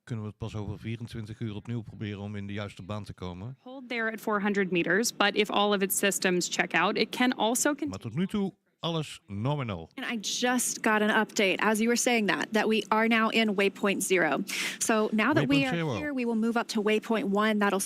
kunnen we het pas over 24 uur opnieuw proberen om in de juiste baan te komen. Hold there at 400 meters, but if all of its systems check out, it can also... Maar tot nu toe alles nominal. And I just got an update as you were saying that we are now in waypoint 0. So now that we are here, we will move up to waypoint 1. That'll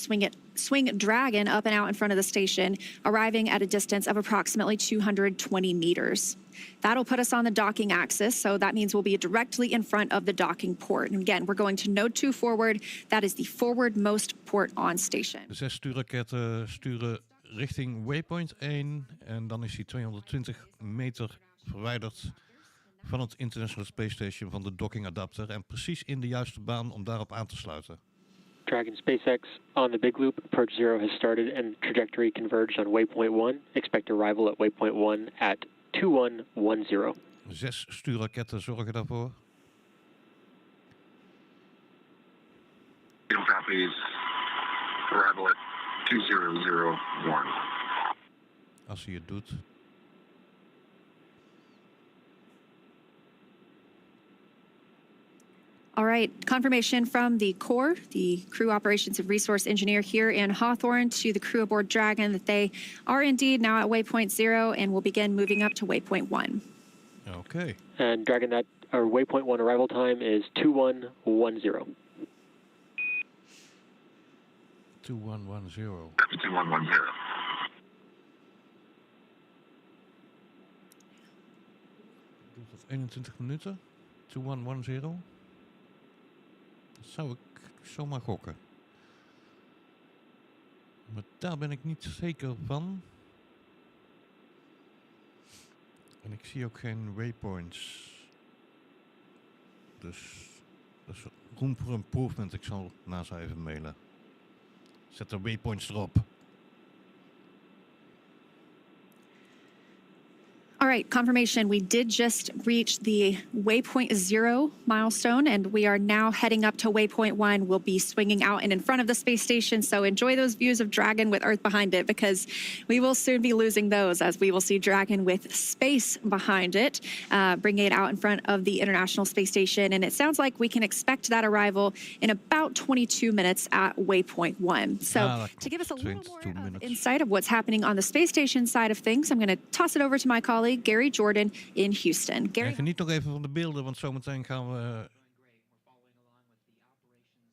swing Dragon up and out in front of the station, arriving at a distance of approximately 220 meters. That'll put us on the docking axis, so that means we'll be directly in front of the docking port. And again, we're going to node 2 forward. That is the forwardmost port on station. De 6 stuurraketten sturen richting waypoint 1 en dan is hij 220 meter verwijderd van het International Space Station van de docking adapter en precies in de juiste baan om daarop aan te sluiten. Dragon SpaceX on the big loop. Approach 0 has started and trajectory converged on waypoint 1. Expect arrival at waypoint 1 at 2110. 6 stuurraketten zorgen daarvoor. Copies. Arrival at 2001. Als hij het doet. All right, confirmation from the core, the crew operations and resource engineer here in Hawthorne, to the crew aboard Dragon that they are indeed now at waypoint 0 and will begin moving up to waypoint 1. Okay. And Dragon, that our waypoint 1 arrival time is 2110. 2110. 2110. Doet dat 21 minuten? 2110? Dat zou ik zomaar gokken. Maar daar ben ik niet zeker van. En ik zie ook geen waypoints. Dus dat is room for improvement. Ik zal NASA even mailen. Zet er waypoints erop. All right, confirmation. We did just reach the waypoint 0 milestone, and we are now heading up to waypoint 1. We'll be swinging out and in front of the space station, so enjoy those views of Dragon with Earth behind it, because we will soon be losing those as we will see Dragon with space behind it, bringing it out in front of the International Space Station. And it sounds like we can expect that arrival in about 22 minutes at waypoint 1. So to give us a little more insight of what's happening on the space station side of things, I'm going to toss it over to my colleague, Gary Jordan in Houston. Gary, geniet nog even van de beelden, want zometeen gaan we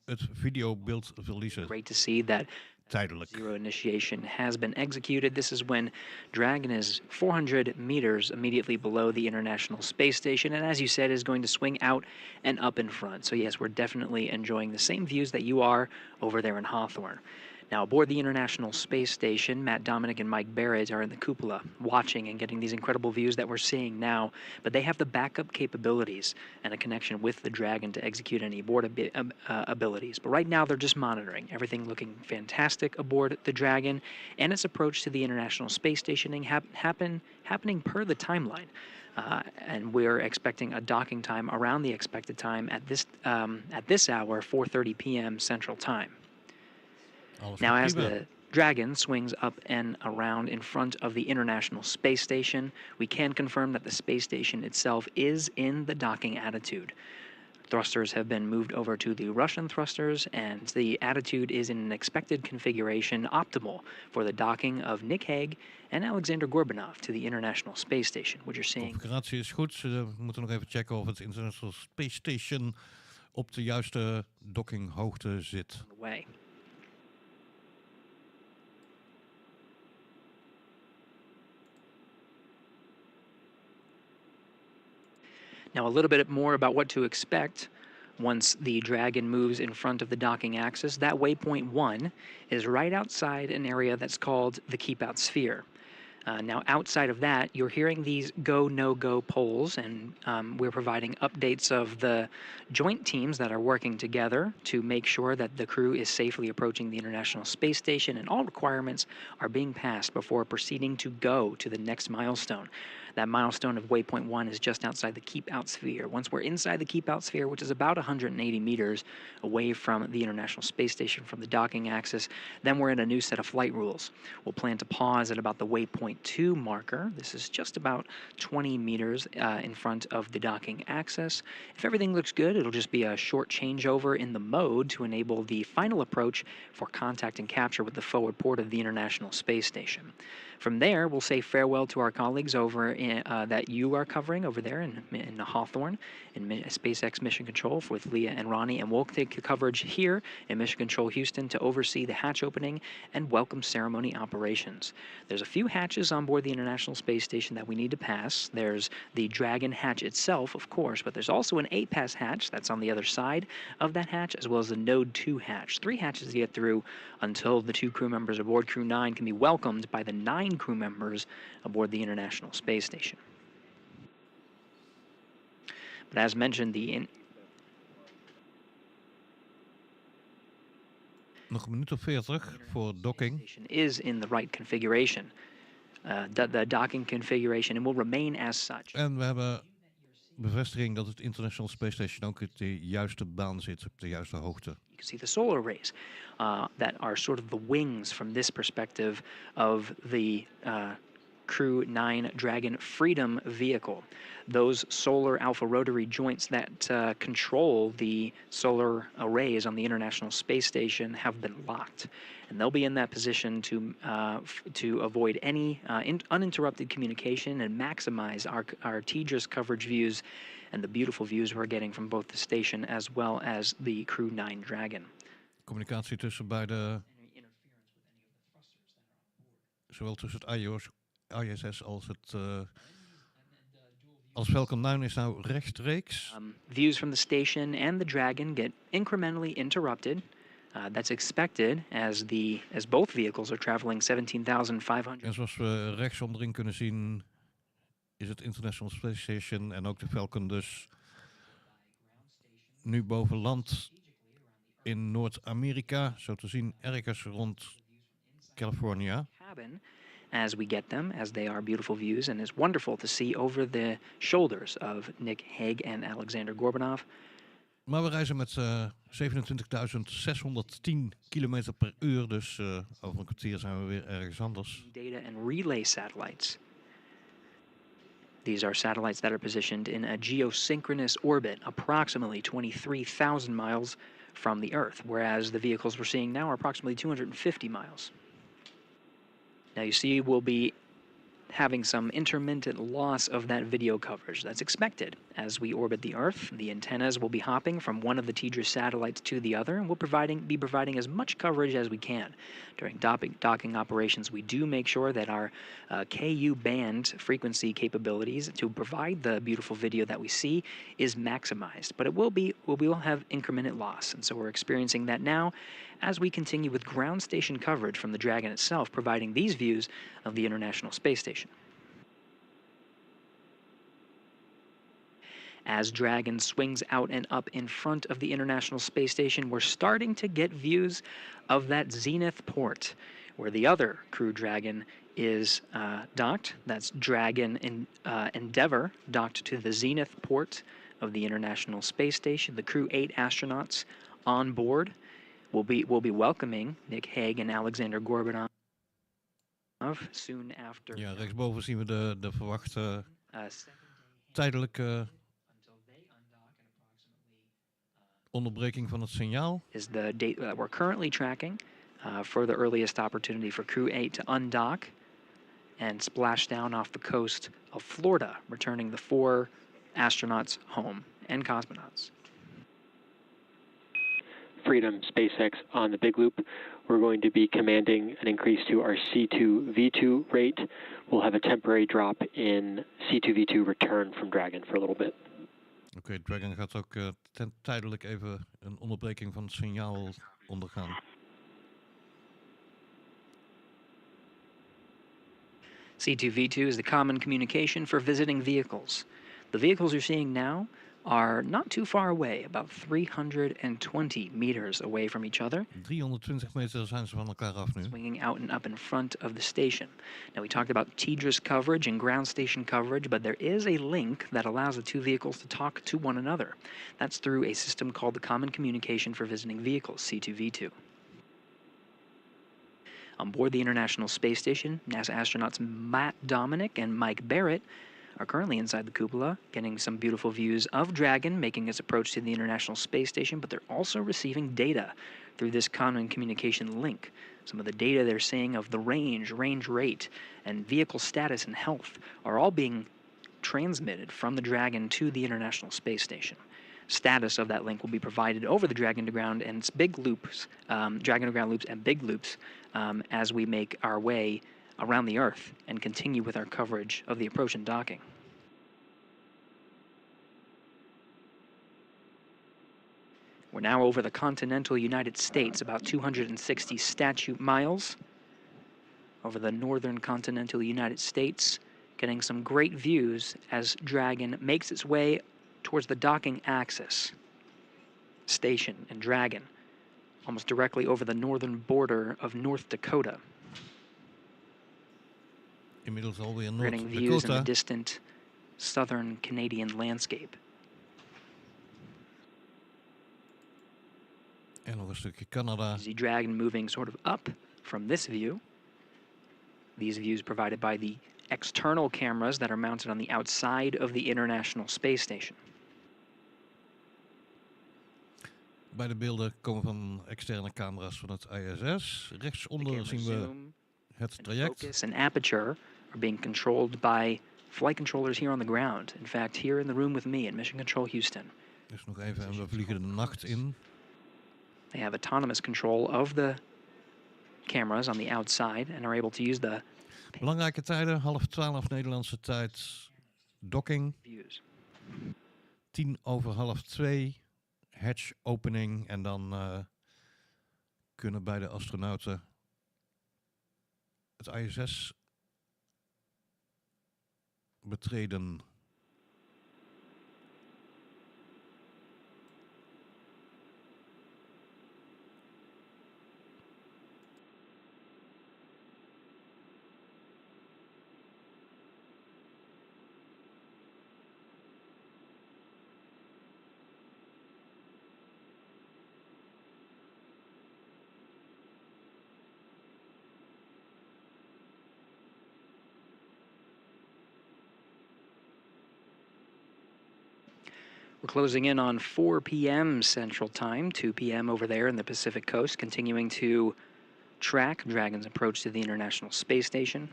het videobeeld verliezen. Great to see that tijdelijk. Zero initiation has been executed. This is when Dragon is 400 meters immediately below the International Space Station, and as you said, is going to swing out and up in front. So yes, we're definitely enjoying the same views that you are over there in Hawthorne. Now, aboard the International Space Station, Matt Dominic and Mike Barrett are in the cupola watching and getting these incredible views that we're seeing now, but they have the backup capabilities and a connection with the Dragon to execute any abort abilities. But right now, they're just monitoring. Everything looking fantastic aboard the Dragon, and its approach to the International Space Station happening per the timeline. And we're expecting a docking time around the expected time at this hour, 4:30 p.m. Central Time. Now, as the Dragon swings up and around in front of the International Space Station, we can confirm that the space station itself is in the docking attitude. Thrusters have been moved over to the Russian thrusters, and the attitude is in an expected configuration optimal for the docking of Nick Hague and Alexander Gorbanov to the International Space Station, which you're seeing. Configuratie is goed. We moeten nog even checken of het International Space Station op de juiste dockinghoogte zit. Now, a little bit more about what to expect once the Dragon moves in front of the docking axis. That waypoint 1 is right outside an area that's called the Keep Out Sphere. Now, outside of that, you're hearing these go, no-go polls, and we're providing updates of the joint teams that are working together to make sure that the crew is safely approaching the International Space Station, and all requirements are being passed before proceeding to go to the next milestone. That milestone of waypoint 1 is just outside the Keep Out Sphere. Once we're inside the Keep Out Sphere, which is about 180 meters away from the International Space Station from the docking axis, then we're in a new set of flight rules. We'll plan to pause at about the waypoint 2 marker. This is just about 20 meters in front of the docking axis. If everything looks good, it'll just be a short changeover in the mode to enable the final approach for contact and capture with the forward port of the International Space Station. From there, we'll say farewell to our colleagues over in, that you are covering over there in Hawthorne, in SpaceX Mission Control with Leah and Ronnie, and we'll take the coverage here in Mission Control Houston to oversee the hatch opening and welcome ceremony operations. There's a few hatches on board the International Space Station that we need to pass. There's the Dragon hatch itself, of course, but there's also an 8-pass hatch that's on the other side of that hatch, as well as the Node 2 hatch. 3 hatches to get through until the 2 crew members aboard Crew 9 can be welcomed by the 9 crew members aboard the International Space Station. But as mentioned, Nog een minuut of 40 voor docking. Is in the right configuration, the docking configuration, and will remain as such. En we hebben bevestiging dat het International Space Station ook op de juiste baan zit, op de juiste hoogte. You can see the solar arrays that are sort of the wings from this perspective of the Crew 9 Dragon Freedom vehicle. Those solar alpha rotary joints that control the solar arrays on the International Space Station have been locked, and they'll be in that position to avoid any uninterrupted communication and maximize our TDRS coverage views and the beautiful views we're getting from both the station as well as the Crew 9 Dragon. Communicatie tussen beide, zowel tussen het ISS als het als Falcon 9 is nou rechtstreeks. Views from the station and the Dragon get incrementally interrupted. That's expected as both vehicles are traveling 17,500. En zoals we rechts onderin kunnen zien, is het International Space Station en ook de Falcon dus nu boven land in Noord-Amerika, zo te zien ergens rond California. As we get them, as they are beautiful views, and it's wonderful to see over the shoulders of Nick Hague and Alexander Gorbanov. Maar we reizen met 27.610 kilometer per uur, dus over een kwartier zijn we weer ergens anders. Data and relay satellites. These are satellites that are positioned in a geosynchronous orbit, approximately 23,000 miles from the Earth, whereas the vehicles we're seeing now are approximately 250 miles. Now you see we'll be having some intermittent loss of that video coverage. That's expected. As we orbit the Earth, the antennas will be hopping from one of the TDRS satellites to the other, and we'll be providing as much coverage as we can. During docking operations, we do make sure that our KU band frequency capabilities to provide the beautiful video that we see is maximized. But we will have incremental loss, and so we're experiencing that now as we continue with ground station coverage from the Dragon itself, providing these views of the International Space Station. As Dragon swings out and up in front of the International Space Station, we're starting to get views of that Zenith port, where the other Crew Dragon is docked. That's Dragon Endeavour docked to the Zenith port of the International Space Station. The Crew 8 astronauts on board will be welcoming Nick Hague and Alexander Gorbanov soon after. Ja, rechtsboven zien we de verwachte tijdelijke onderbreking van het signaal. Is the date that we're currently tracking for the earliest opportunity for Crew 8 to undock and splash down off the coast of Florida, returning the 4 astronauts home and cosmonauts. Freedom SpaceX on the big loop. We're going to be commanding an increase to our C2V2 rate. We'll have a temporary drop in C2V2 return from Dragon for a little bit. Oké, Dragon gaat ook tijdelijk even een onderbreking van het signaal ondergaan. C2V2 is the common communication for visiting vehicles. The vehicles you're seeing now are not too far away, about 320 meters away from each other. 320 meter zijn ze van elkaar af nu. Swinging out and up in front of the station. Now we talked about TDRS coverage and ground station coverage, but there is a link that allows the 2 vehicles to talk to one another. That's through a system called the Common Communication for Visiting Vehicles, C2V2. On board the International Space Station, NASA astronauts Matt Dominic and Mike Barrett are currently inside the cupola, getting some beautiful views of Dragon making its approach to the International Space Station, but they're also receiving data through this common communication link. Some of the data they're seeing of the range rate, and vehicle status and health are all being transmitted from the Dragon to the International Space Station. Status of that link will be provided over the Dragon to Ground and its big loops, Dragon to Ground loops and big loops, as we make our way around the Earth and continue with our coverage of the approach and docking. We're now over the continental United States, about 260 statute miles over the northern continental United States, getting some great views as Dragon makes its way towards the docking axis. Station and Dragon, almost directly over the northern border of North Dakota. Inmiddels alweer Getting North views in the Dakota. distant southern Canadian landscape. En nog een stukje Canada. You see Dragon moving sort of up from this view. These views provided by the external cameras that are mounted on the outside of the International Space Station. Beide beelden komen van externe camera's van het ISS. Rechtsonder zien we het traject. Focus and aperture are being controlled by flight controllers here on the ground. In fact, here in the room with me in Mission Control Houston. Dus nog even en we vliegen de nacht in. They have autonomous control of the cameras on the outside and are able to use the Belangrijke tijden, 11:30 Nederlandse tijd, docking. 2:10, hatch opening en dan kunnen beide astronauten het ISS betreden. We're closing in on 4 p.m. Central Time, 2 p.m. over there in the Pacific Coast, continuing to track Dragon's approach to the International Space Station.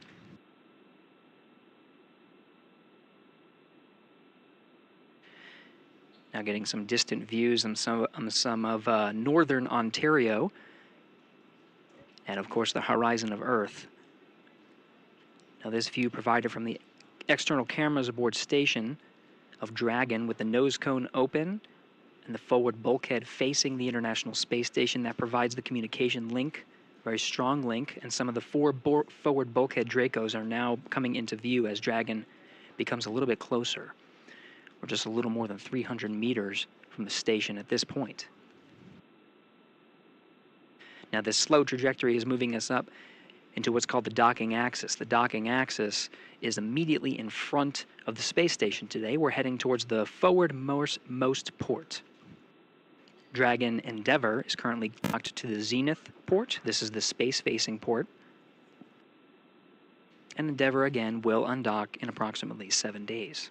Now getting some distant views on some of northern Ontario, and of course the horizon of Earth. Now this view provided from the external cameras aboard station of Dragon with the nose cone open and the forward bulkhead facing the International Space Station. That provides the communication link, very strong link, and some of the forward bulkhead Dracos are now coming into view as Dragon becomes a little bit closer. We're just a little more than 300 meters from the station at this point. Now this slow trajectory is moving us up into what's called the docking axis. The docking axis is immediately in front of the space station today. We're heading towards the forwardmost port. Dragon Endeavour is currently docked to the Zenith port. This is the space-facing port. And Endeavour, again, will undock in approximately 7 days.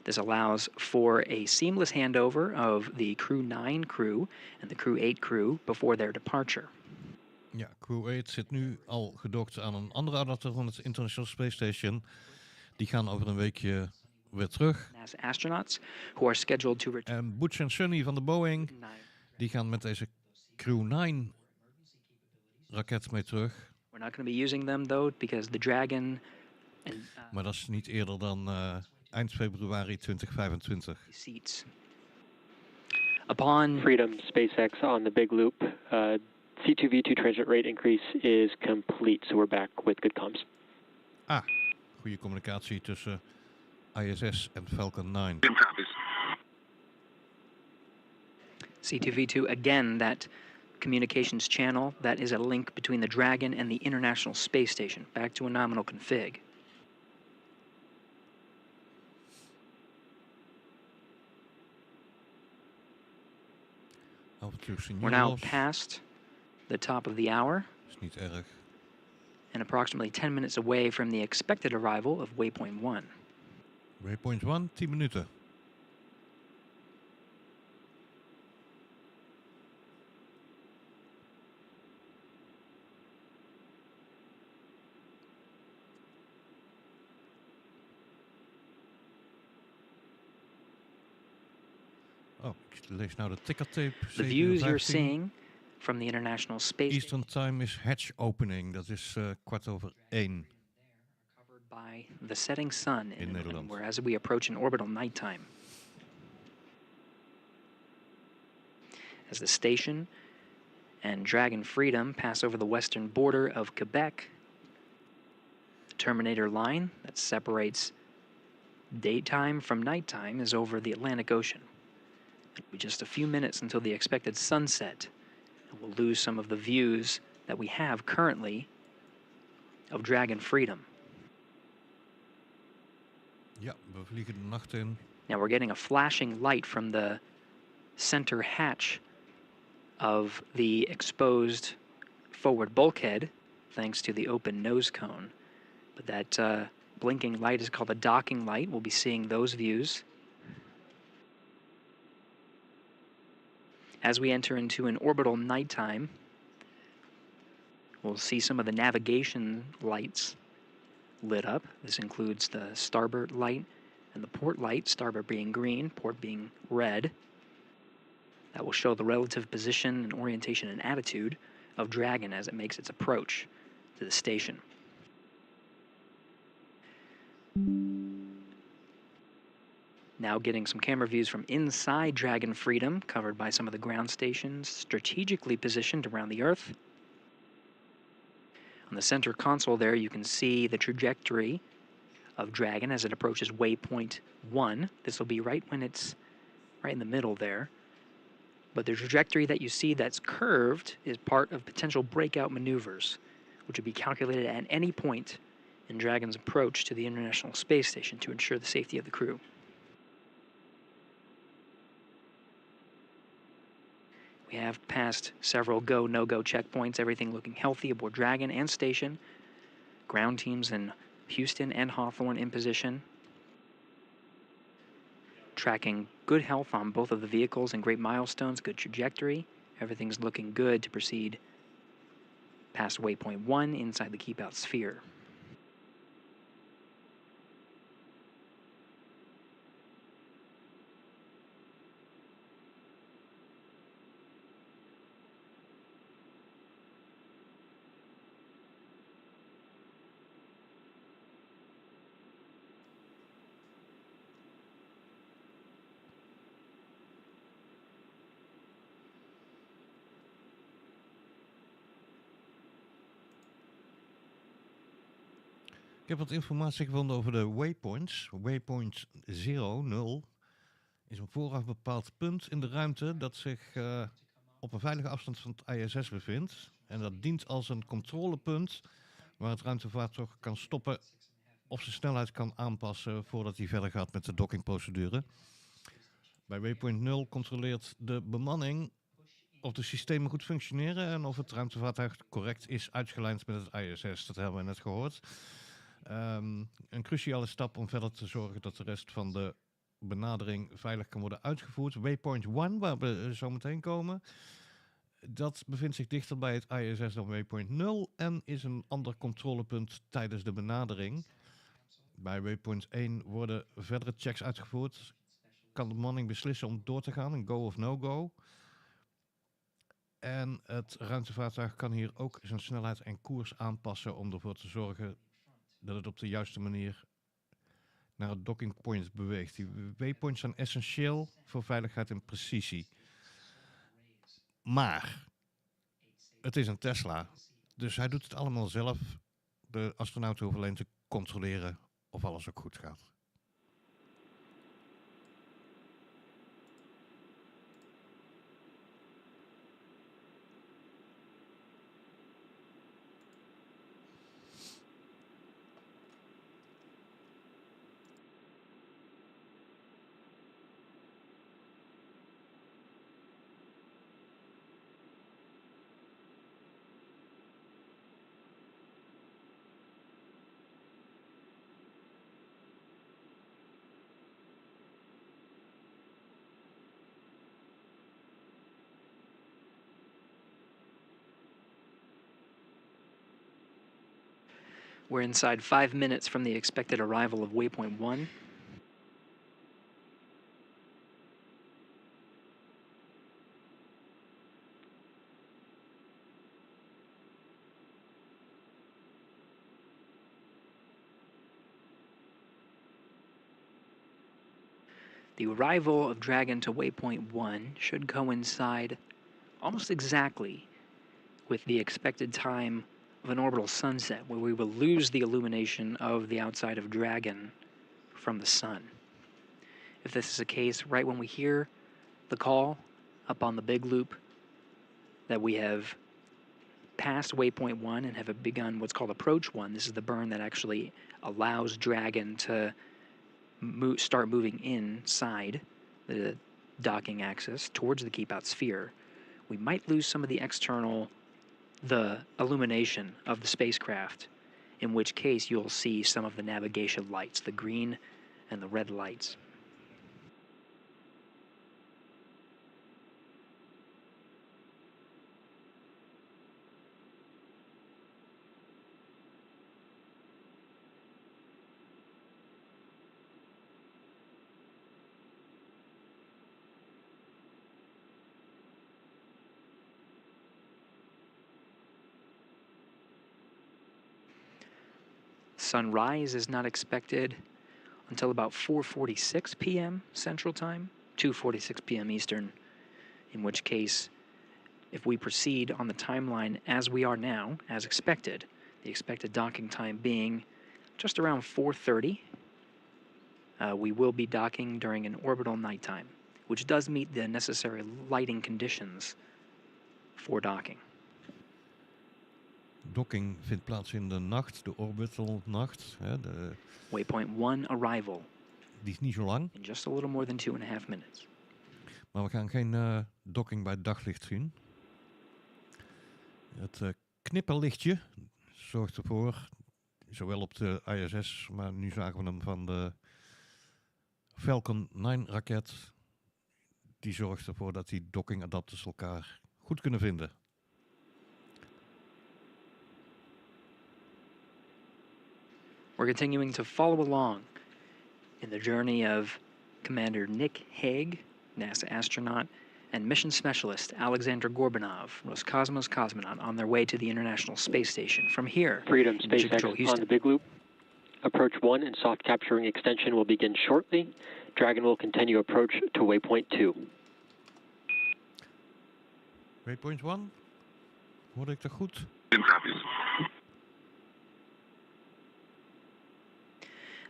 This allows for a seamless handover of the Crew 9 crew and the Crew 8 crew before their departure. Ja, Crew 8 zit nu al gedokt aan een andere adapter van het International Space Station. Die gaan over een weekje weer terug. NASA astronauts who are scheduled to return. En Butch en Sunny van de Boeing, die gaan met deze Crew 9 raket mee terug. We're not going to be using them though because the Dragon and maar dat is niet eerder dan eind februari 2025. Seats. Upon Freedom SpaceX on the big loop, C2V2 transit rate increase is complete, so we're back with good comms. Ah, goede communicatie tussen ISS en Falcon 9. C2V2, again, that communications channel, that is a link between the Dragon and the International Space Station. Back to a nominal config. We're now past the top of the hour. Is niet erg. And approximately 10 minutes away from the expected arrival of waypoint 1. Waypoint 1, 10 minuten. Oh, ik lees nou de tickertape. The views you're seeing from the International Space Eastern Time is hatch opening. Dat is 1:15. covered by the setting sun In Nederland. whereas we approach an orbital nighttime. As the station and Dragon Freedom pass over the western border of Quebec, the Terminator line that separates daytime from nighttime is over the Atlantic Ocean. It'll be just a few minutes until the expected sunset, and we'll lose some of the views that we have currently of Dragon Freedom. Ja, we vliegen de nacht in. Now we're getting a flashing light from the center hatch of the exposed forward bulkhead, thanks to the open nose cone. But that blinking light is called a docking light. We'll be seeing those views. As we enter into an orbital nighttime, we'll see some of the navigation lights lit up. This includes the starboard light and the port light, starboard being green, port being red. That will show the relative position and orientation and attitude of Dragon as it makes its approach to the station. Now getting some camera views from inside Dragon Freedom, covered by some of the ground stations strategically positioned around the Earth. On the center console there, you can see the trajectory of Dragon as it approaches waypoint 1. This will be right when it's right in the middle there. But the trajectory that you see that's curved is part of potential breakout maneuvers, which would be calculated at any point in Dragon's approach to the International Space Station to ensure the safety of the crew. We have passed several go, no-go checkpoints, everything looking healthy aboard Dragon and station. Ground teams in Houston and Hawthorne in position. Tracking good health on both of the vehicles and great milestones, good trajectory. Everything's looking good to proceed past waypoint 1 inside the keep-out sphere. Ik heb wat informatie gevonden over de waypoints. Waypoint 0 is een vooraf bepaald punt in de ruimte dat zich op een veilige afstand van het ISS bevindt. En dat dient als een controlepunt waar het ruimtevaartuig kan stoppen of zijn snelheid kan aanpassen voordat hij verder gaat met de dockingprocedure. Bij Waypoint 0 controleert de bemanning of de systemen goed functioneren en of het ruimtevaartuig correct is uitgelijnd met het ISS. Dat hebben we net gehoord. Een cruciale stap om verder te zorgen dat de rest van de benadering veilig kan worden uitgevoerd. Waypoint 1, waar we zo meteen komen, dat bevindt zich dichter bij het ISS dan Waypoint 0 en is een ander controlepunt tijdens de benadering. Bij Waypoint 1 worden verdere checks uitgevoerd. Kan de bemanning beslissen om door te gaan, een go of no-go. En het ruimtevaartuig kan hier ook zijn snelheid en koers aanpassen om ervoor te zorgen dat het op de juiste manier naar het docking point beweegt. Die waypoints zijn essentieel voor veiligheid en precisie. Maar het is een Tesla, dus hij doet het allemaal zelf. De astronauten hoeven alleen te controleren of alles ook goed gaat. We're inside 5 minutes from the expected arrival of waypoint 1. The arrival of Dragon to waypoint 1 should coincide almost exactly with the expected time of an orbital sunset, where we will lose the illumination of the outside of Dragon from the sun. If this is the case, right when we hear the call up on the big loop that we have passed waypoint 1 and have begun what's called approach 1, this is the burn that actually allows Dragon to start moving inside the docking axis towards the keep-out sphere, we might lose some of the illumination of the spacecraft, in which case you'll see some of the navigation lights, the green and the red lights. Sunrise is not expected until about 4:46 p.m. Central Time, 2:46 p.m. Eastern, in which case, if we proceed on the timeline as we are now, as expected, the expected docking time being just around 4:30, we will be docking during an orbital nighttime, which does meet the necessary lighting conditions for docking. Docking vindt plaats in de nacht, de orbital nacht. Hè, Waypoint 1 arrival. Die is niet zo lang. In just a little more than 2.5 minutes. Maar we gaan geen docking bij daglicht zien. Het knipperlichtje zorgt ervoor, zowel op de ISS, maar nu zagen we hem van de Falcon 9 raket. Die zorgt ervoor dat die docking adapters elkaar goed kunnen vinden. We're continuing to follow along in the journey of Commander Nick Hague, NASA astronaut, and mission specialist Alexander Gorbanov, Roscosmos cosmonaut, on their way to the International Space Station. From here, Freedom SpaceX on the big loop. Approach 1 and soft capturing extension will begin shortly. Dragon will continue approach to waypoint 2. Waypoint 1? Hoorde ik dat goed?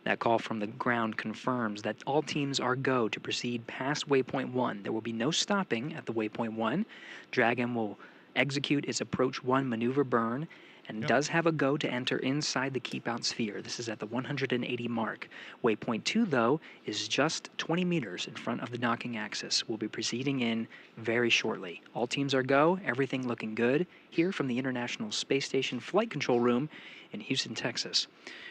That call from the ground confirms that all teams are go to proceed past waypoint 1. There will be no stopping at the waypoint 1. Dragon will execute its approach 1 maneuver burn and does have a go to enter inside the keep-out sphere. This is at the 180 mark. Waypoint 2, though, is just 20 meters in front of the docking axis. We'll be proceeding in very shortly. All teams are go, everything looking good, here from the International Space Station Flight Control Room in Houston, Texas.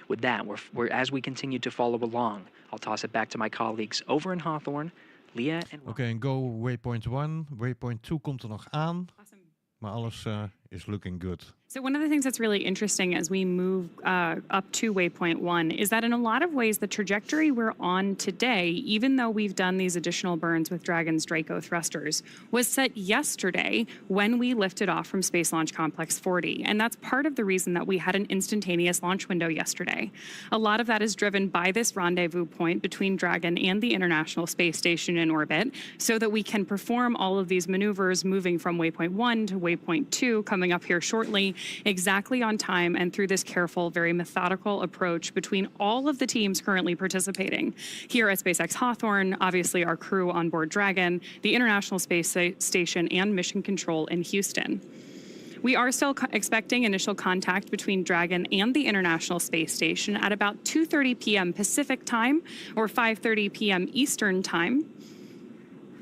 With that, as we continue to follow along, I'll toss it back to my colleagues over in Hawthorne, Leah and Ron. Oké, go waypoint 1. Waypoint 2 komt er nog aan. Awesome. Maar alles is looking good. So one of the things that's really interesting as we move up to waypoint 1 is that in a lot of ways, the trajectory we're on today, even though we've done these additional burns with Dragon's Draco thrusters, was set yesterday when we lifted off from Space Launch Complex 40. And that's part of the reason that we had an instantaneous launch window yesterday. A lot of that is driven by this rendezvous point between Dragon and the International Space Station in orbit, so that we can perform all of these maneuvers moving from waypoint 1 to waypoint 2, coming up here shortly, exactly on time and through this careful, very methodical approach between all of the teams currently participating. Here at SpaceX Hawthorne, obviously our crew on board Dragon, the International Space Station, and Mission Control in Houston. We are still expecting initial contact between Dragon and the International Space Station at about 2:30 p.m. Pacific time or 5:30 p.m. Eastern time.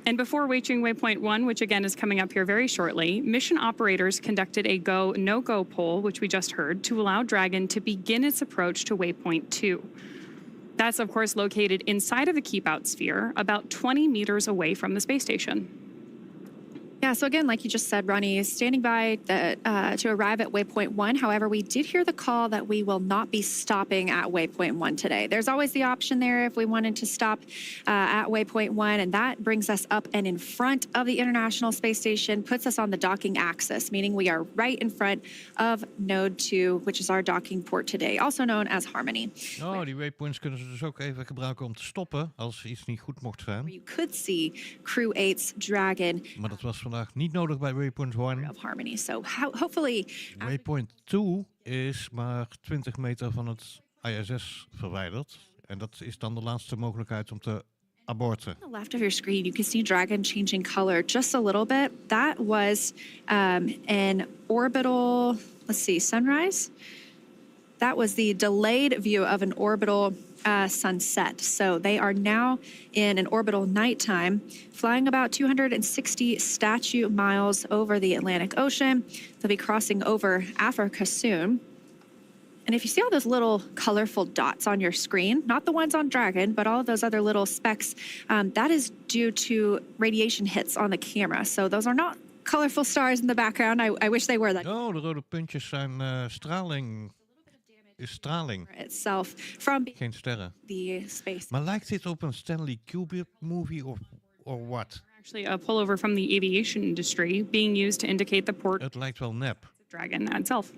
And before reaching waypoint 1, which again is coming up here very shortly, mission operators conducted a go, no-go poll, which we just heard, to allow Dragon to begin its approach to waypoint 2. That's, of course, located inside of the keep-out sphere, about 20 meters away from the space station. Yeah, so again, like you just said, Ronnie, standing by to arrive at waypoint 1. However, we did hear the call that we will not be stopping at waypoint 1 today. There's always the option there if we wanted to stop at waypoint 1, and that brings us up and in front of the International Space Station, puts us on the docking axis, meaning we are right in front of Node 2, which is our docking port today, also known as Harmony. Oh, die waypoints kunnen ze dus ook even gebruiken om te stoppen als iets niet goed mocht gaan. You could see Crew 8's Dragon. Maar dat was vandaag niet nodig bij Waypoint 1. Of Harmony. So hopefully... Waypoint 2 is maar 20 meter van het ISS verwijderd. En dat is dan de laatste mogelijkheid om te aborten. On the left of your screen, you can see Dragon changing color just a little bit. That was an orbital, let's see, sunrise? That was the delayed view of an orbital sunset. So they are now in an orbital nighttime, flying about 260 statute miles over the Atlantic Ocean. They'll be crossing over Africa soon. And if you see all those little colorful dots on your screen, not the ones on Dragon, but all of those other little specks, that is due to radiation hits on the camera. So those are not colorful stars in the background. I wish they were that. Oh, de rode puntjes zijn straling. Is straling. Itself from Geen sterren. The space. Maar lijkt dit op een Stanley Kubrick movie or what? Actually, a pullover from the aviation industry being used to indicate the port. Het lijkt wel nep. Dragon itself.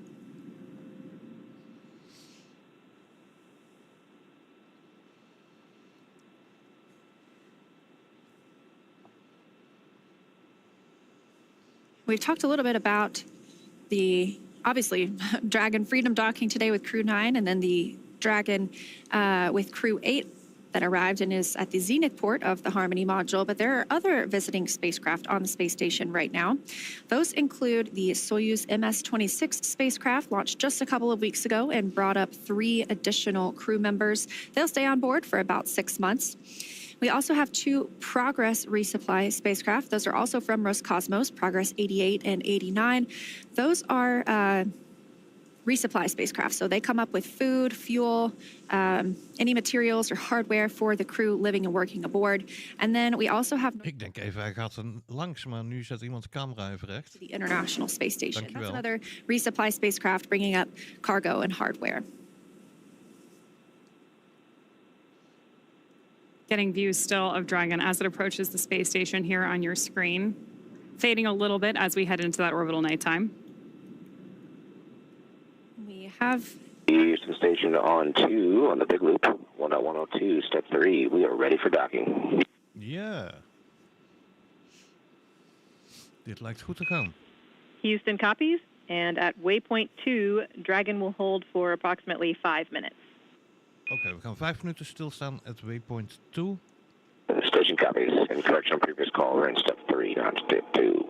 We've talked a little bit about the, obviously, Dragon Freedom docking today with Crew 9, and then the Dragon with Crew 8 that arrived and is at the Zenith port of the Harmony module. But there are other visiting spacecraft on the space station right now. Those include the Soyuz MS-26 spacecraft, launched just a couple of weeks ago and brought up 3 additional crew members. They'll stay on board for about 6 months. We also have 2 Progress resupply spacecraft. Those are also from Roscosmos, Progress 88 and 89. Those are resupply spacecraft. So they come up with food, fuel, any materials or hardware for the crew living and working aboard. And then we also have... Ik denk even, hij gaat er langs, maar nu zet iemand de camera even recht. The International Space Station. Dankjewel. That's another resupply spacecraft bringing up cargo and hardware. Getting views still of Dragon as it approaches the space station here on your screen. Fading a little bit as we head into that orbital nighttime. We have... Houston Station on 2 on the big loop, 1.102, step 3. We are ready for docking. Ja. Dit lijkt goed te gaan. Houston copies, and at waypoint 2, Dragon will hold for approximately 5 minutes. Oké, we gaan 5 minuten stilstaan at waypoint 2. Station copies. In correction on previous call, we're in step 3 on step 2.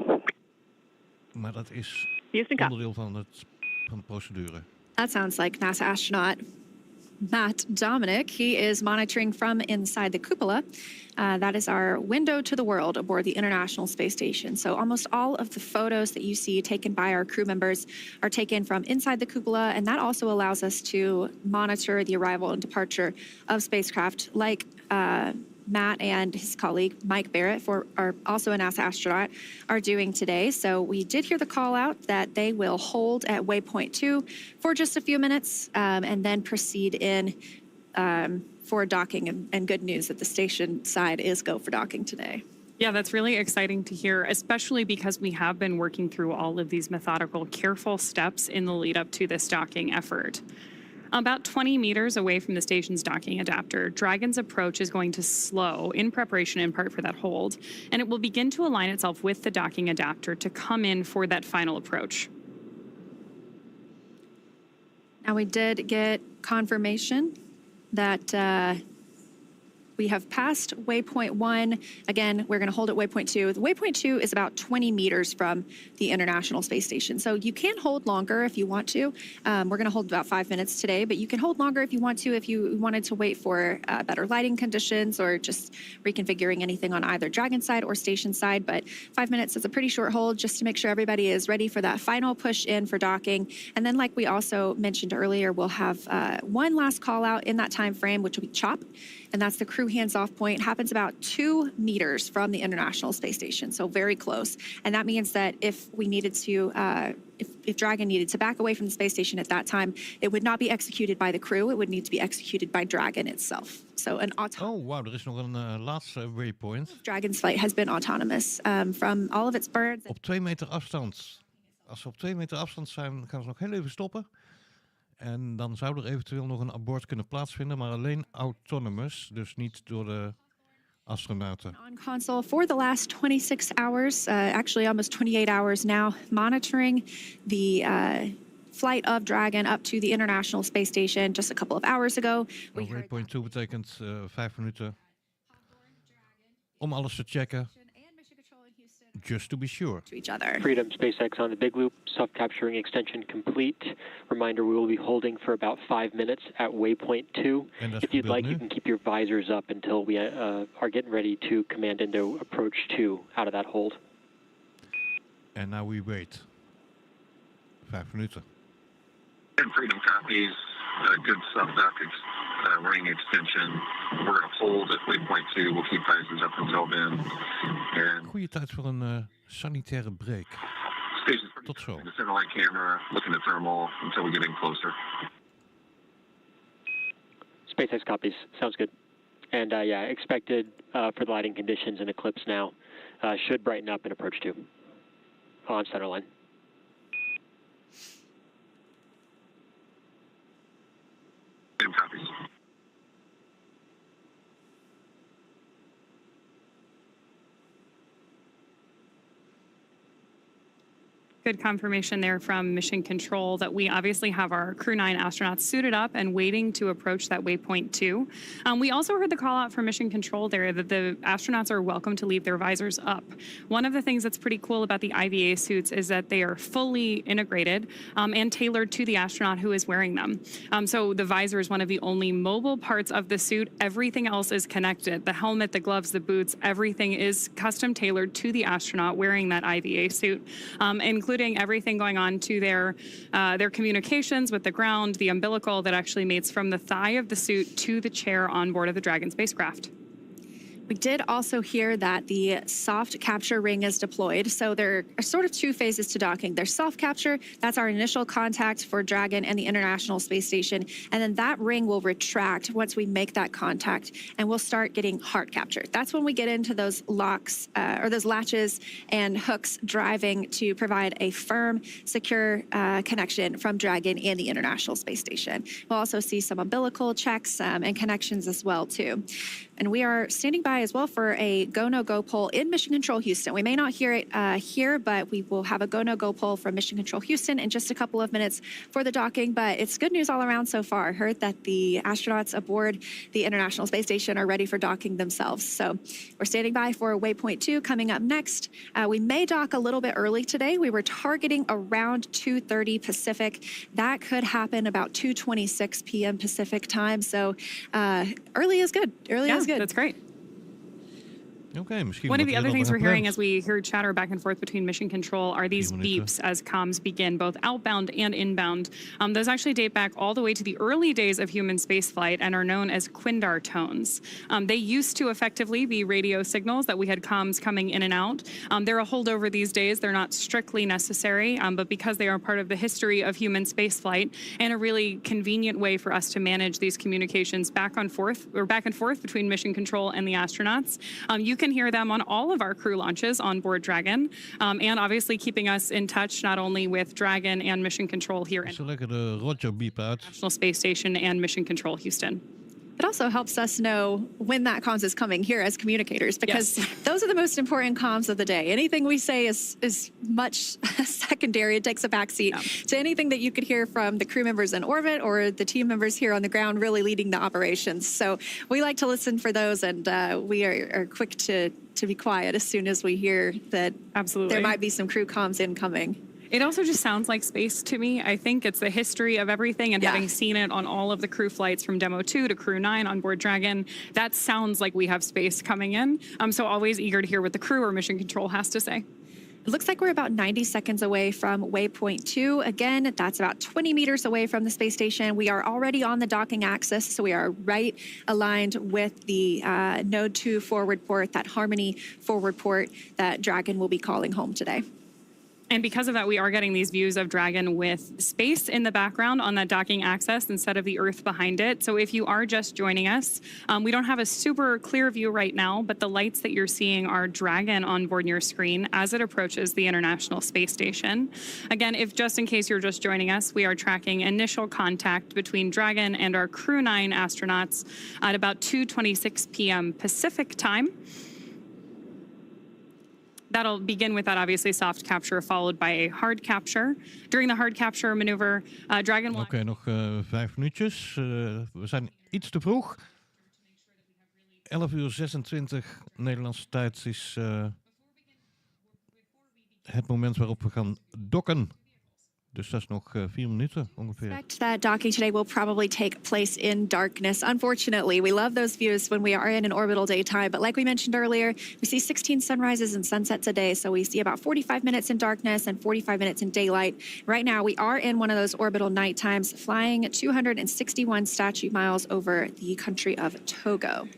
Maar dat is Houston onderdeel van de procedure. That sounds like NASA astronaut Matt Dominic. He is monitoring from inside the cupola. That is our window to the world aboard the International Space Station. So almost all of the photos that you see taken by our crew members are taken from inside the cupola, and that also allows us to monitor the arrival and departure of spacecraft like Matt and his colleague Mike Barrett, are also a NASA astronaut, are doing today. So we did hear the call out that they will hold at waypoint 2 for just a few minutes and then proceed in for docking. And good news that the station side is go for docking today. Yeah, that's really exciting to hear, especially because we have been working through all of these methodical, careful steps in the lead up to this docking effort. About 20 meters away from the station's docking adapter, Dragon's approach is going to slow in preparation in part for that hold, and it will begin to align itself with the docking adapter to come in for that final approach. Now we did get confirmation that we have passed waypoint 1. Again, we're going to hold at waypoint 2. The waypoint 2 is about 20 meters from the International Space Station. So you can hold longer if you want to. We're going to hold about 5 minutes today, but you can hold longer if you want to, if you wanted to wait for better lighting conditions or just reconfiguring anything on either Dragon side or station side. But 5 minutes is a pretty short hold just to make sure everybody is ready for that final push in for docking. And then like we also mentioned earlier, we'll have one last call out in that time frame, which will be CHOP. And that's the crew hands-off point happens about 2 meters from the International Space Station, so very close. And that means that if we needed to, if Dragon needed to back away from the space station at that time, it would not be executed by the crew. It would need to be executed by Dragon itself. So an Oh, wauw, er is nog een laatste waypoint. Dragon's flight has been autonomous from all of its burns. Op 2 meter afstand. Als ze op 2 meter afstand zijn, gaan ze nog heel even stoppen. En dan zou er eventueel nog een abort kunnen plaatsvinden, maar alleen autonomous, dus niet door de astronauten. On console for the last 26 hours, actually almost 28 hours now, monitoring the flight of Dragon up to the International Space Station just a couple of hours ago. Waypoint 2 betekent 5 minuten om alles te checken. Just to be sure. To each other. Freedom SpaceX on the big loop, self-capturing extension complete. Reminder, we will be holding for about 5 minutes at waypoint 2. If you'd like, you can keep your visors up until we are getting ready to command into approach 2 out of that hold. And now we wait. 5 minuten. And Freedom copies, good subduct ring extension. We're going to hold at waypoint 2. We'll keep visors up until then. And goede tijd voor een sanitaire break. Tot zo. The satellite camera, looking at thermal until we get in closer. SpaceX copies. Sounds good. And yeah, expected for the lighting conditions and eclipse now. Should brighten up in approach 2 on centerline. Same copies. Good confirmation there from Mission Control that we obviously have our Crew 9 astronauts suited up and waiting to approach that waypoint 2. We also heard the call out from Mission Control there that the astronauts are welcome to leave their visors up. One of the things that's pretty cool about the IVA suits is that they are fully integrated and tailored to the astronaut who is wearing them. So the visor is one of the only mobile parts of the suit. Everything else is connected. The helmet, the gloves, the boots, everything is custom tailored to the astronaut wearing that IVA suit, including everything going on to their communications with the ground, the umbilical that actually mates from the thigh of the suit to the chair on board of the Dragon spacecraft. We did also hear that the soft capture ring is deployed. So there are sort of 2 phases to docking. There's soft capture, that's our initial contact for Dragon and the International Space Station. And then that ring will retract once we make that contact, and we'll start getting hard capture. That's when we get into those locks or those latches and hooks driving to provide a firm, secure connection from Dragon and the International Space Station. We'll also see some umbilical checks and connections as well, too. And we are standing by as well for a go, no go poll in Mission Control Houston. We may not hear it here, but we will have a go, no go poll from Mission Control Houston in just a couple of minutes for the docking. But it's good news all around so far. Heard that the astronauts aboard the International Space Station are ready for docking themselves. So we're standing by for waypoint 2 coming up next. We may dock a little bit early today. We were targeting around 2:30 Pacific. That could happen about 2:26 p.m. Pacific time. So early is good. Early is good. That's great. Okay, One of the other things we're hearing as we hear chatter back and forth between Mission Control are these beeps as comms begin, both outbound and inbound. Those actually date back all the way to the early days of human spaceflight and are known as Quindar tones. They used to effectively be radio signals that we had comms coming in and out. They're a holdover these days. They're not strictly necessary, but because they are part of the history of human spaceflight and a really convenient way for us to manage these communications back and forth between Mission Control and the astronauts, you can hear them on all of our crew launches on board Dragon, and obviously keeping us in touch not only with Dragon and Mission Control here in de Roger beep uit. International Space Station and Mission Control Houston. It also helps us know when that comms is coming here as communicators, because those are the most important comms of the day. Anything we say is much secondary. It takes a backseat to anything that you could hear from the crew members in orbit or the team members here on the ground really leading the operations. So we like to listen for those, and we are quick to be quiet as soon as we hear that there might be some crew comms incoming. It also just sounds like space to me. I think it's the history of everything, and having seen it on all of the crew flights from Demo 2 to Crew 9 on board Dragon, that sounds like we have space coming in. I'm so always eager to hear what the crew or Mission Control has to say. It looks like we're about 90 seconds away from waypoint 2. Again, that's about 20 meters away from the space station. We are already on the docking axis, so we are right aligned with the Node 2 forward port, that Harmony forward port that Dragon will be calling home today. And because of that, we are getting these views of Dragon with space in the background on that docking axis instead of the Earth behind it. So if you are just joining us, we don't have a super clear view right now, but the lights that you're seeing are Dragon on board your screen as it approaches the International Space Station. Again, if just in case you're just joining us, we are tracking initial contact between Dragon and our Crew 9 astronauts at about 2:26 p.m. Pacific time. That'll begin with that obviously soft capture followed by a hard capture. During the hard capture maneuver, Dragon... Oké, nog 5 minuutjes. We zijn iets te vroeg. 11:26 Nederlandse tijd is het moment waarop we gaan dokken. Dus dat is nog 4 minuten ongeveer. Expect that docking today will probably take place in darkness. Unfortunately, we love those views when we are in an orbital daytime. But like we mentioned earlier, we see 16 sunrises and sunsets a day. So we see about 45 minutes in darkness and 45 minutes in daylight. Right now, we are in one of those orbital night times, flying 261 statute miles over the country of Togo.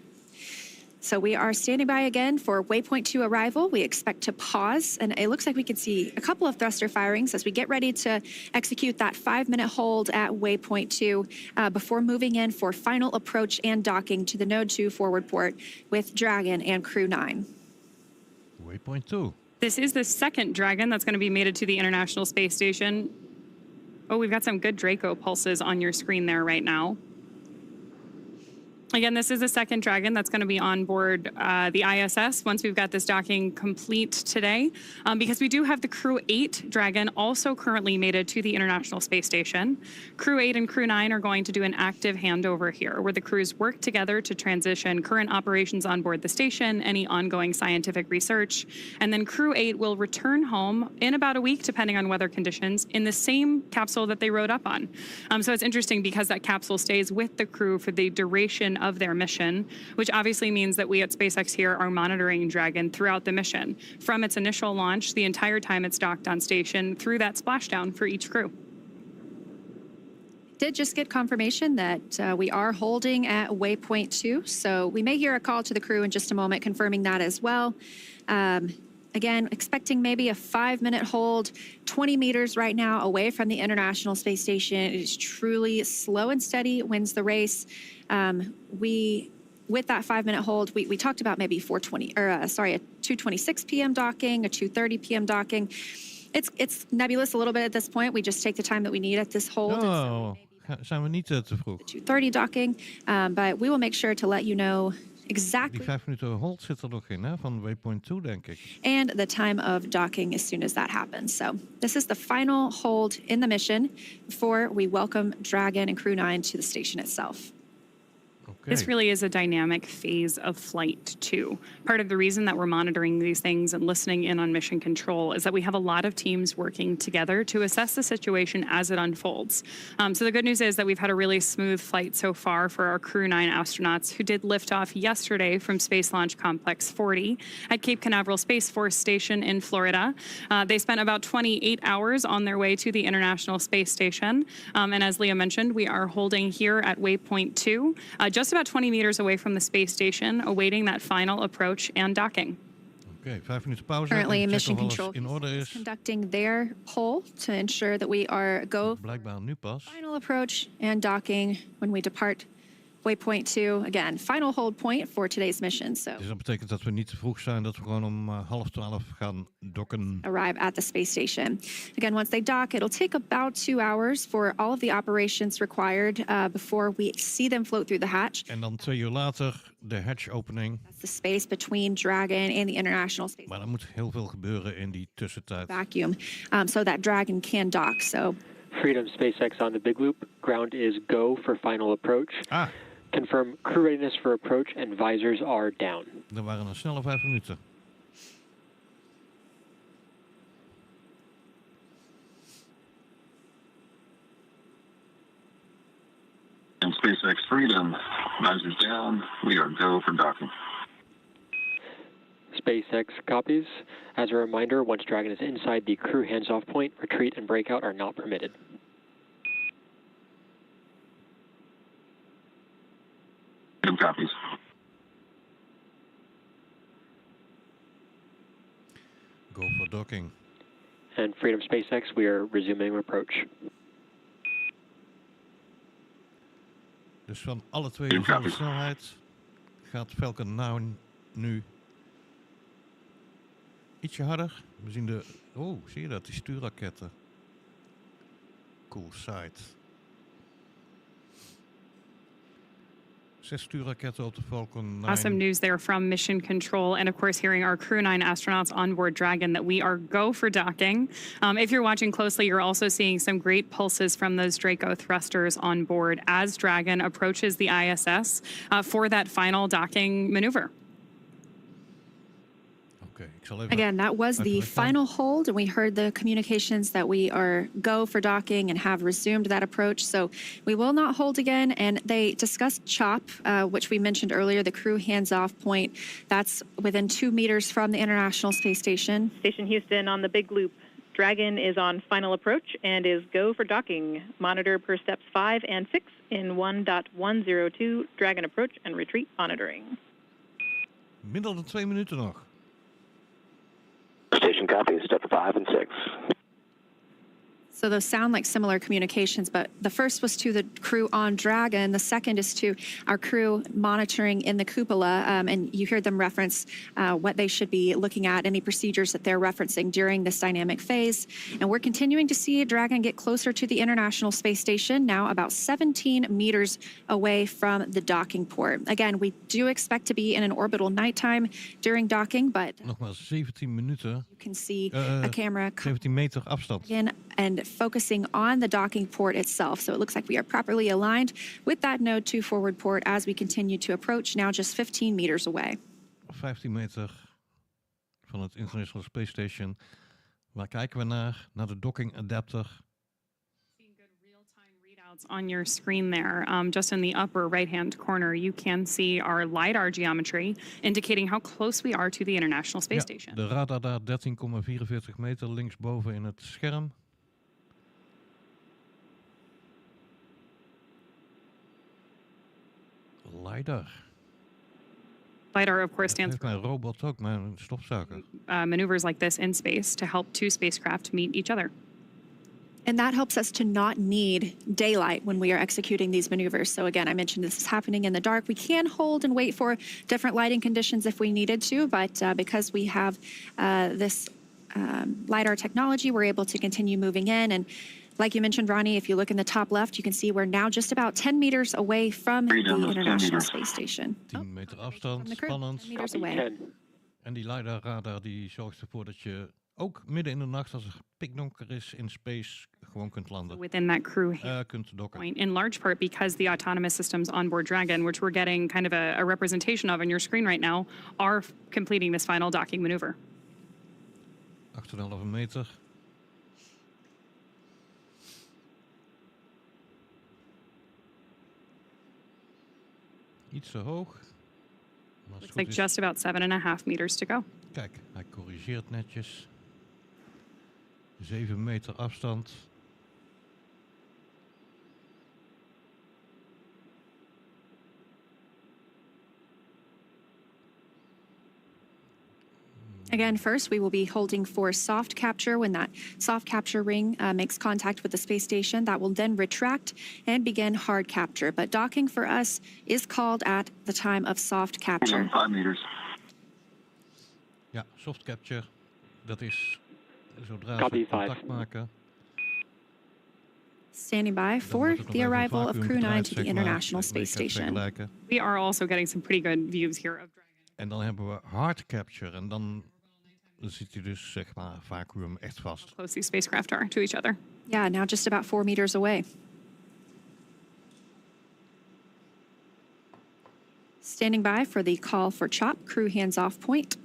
So we are standing by again for waypoint 2 arrival. We expect to pause, and it looks like we can see a couple of thruster firings as we get ready to execute that 5-minute hold at waypoint 2 before moving in for final approach and docking to the Node 2 forward port with Dragon and Crew 9. Waypoint 2. This is the second Dragon that's going to be mated to the International Space Station. Oh, we've got some good Draco pulses on your screen there right now. Again, this is the second Dragon that's going to be on board the ISS once we've got this docking complete today, because we do have the Crew 8 Dragon also currently mated to the International Space Station. Crew 8 and Crew 9 are going to do an active handover here, where the crews work together to transition current operations on board the station, any ongoing scientific research, and then Crew 8 will return home in about a week, depending on weather conditions, in the same capsule that they rode up on. So it's interesting because that capsule stays with the crew for the duration of their mission, which obviously means that we at SpaceX here are monitoring Dragon throughout the mission, from its initial launch, the entire time it's docked on station, through that splashdown for each crew. Did just get confirmation that we are holding at waypoint 2, so we may hear a call to the crew in just a moment confirming that as well. Again, expecting maybe a 5-minute hold, 20 meters right now away from the International Space Station. It is truly slow and steady, wins the race. With that 5-minute hold, we talked about maybe a 2:26 p.m. docking, a 2:30 p.m. docking. It's nebulous a little bit at this point. We just take the time that we need at this hold. Oh, zijn we niet te vroeg? 2:30 docking, but we will make sure to let you know exactly. Die 5 minuten hold zit er nog in, hè? Van waypoint 2, denk ik. And the time of docking as soon as that happens. So this is the final hold in the mission before we welcome Dragon and Crew 9 to the station itself. This really is a dynamic phase of flight, too. Part of the reason that we're monitoring these things and listening in on mission control is that we have a lot of teams working together to assess the situation as it unfolds. So the good news is that we've had a really smooth flight so far for our Crew 9 astronauts who did lift off yesterday from Space Launch Complex 40 at Cape Canaveral Space Force Station in Florida. They spent about 28 hours on their way to the International Space Station. And as Leah mentioned, we are holding here at waypoint 2, just about 20 meters away from the space station, awaiting that final approach and docking. Okay, 5 minuten pauze. Currently, mission control in orde is conducting their poll to ensure that we are blijkbaar nu pas. Final approach and docking when we depart waypoint 2. Again, final hold point for today's mission. So Dus dat betekent dat we niet te vroeg zijn, dat we gewoon om 11:30 gaan dokken. Arrive at the space station. Again, once they dock, it'll take about 2 hours for all of the operations required before we see them float through the hatch. En dan 2 uur later de hatch-opening. That's the space between Dragon and the International Space. Maar er moet heel veel gebeuren in die tussentijd. Vacuum, so that Dragon can dock. So Freedom SpaceX on the big loop. Ground is go for final approach. Confirm crew readiness for approach and visors are down. Dat waren een snelle 5 minuten. And SpaceX Freedom, visors down. We are go for docking. SpaceX copies. As a reminder, once Dragon is inside the crew hands-off point, retreat and breakout are not permitted. Freedom copies. Go for docking. And Freedom SpaceX, we are resuming approach. Dus van alle twee dezelfde snelheid gaat Falcon nu ietsje harder. We zien de... Oh, zie je dat? Die stuurraketten. Cool sight. 6 stuurraketten op de Falcon 9. Awesome news there from Mission Control, and of course hearing our Crew 9 astronauts on board Dragon that we are go for docking. If you're watching closely, you're also seeing some great pulses from those Draco thrusters on board as Dragon approaches the ISS for that final docking maneuver. Again, that was the final hold, and we heard the communications that we are go for docking and have resumed that approach. So we will not hold again. And they discussed CHOP, which we mentioned earlier, the crew hands-off point. That's within 2 meters from the International Space Station. Station Houston on the big loop. Dragon is on final approach and is go for docking. Monitor per steps 5 and 6 in 1.102. Dragon approach and retreat monitoring. Minder dan 2 minuten nog. Station copies, step 5 and 6. So those sound like similar communications, but the first was to the crew on Dragon. The second is to our crew monitoring in the cupola, and you hear them reference what they should be looking at, any procedures that they're referencing during this dynamic phase. And we're continuing to see Dragon get closer to the International Space Station, now about 17 meters away from the docking port. Again, we do expect to be in an orbital nighttime during docking, but nog maar 17 minuten. You can see a camera 17 meter afstand. Again, and focusing on the docking port itself. So it looks like we are properly aligned with that node 2 forward port as we continue to approach, now just 15 meters away. 15 meter van het International Space Station. Waar kijken we naar? Naar de docking adapter. On your screen there, just in the upper right-hand corner, you can see our LiDAR geometry, indicating how close we are to the International Space Station. De radar daar 13,44 meter linksboven in het scherm. LiDAR. LiDAR, of course, stands for... Mijn robot ook, mijn stofzuiger. Maneuvers like this in space to help 2 spacecraft meet each other. And that helps us to not need daylight when we are executing these maneuvers. So again, I mentioned this is happening in the dark. We can hold and wait for different lighting conditions if we needed to, but because we have this LiDAR technology, we're able to continue moving in. And like you mentioned, Ronnie, if you look in the top left, you can see we're now just about 10 meters away from the International Space Station. 10 meter afstand, spannend. 10 meters away. En die LiDAR radar die zorgt ervoor dat je ook midden in de nacht, als het pikdonker is in space, gewoon kunt landen. Within that crew kunt docken. point, in large part because the autonomous systems on board Dragon, which we're getting kind of a representation of on your screen right now, are completing this final docking maneuver. 8,5 meter. Iets te hoog. Looks like just about 7.5 meters to go. Kijk, hij corrigeert netjes. 7 meter afstand. Again, first, we will be holding for soft capture. When that soft capture ring makes contact with the space station, that will then retract and begin hard capture. But docking for us is called at the time of soft capture. 5 meters. Ja, soft capture. Dat is zodra we contact maken. Standing by for the arrival of Crew 9 to the International Space Station. We are also getting some pretty good views here of Dragon. En dan hebben we hard capture. En dan zit hij dus, zeg maar, vacuüm echt vast. How close these spacecraft are to each other. Yeah, now just about 4 meters away. Standing by for the call for CHOP, crew hands-off point.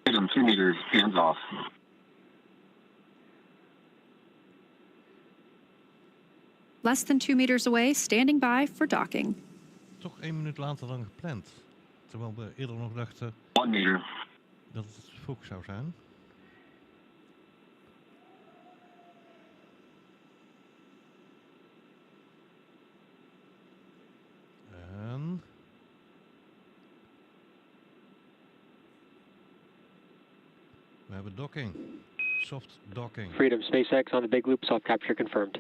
Freedom 2 meters, hands off. Less than 2 meters away, standing by for docking. toch 1 minuut later dan gepland. Terwijl we eerder nog dachten 1 meter. dat het vroeg zou zijn. En... we hebben docking. Soft docking. Freedom, SpaceX on the big loop, soft capture confirmed.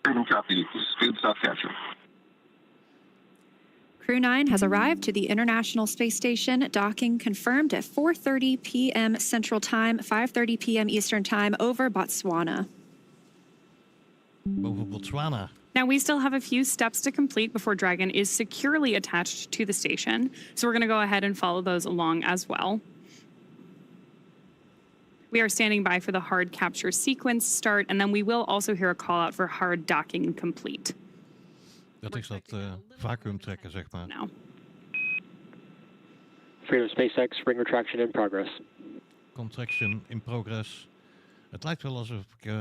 Freedom copy. Speed soft capture. Crew 9 has arrived to the International Space Station. Docking confirmed at 4:30 p.m. Central Time, 5:30 p.m. Eastern Time over Botswana. Boven Botswana. Now, we still have a few steps to complete before Dragon is securely attached to the station, so we're going to go ahead and follow those along as well. We are standing by for the hard capture sequence start, and then we will also hear a call out for hard docking complete. Dat is dat vacuüm trekken, zeg maar. Now. Freedom, SpaceX, ring retraction in progress. Contraction in progress. Het lijkt wel alsof ik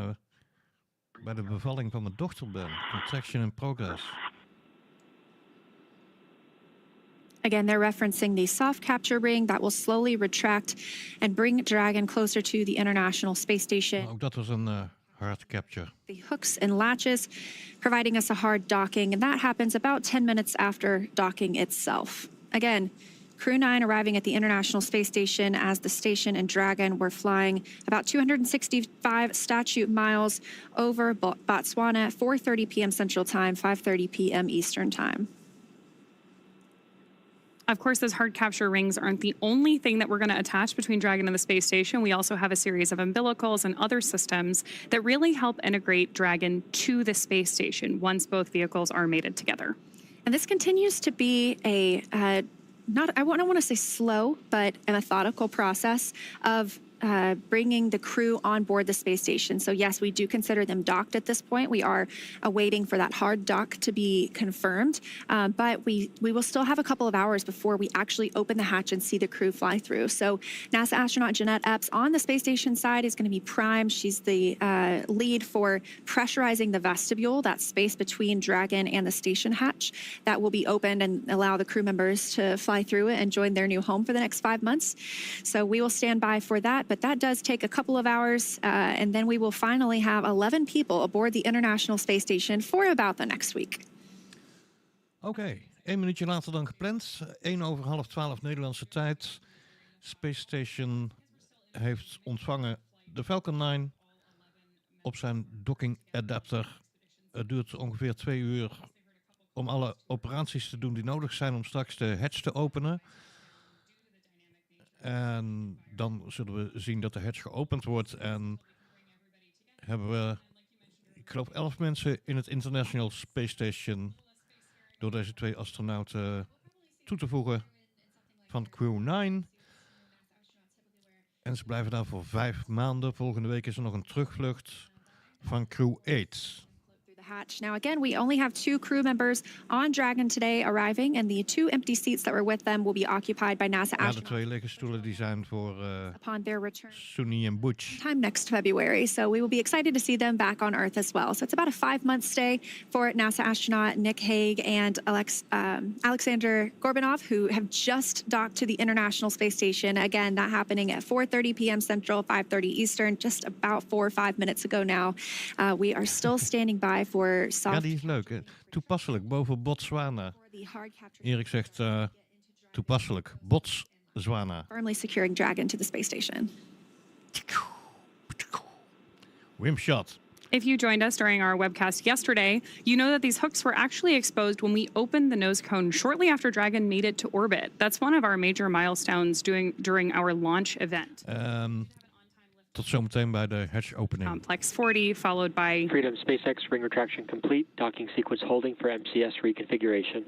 bij de bevalling van mijn dochter ben. Contraction in progress. Again, they're referencing the soft capture ring that will slowly retract and bring Dragon closer to the International Space Station. Maar ook dat was een hard capture. The hooks and latches, providing us a hard docking, and that happens about 10 minutes after docking itself. Again, Crew 9 arriving at the International Space Station as the station and Dragon were flying about 265 statute miles over Botswana, 4:30 p.m. Central Time, 5:30 p.m. Eastern Time. Of course, those hard capture rings aren't the only thing that we're going to attach between Dragon and the space station. We also have a series of umbilicals and other systems that really help integrate Dragon to the space station once both vehicles are mated together. And this continues to be a I don't want to say slow, but a methodical process of bringing the crew on board the space station. So yes, we do consider them docked at this point. We are awaiting for that hard dock to be confirmed, but we will still have a couple of hours before we actually open the hatch and see the crew fly through. So NASA astronaut Jeanette Epps on the space station side is going to be prime. She's the lead for pressurizing the vestibule, that space between Dragon and the station hatch that will be opened and allow the crew members to fly through it and join their new home for the next 5 months. So we will stand by for that. But that does take a couple of hours, and then we will finally have 11 people aboard the International Space Station for about the next week. Oké, 1 minuutje later dan gepland. 11:30 Nederlandse tijd. Space Station heeft ontvangen de Falcon 9 op zijn docking adapter. Het duurt ongeveer 2 uur om alle operaties te doen die nodig zijn om straks de hatch te openen. En dan zullen we zien dat de hatch geopend wordt en hebben we, ik geloof 11 mensen in het International Space Station door deze 2 astronauten toe te voegen van Crew 9. En ze blijven daar voor 5 maanden. Volgende week is er nog een terugvlucht van Crew 8. Hatch. Now, again, we only have 2 crew members on Dragon today arriving, and the 2 empty seats that were with them will be occupied by NASA astronauts. Ja, de 2 lege stoelen die zijn voor upon their return Sunny en Butch. Time next February. So we will be excited to see them back on Earth as well. So it's about a 5-month stay for NASA astronaut Nick Hague and Alexander Gorbanov, who have just docked to the International Space Station. Again, that happening at 4:30 p.m. Central, 5:30 Eastern, just about 4 or 5 minutes ago now. We are still standing by for Ja, die is leuk. Hè? Toepasselijk, boven Botswana. Erik zegt toepasselijk, Botswana. Firmly securing Dragon to the space station. Rimshot. If you joined us during our webcast yesterday, you know that these hooks were actually exposed when we opened the nose cone shortly after Dragon made it to orbit. That's one of our major milestones during our launch event. Tot zometeen bij de hatch opening. Complex 40, followed by Freedom, SpaceX, ring retraction complete. Docking sequence holding for MCS reconfiguration.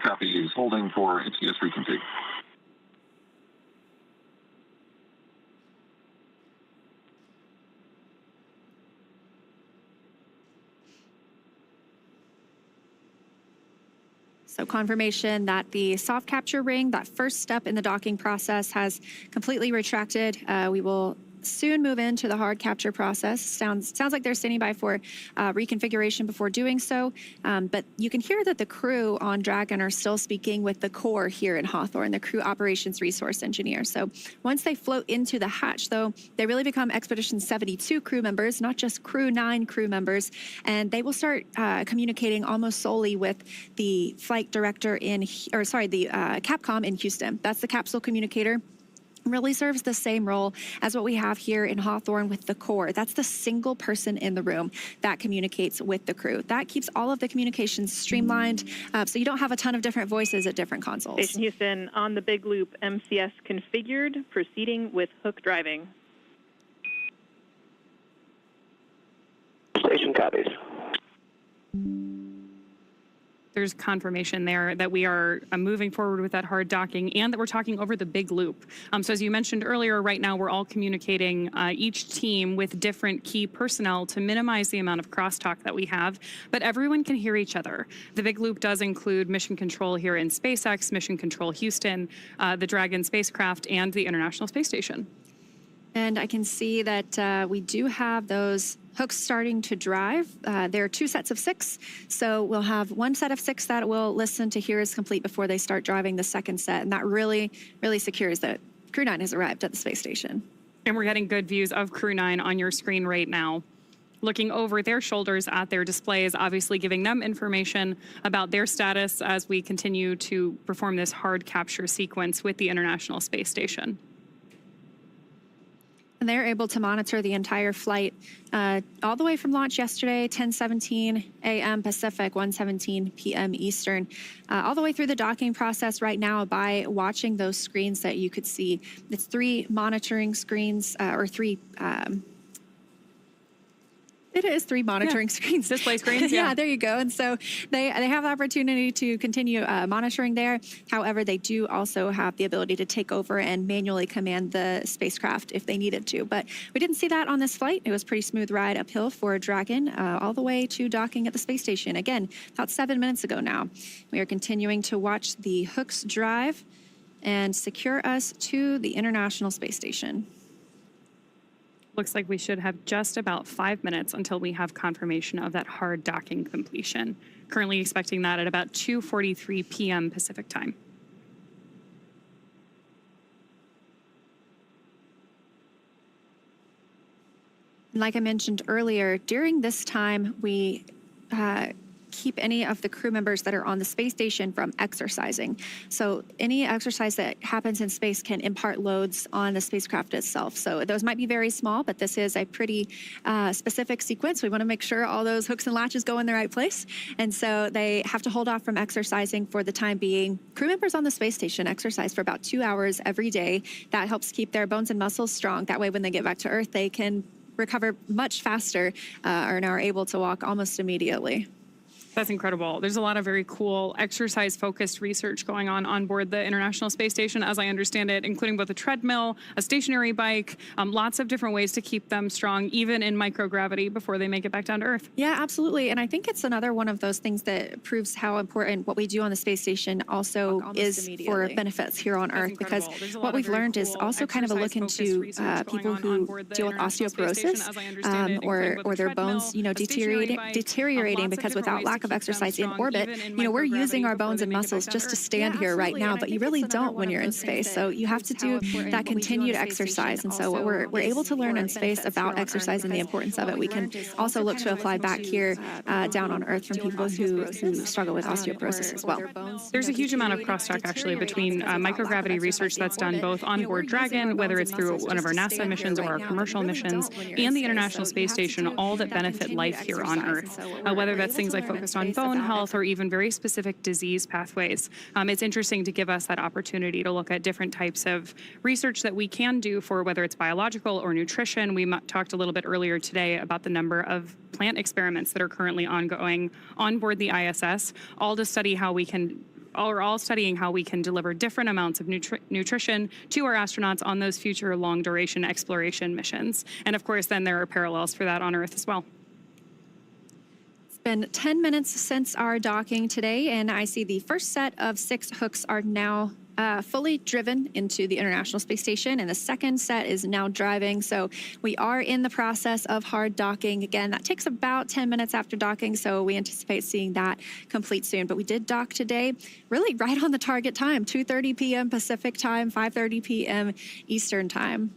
Copy is holding for MCS reconfig. So confirmation that the soft capture ring, that first step in the docking process, has completely retracted. We will soon move into the hard capture process. Sounds like they're standing by for reconfiguration before doing so. But you can hear that the crew on Dragon are still speaking with the core here in Hawthorne, the crew operations resource engineer. So once they float into the hatch, though, they really become Expedition 72 crew members, not just Crew 9 crew members. And they will start communicating almost solely with the flight director the Capcom in Houston. That's the capsule communicator. Really serves the same role as what we have here in Hawthorne with the core. That's the single person in the room that communicates with the crew. That keeps all of the communications streamlined, so you don't have a ton of different voices at different consoles. Station Houston, on the big loop, MCS configured, proceeding with hook driving. Station copies. There's confirmation there that we are moving forward with that hard docking and that we're talking over the big loop. So as you mentioned earlier, right now we're all communicating each team with different key personnel to minimize the amount of crosstalk that we have, but everyone can hear each other. The big loop does include mission control here in SpaceX, mission control Houston, the Dragon spacecraft, and the International Space Station. And I can see that we do have those hooks starting to drive. There are 2 sets of 6, so we'll have 1 set of 6 that will listen to hear is complete before they start driving the second set, and that really secures that Crew 9 has arrived at the space station. And we're getting good views of Crew 9 on your screen right now. Looking over their shoulders at their displays, obviously giving them information about their status as we continue to perform this hard capture sequence with the International Space Station. And they're able to monitor the entire flight all the way from launch yesterday, 10:17 a.m. Pacific, 1:17 p.m. Eastern, all the way through the docking process right now by watching those screens that you could see. It's 3 monitoring screens, or 3... It is 3 monitoring screens. Display screens, yeah, there you go. And so they have the opportunity to continue monitoring there. However, they do also have the ability to take over and manually command the spacecraft if they needed to. But we didn't see that on this flight. It was a pretty smooth ride uphill for Dragon all the way to docking at the space station. Again, about 7 minutes ago now. We are continuing to watch the hooks drive and secure us to the International Space Station. Looks like we should have just about 5 minutes until we have confirmation of that hard docking completion. Currently expecting that at about 2:43 p.m. Pacific time. Like I mentioned earlier, during this time, we keep any of the crew members that are on the space station from exercising. So any exercise that happens in space can impart loads on the spacecraft itself. So those might be very small, but this is a pretty specific sequence. We want to make sure all those hooks and latches go in the right place. And so they have to hold off from exercising for the time being. Crew members on the space station exercise for about 2 hours every day. That helps keep their bones and muscles strong. That way, when they get back to Earth, they can recover much faster and are able to walk almost immediately. That's incredible. There's a lot of very cool exercise-focused research going on board the International Space Station, as I understand it, including both a treadmill, a stationary bike, lots of different ways to keep them strong, even in microgravity before they make it back down to Earth. Yeah, absolutely. And I think it's another one of those things that proves how important what we do on the space station also is for benefits here on Earth, because what we've learned is also kind of a look into people who deal with osteoporosis or their bones, deteriorating because without lack of exercise in orbit, we're using our bones and muscles just to stand here right now, but you really don't when you're in space. So you have to do that continued exercise. And so what we're able to learn in space about exercise and the importance of it, we can also look to apply back here down on Earth from people who struggle with osteoporosis as well. There's a huge amount of crosstalk actually between microgravity research that's done both on board Dragon, whether it's through one of our NASA missions or our commercial missions, and the International Space Station, all that benefit life here on Earth, whether that's things like focused on bone health or even very specific disease pathways. It's interesting to give us that opportunity to look at different types of research that we can do for whether it's biological or nutrition. We talked a little bit earlier today about the number of plant experiments that are currently ongoing on board the ISS, all to study how we can all studying how we can deliver different amounts of nutrition to our astronauts on those future long-duration exploration missions. And of course, then there are parallels for that on Earth as well. been 10 minutes since our docking today, and I see the first set of 6 hooks are now fully driven into the International Space Station, and the second set is now driving. So we are in the process of hard docking. Again, that takes about 10 minutes after docking, so we anticipate seeing that complete soon. But we did dock today, really right on the target time, 2:30 p.m. Pacific time, 5:30 p.m. Eastern time.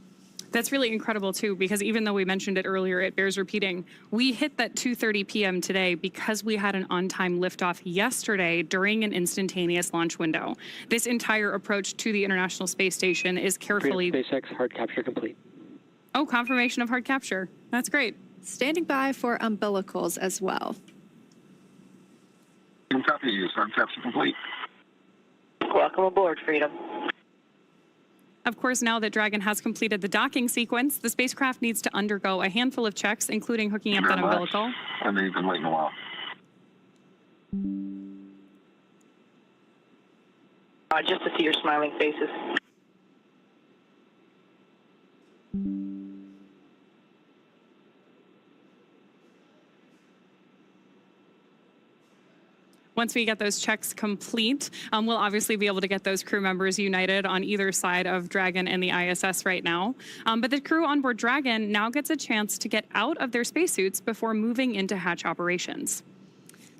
That's really incredible, too, because even though we mentioned it earlier, it bears repeating. We hit that 2:30 p.m. today because we had an on-time liftoff yesterday during an instantaneous launch window. This entire approach to the International Space Station is carefully... SpaceX hard capture complete. Oh, confirmation of hard capture. That's great. Standing by for umbilicals as well. Copy, hard capture complete. Welcome aboard, Freedom. Of course, now that Dragon has completed the docking sequence, the spacecraft needs to undergo a handful of checks, including hooking up that umbilical. I know you've been waiting a while. Just to see your smiling faces. Once we get those checks complete, we'll obviously be able to get those crew members united on either side of Dragon and the ISS right now. But the crew on board Dragon now gets a chance to get out of their spacesuits before moving into hatch operations.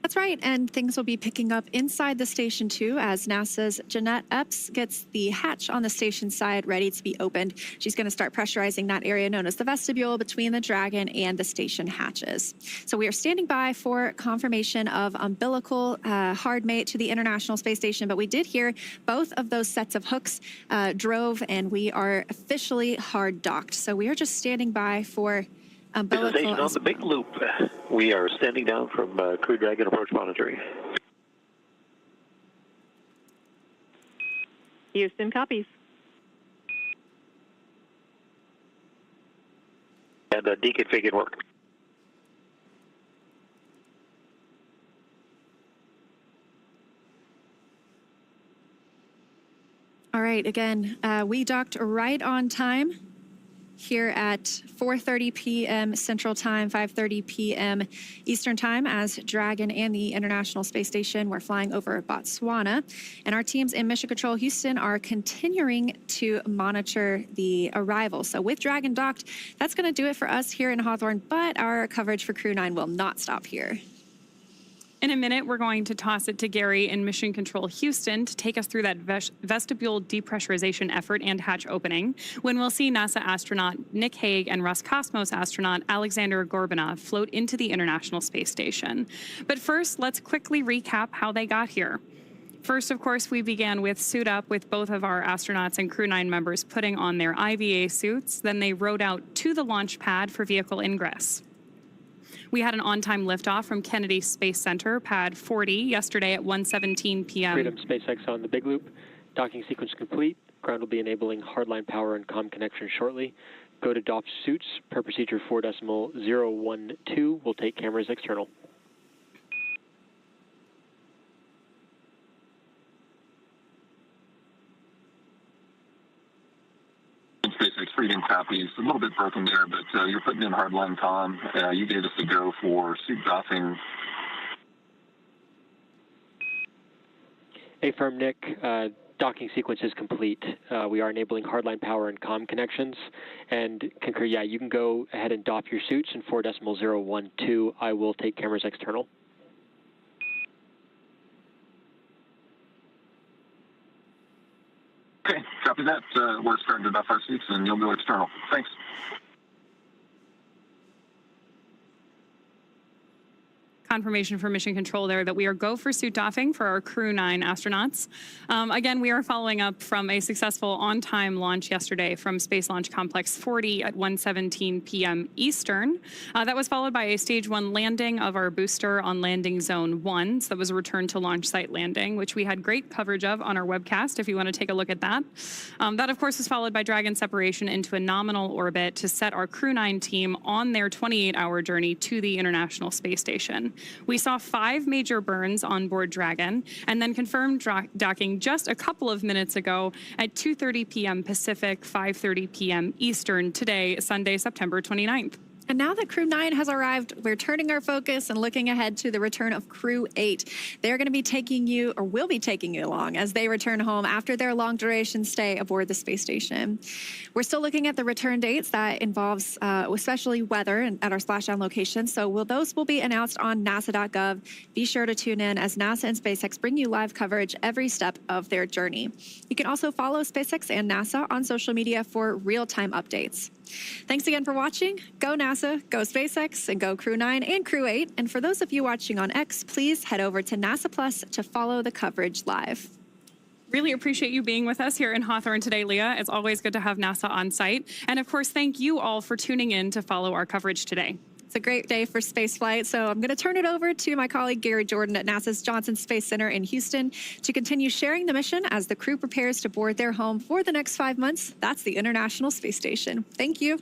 That's right, and things will be picking up inside the station too as NASA's Jeanette Epps gets the hatch on the station side ready to be opened. She's going to start pressurizing that area known as the vestibule between the Dragon and the station hatches. So we are standing by for confirmation of umbilical hard mate to the International Space Station, but we did hear both of those sets of hooks drove and we are officially hard docked. So we are just standing by for umbilical. Station on the big loop. We are standing down from Crew Dragon approach monitoring. Houston copies. And deconfigured work. All right, again, we docked right on time here at 4:30 p.m. Central Time, 5:30 p.m. Eastern Time as Dragon and the International Space Station were flying over Botswana. And our teams in Mission Control Houston are continuing to monitor the arrival. So with Dragon docked, that's going to do it for us here in Hawthorne, but our coverage for Crew 9 will not stop here. In a minute, we're going to toss it to Gary in Mission Control Houston to take us through that vestibule depressurization effort and hatch opening, when we'll see NASA astronaut Nick Hague and Roscosmos astronaut Alexander Gorbanov float into the International Space Station. But first, let's quickly recap how they got here. First, of course, we began with suit up with both of our astronauts and Crew 9 members putting on their IVA suits. Then they rode out to the launch pad for vehicle ingress. We had an on-time liftoff from Kennedy Space Center, pad 40, yesterday at 1:17 p.m. Freedom SpaceX on the big loop. Docking sequence complete. Ground will be enabling hardline power and comm connection shortly. Go to doff suits per procedure 4.012. We'll take cameras external. SpaceX Freedom copies. A little bit broken there, but you're putting in hardline comm. You gave us a go for suit doffing. Hey, firm Nick. Docking sequence is complete. We are enabling hardline power and comm connections. And Concur, yeah, you can go ahead and doff your suits in 4.012. I will take cameras external. Okay, copy that. We're starting to doff our suits, and you'll go external. Thanks. Confirmation from Mission Control there that we are go for suit doffing for our Crew 9 astronauts. Again, we are following up from a successful on-time launch yesterday from Space Launch Complex 40 at 1:17 p.m. Eastern. That was followed by a Stage 1 landing of our booster on Landing Zone 1. So that was a return to launch site landing, which we had great coverage of on our webcast if you want to take a look at that. That, of course, was followed by Dragon separation into a nominal orbit to set our Crew 9 team on their 28-hour journey to the International Space Station. We saw 5 major burns on board Dragon and then confirmed docking just a couple of minutes ago at 2:30 p.m. Pacific, 5:30 p.m. Eastern today, Sunday, September 29th. And now that Crew 9 has arrived, we're turning our focus and looking ahead to the return of Crew 8. They're going to be taking you, or will be taking you along, as they return home after their long-duration stay aboard the space station. We're still looking at the return dates. That involves especially weather at our splashdown location. So those will be announced on nasa.gov. Be sure to tune in as NASA and SpaceX bring you live coverage every step of their journey. You can also follow SpaceX and NASA on social media for real-time updates. Thanks again for watching. Go NASA, go SpaceX, and go Crew 9 and Crew 8. And for those of you watching on X, please head over to NASA Plus to follow the coverage live. Really appreciate you being with us here in Hawthorne today, Leah. It's always good to have NASA on site. And of course, thank you all for tuning in to follow our coverage today. It's a great day for spaceflight, so I'm going to turn it over to my colleague Gary Jordan at NASA's Johnson Space Center in Houston to continue sharing the mission as the crew prepares to board their home for the next 5 months. That's the International Space Station. Thank you.